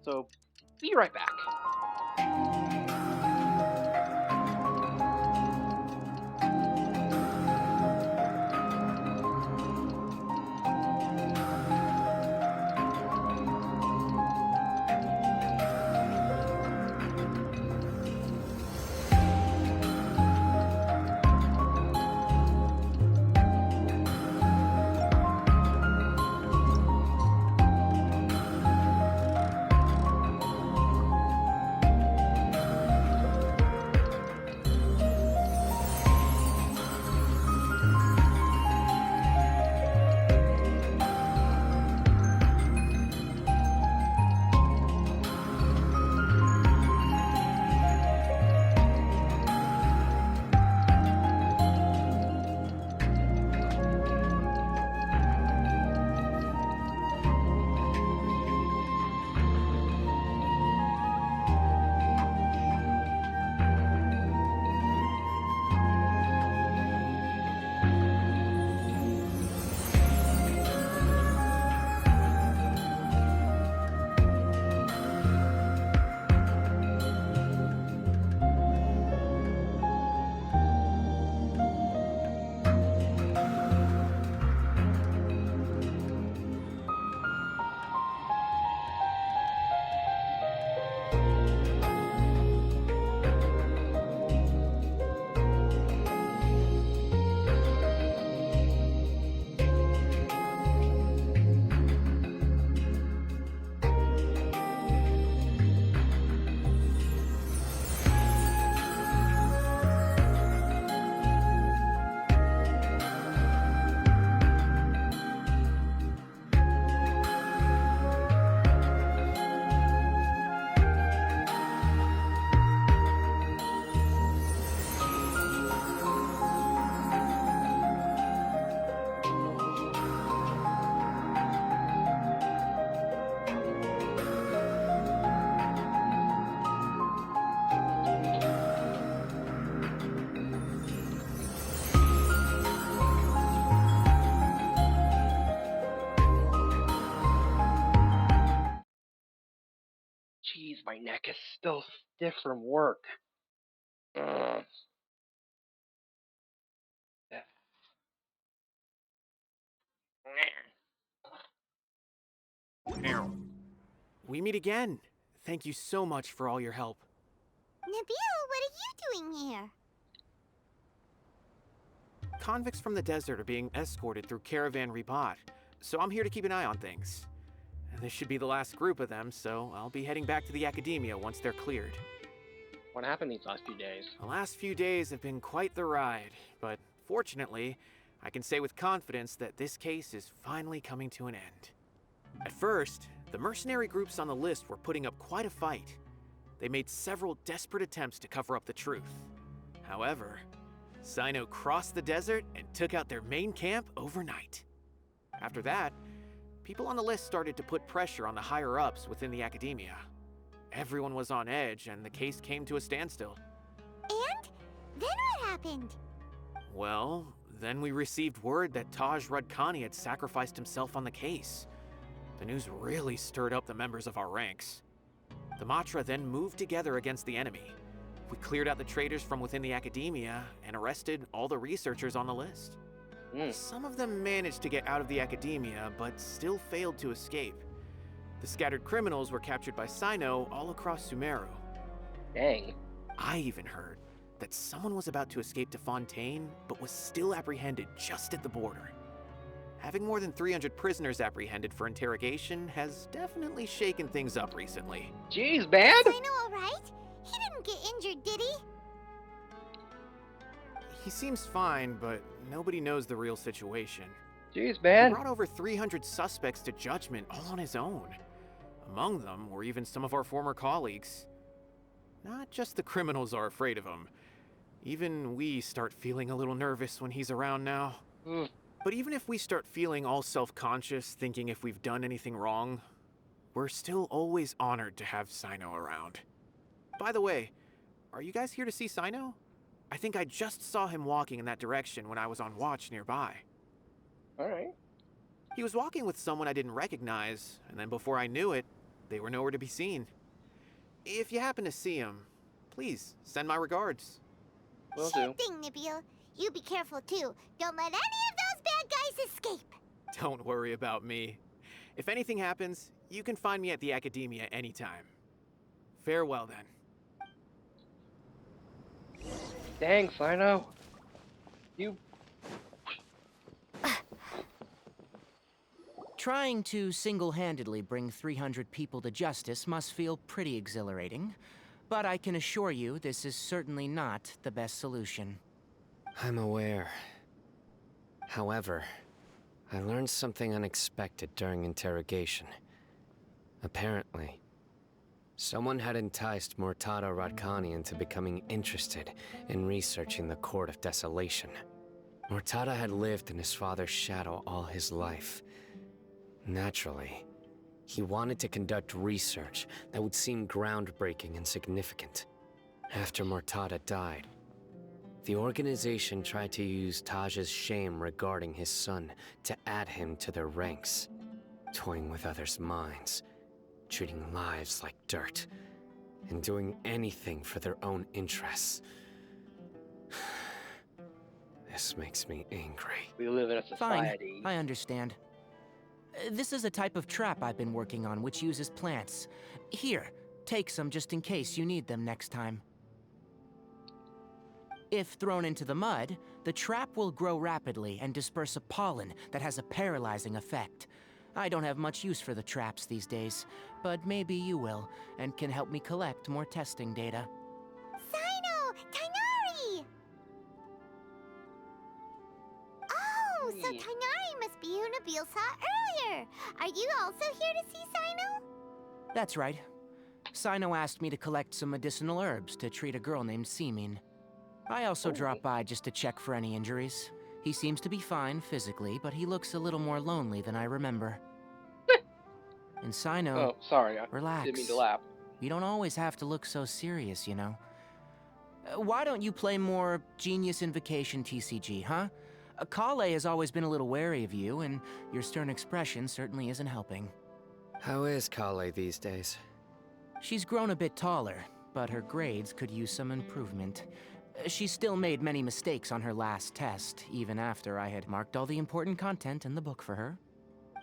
So, be right back. Jeez, my neck is still stiff from work. Ugh. We meet again. Thank you so much for all your help. Nabil, what are you doing here? Convicts from the desert are being escorted through Caravan Ribat, so I'm here to keep an eye on things. And this should be the last group of them, so I'll be heading back to the Academia once they're cleared. What happened these last few days? The last few days have been quite the ride, but fortunately, I can say with confidence that this case is finally coming to an end. At first, the mercenary groups on the list were putting up quite a fight. They made several desperate attempts to cover up the truth. However, Sino crossed the desert and took out their main camp overnight. After that, people on the list started to put pressure on the higher-ups within the Academia. Everyone was on edge, and the case came to a standstill. And? Then what happened? Well, then we received word that Taj Rudkani had sacrificed himself on the case. The news really stirred up the members of our ranks. The Matra then moved together against the enemy. We cleared out the traitors from within the Academia and arrested all the researchers on the list. Some of them managed to get out of the Academia, but still failed to escape. The scattered criminals were captured by Sino all across Sumeru. Dang. I even heard that someone was about to escape to Fontaine, but was still apprehended just at the border. Having more than 300 prisoners apprehended for interrogation has definitely shaken things up recently. Jeez, man! Is Sino alright? He didn't get injured, did he? He seems fine, but nobody knows the real situation. Jeez, man. He brought over 300 suspects to judgment all on his own. Among them were even some of our former colleagues. Not just the criminals are afraid of him. Even we start feeling a little nervous when he's around now. But even if we start feeling all self-conscious, thinking if we've done anything wrong, we're still always honored to have Sino around. By the way, are you guys here to see Sino? I think I just saw him walking in that direction when I was on watch nearby. Alright. He was walking with someone I didn't recognize, and then before I knew it, they were nowhere to be seen. If you happen to see him, please send my regards. Will Sure do. thing, Nabil. You be careful too. Don't let any of those bad guys escape. Don't worry about me. If anything happens, you can find me at the Academia anytime. Farewell then. Dang, Sino. You... Trying to single-handedly bring 300 people to justice must feel pretty exhilarating, but I can assure you this is certainly not the best solution. I'm aware. However, I learned something unexpected during interrogation. Apparently, someone had enticed Murtada Radkani into becoming interested in researching the Court of Desolation. Murtada had lived in his father's shadow all his life. Naturally, he wanted to conduct research that would seem groundbreaking and significant. After Murtada died, the organization tried to use Taj's shame regarding his son to add him to their ranks, toying with others' minds, treating lives like dirt, and doing anything for their own interests. This makes me angry. We live in a Fine, society. I understand. This is a type of trap I've been working on which uses plants. Here, take some just in case you need them next time. If thrown into the mud, the trap will grow rapidly and disperse a pollen that has a paralyzing effect. I don't have much use for the traps these days, but maybe you will, and can help me collect more testing data. Sino! Tainari! Oh, so Tainari must be who Nabil saw earlier. Are you also here to see Sino? That's right. Sino asked me to collect some medicinal herbs to treat a girl named Simin. I also dropped by just to check for any injuries. He seems to be fine physically, but he looks a little more lonely than I remember. And Sino, Oh, sorry. I relax. didn't mean to laugh. You don't always have to look so serious, you know. Why don't you play more Genius Invocation TCG, huh? Kale has always been a little wary of you, and your stern expression certainly isn't helping. How is Kale these days? She's grown a bit taller, but her grades could use some improvement. She still made many mistakes on her last test, even after I had marked all the important content in the book for her.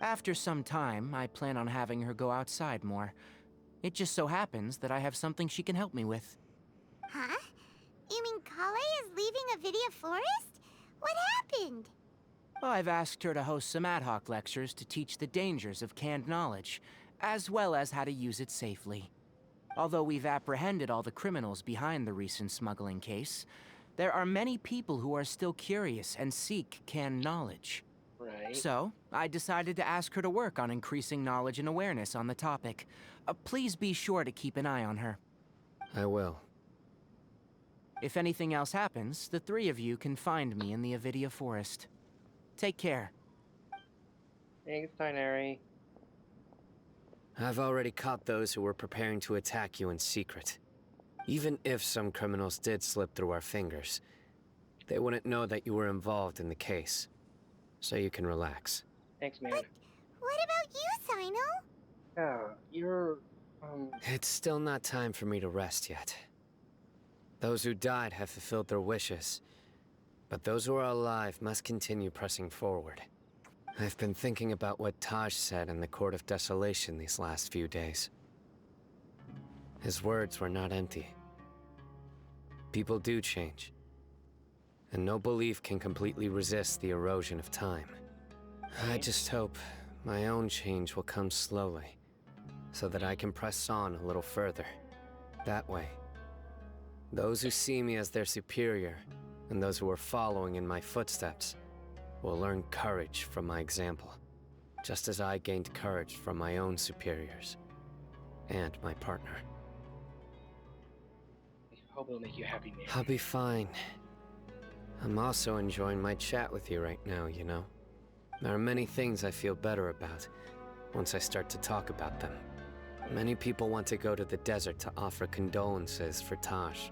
After some time, I plan on having her go outside more. It just so happens that I have something she can help me with. Huh? You mean Kale is leaving Avidia Forest? What happened? I've asked her to host some ad hoc lectures to teach the dangers of canned knowledge, as well as how to use it safely. Although we've apprehended all the criminals behind the recent smuggling case, there are many people who are still curious and seek canned knowledge. Right. So, I decided to ask her to work on increasing knowledge and awareness on the topic. Please be sure to keep an eye on her. I will. If anything else happens, the three of you can find me in the Avidia Forest. Take care. Thanks, Tighnari. I've already caught those who were preparing to attack you in secret. Even if some criminals did slip through our fingers, they wouldn't know that you were involved in the case. So you can relax. Thanks, man. What about you, Sino? Yeah, you're... It's still not time for me to rest yet. Those who died have fulfilled their wishes, but those who are alive must continue pressing forward. I've been thinking about what Taj said in the Court of Desolation these last few days. His words were not empty. People do change, and no belief can completely resist the erosion of time. I just hope my own change will come slowly, so that I can press on a little further. That way, those who see me as their superior, and those who are following in my footsteps, will learn courage from my example, just as I gained courage from my own superiors, and my partner. I hope it'll make you happy, man. I'll be fine. I'm also enjoying my chat with you right now, you know? There are many things I feel better about once I start to talk about them. Many people want to go to the desert to offer condolences for Taj,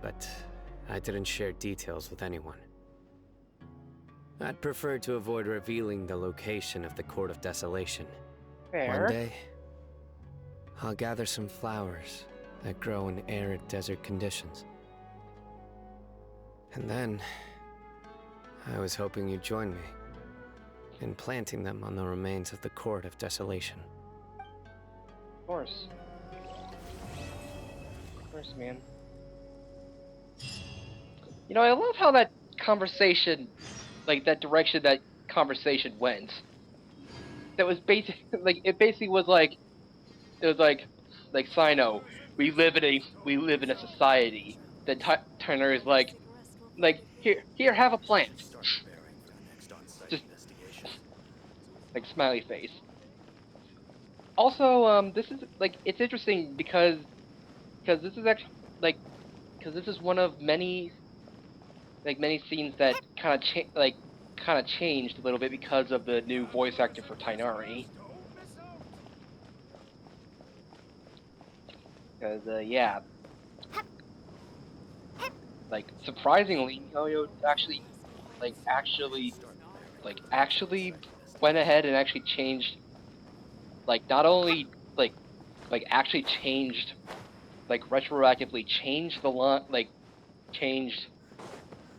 but I didn't share details with anyone. I'd prefer to avoid revealing the location of the Court of Desolation. Fair. One day, I'll gather some flowers that grow in arid desert conditions. And then, I was hoping you'd join me in planting them on the remains of the Court of Desolation. Of course. Of course, man. You know, I love how that conversation, like that direction that conversation went. That was basic, like it basically was like, it was like Sino, we live in a society. Then Turner is like here, have a plant. Just like smiley face. Also, this is like it's interesting because this is actually because this is one of many scenes that kind of changed a little bit because of the new voice actor for Tighnari. Because yeah, like surprisingly, actually went ahead and actually changed, not only actually changed, retroactively changed the line, changed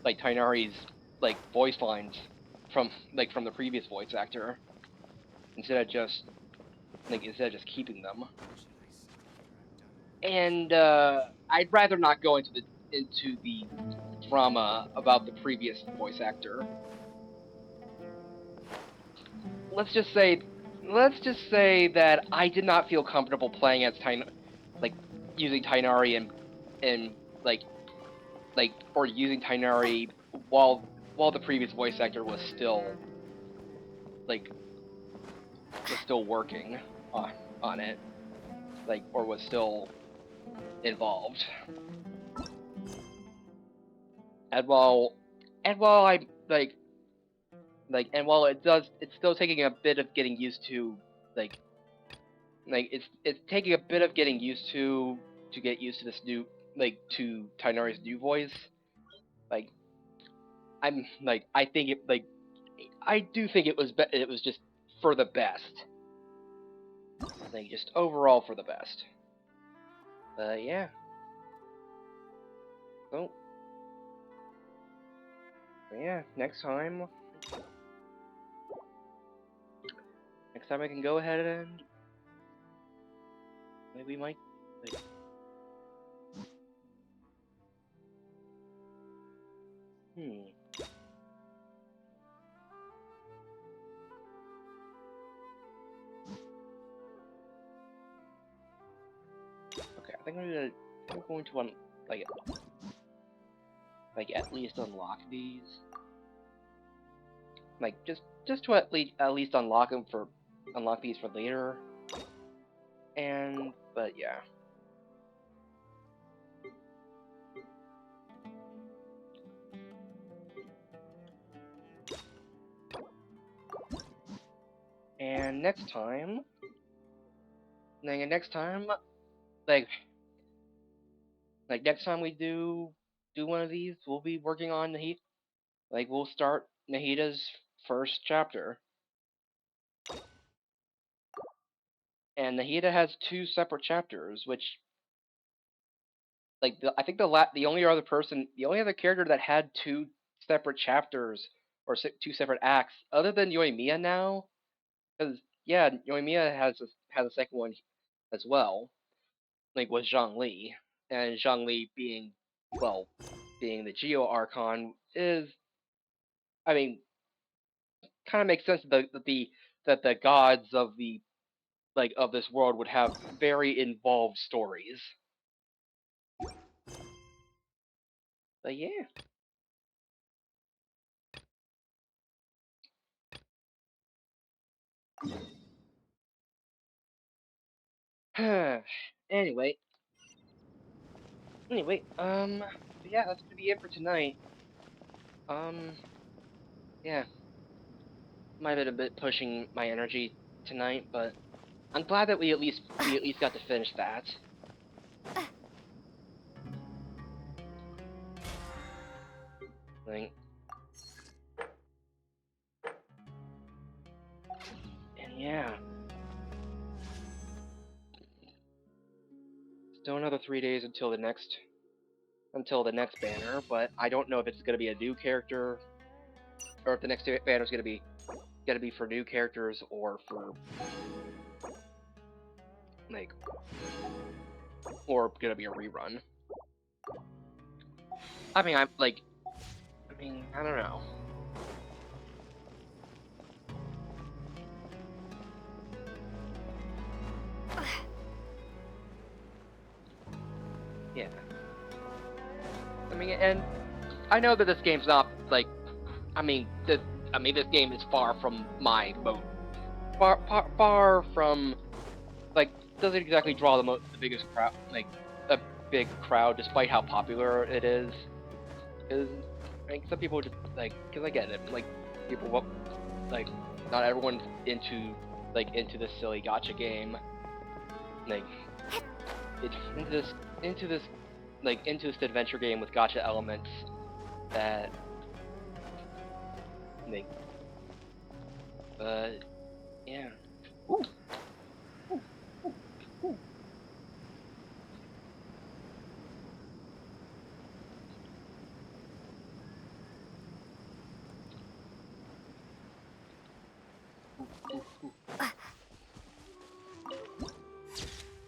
Tighnari's voice lines from the previous voice actor instead of just keeping them. And I'd rather not go into the drama about the previous voice actor. Let's just say that I did not feel comfortable playing as using Tighnari and or using Tighnari while the previous voice actor was still working on it, or was still involved. And while it's still taking a bit of getting used to, it's taking a bit of getting used to get used to this new, to Tighnari's new voice. I do think it was just for the best. like just overall for the best. But yeah. So yeah, next time I can go ahead and maybe we might like, Okay, I think I'm going to like at least unlock these. Like just to at least unlock these for later. But yeah. And next time, like next time we do one of these, we'll be working on Nahida. Like we'll start Nahida's first chapter. And Nahida has 2 separate chapters, which like I think the only other character that had 2 separate chapters or 2 separate acts, other than Yoimiya now, because yeah, Yoimiya has a second one as well, like was Zhongli, and Zhongli being the Geo Archon is, I mean, kind of makes sense that the gods of of this world would have very involved stories. But yeah. Anyway, yeah, that's gonna be it for tonight. Yeah, might have been a bit pushing my energy tonight, but I'm glad that we at least got to finish that. Like, and yeah, still another 3 days until the next banner, but I don't know if it's gonna be a new character or if the next banner is gonna be for new characters or for like or gonna be a rerun. I mean, I don't know. Yeah. I mean, and I know that this game's not like, this game is far from my far from like doesn't exactly draw the biggest crowd, like a big crowd, despite how popular it is. Because some people just because I get it, people not everyone's into this silly gacha game, it's into this adventure game with gacha elements that yeah. Ooh. Ooh. Ooh. Ooh.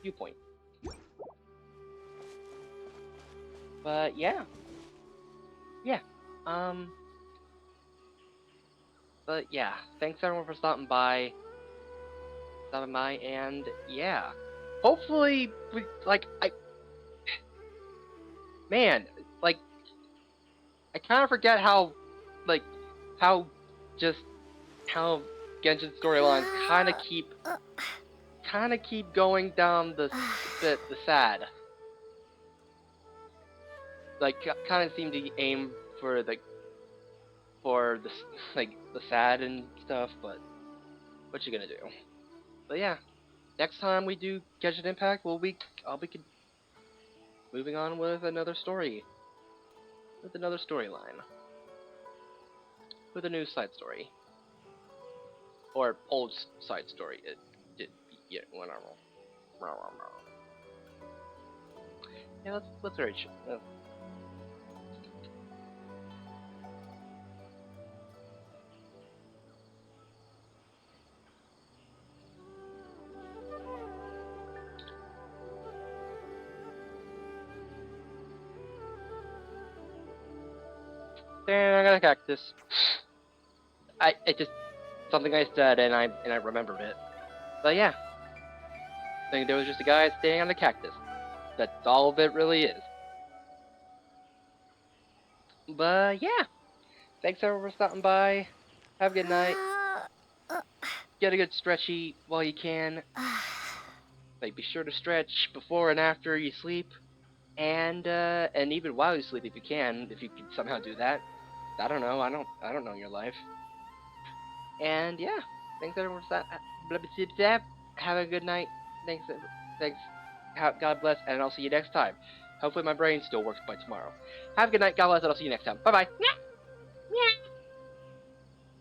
Viewpoint. But yeah. But yeah, thanks everyone for stopping by, and yeah, hopefully we I kind of forget how how Genshin storylines kind of keep going down the sad, kind of seem to aim for the the sad and stuff, but what you gonna do? But yeah, next time we do Genshin Impact, I'll be moving on with another story, with another storyline, with a new side story, or old side story. Yeah, whatever. Yeah, let's search. Damn, I got a cactus. It just something I said and I remembered it. But yeah, I think there was just a guy standing on a cactus. That's all of it really is. But yeah, thanks everyone for stopping by. Have a good night. Get a good stretchy while you can. Like, be sure to stretch before and after you sleep, and even while you sleep if you can somehow do that. I don't know. I don't know your life. And yeah, thanks everyone for that. Have a good night. Thanks. God bless, and I'll see you next time. Hopefully my brain still works by tomorrow. Have a good night. God bless, and I'll see you next time. Bye bye.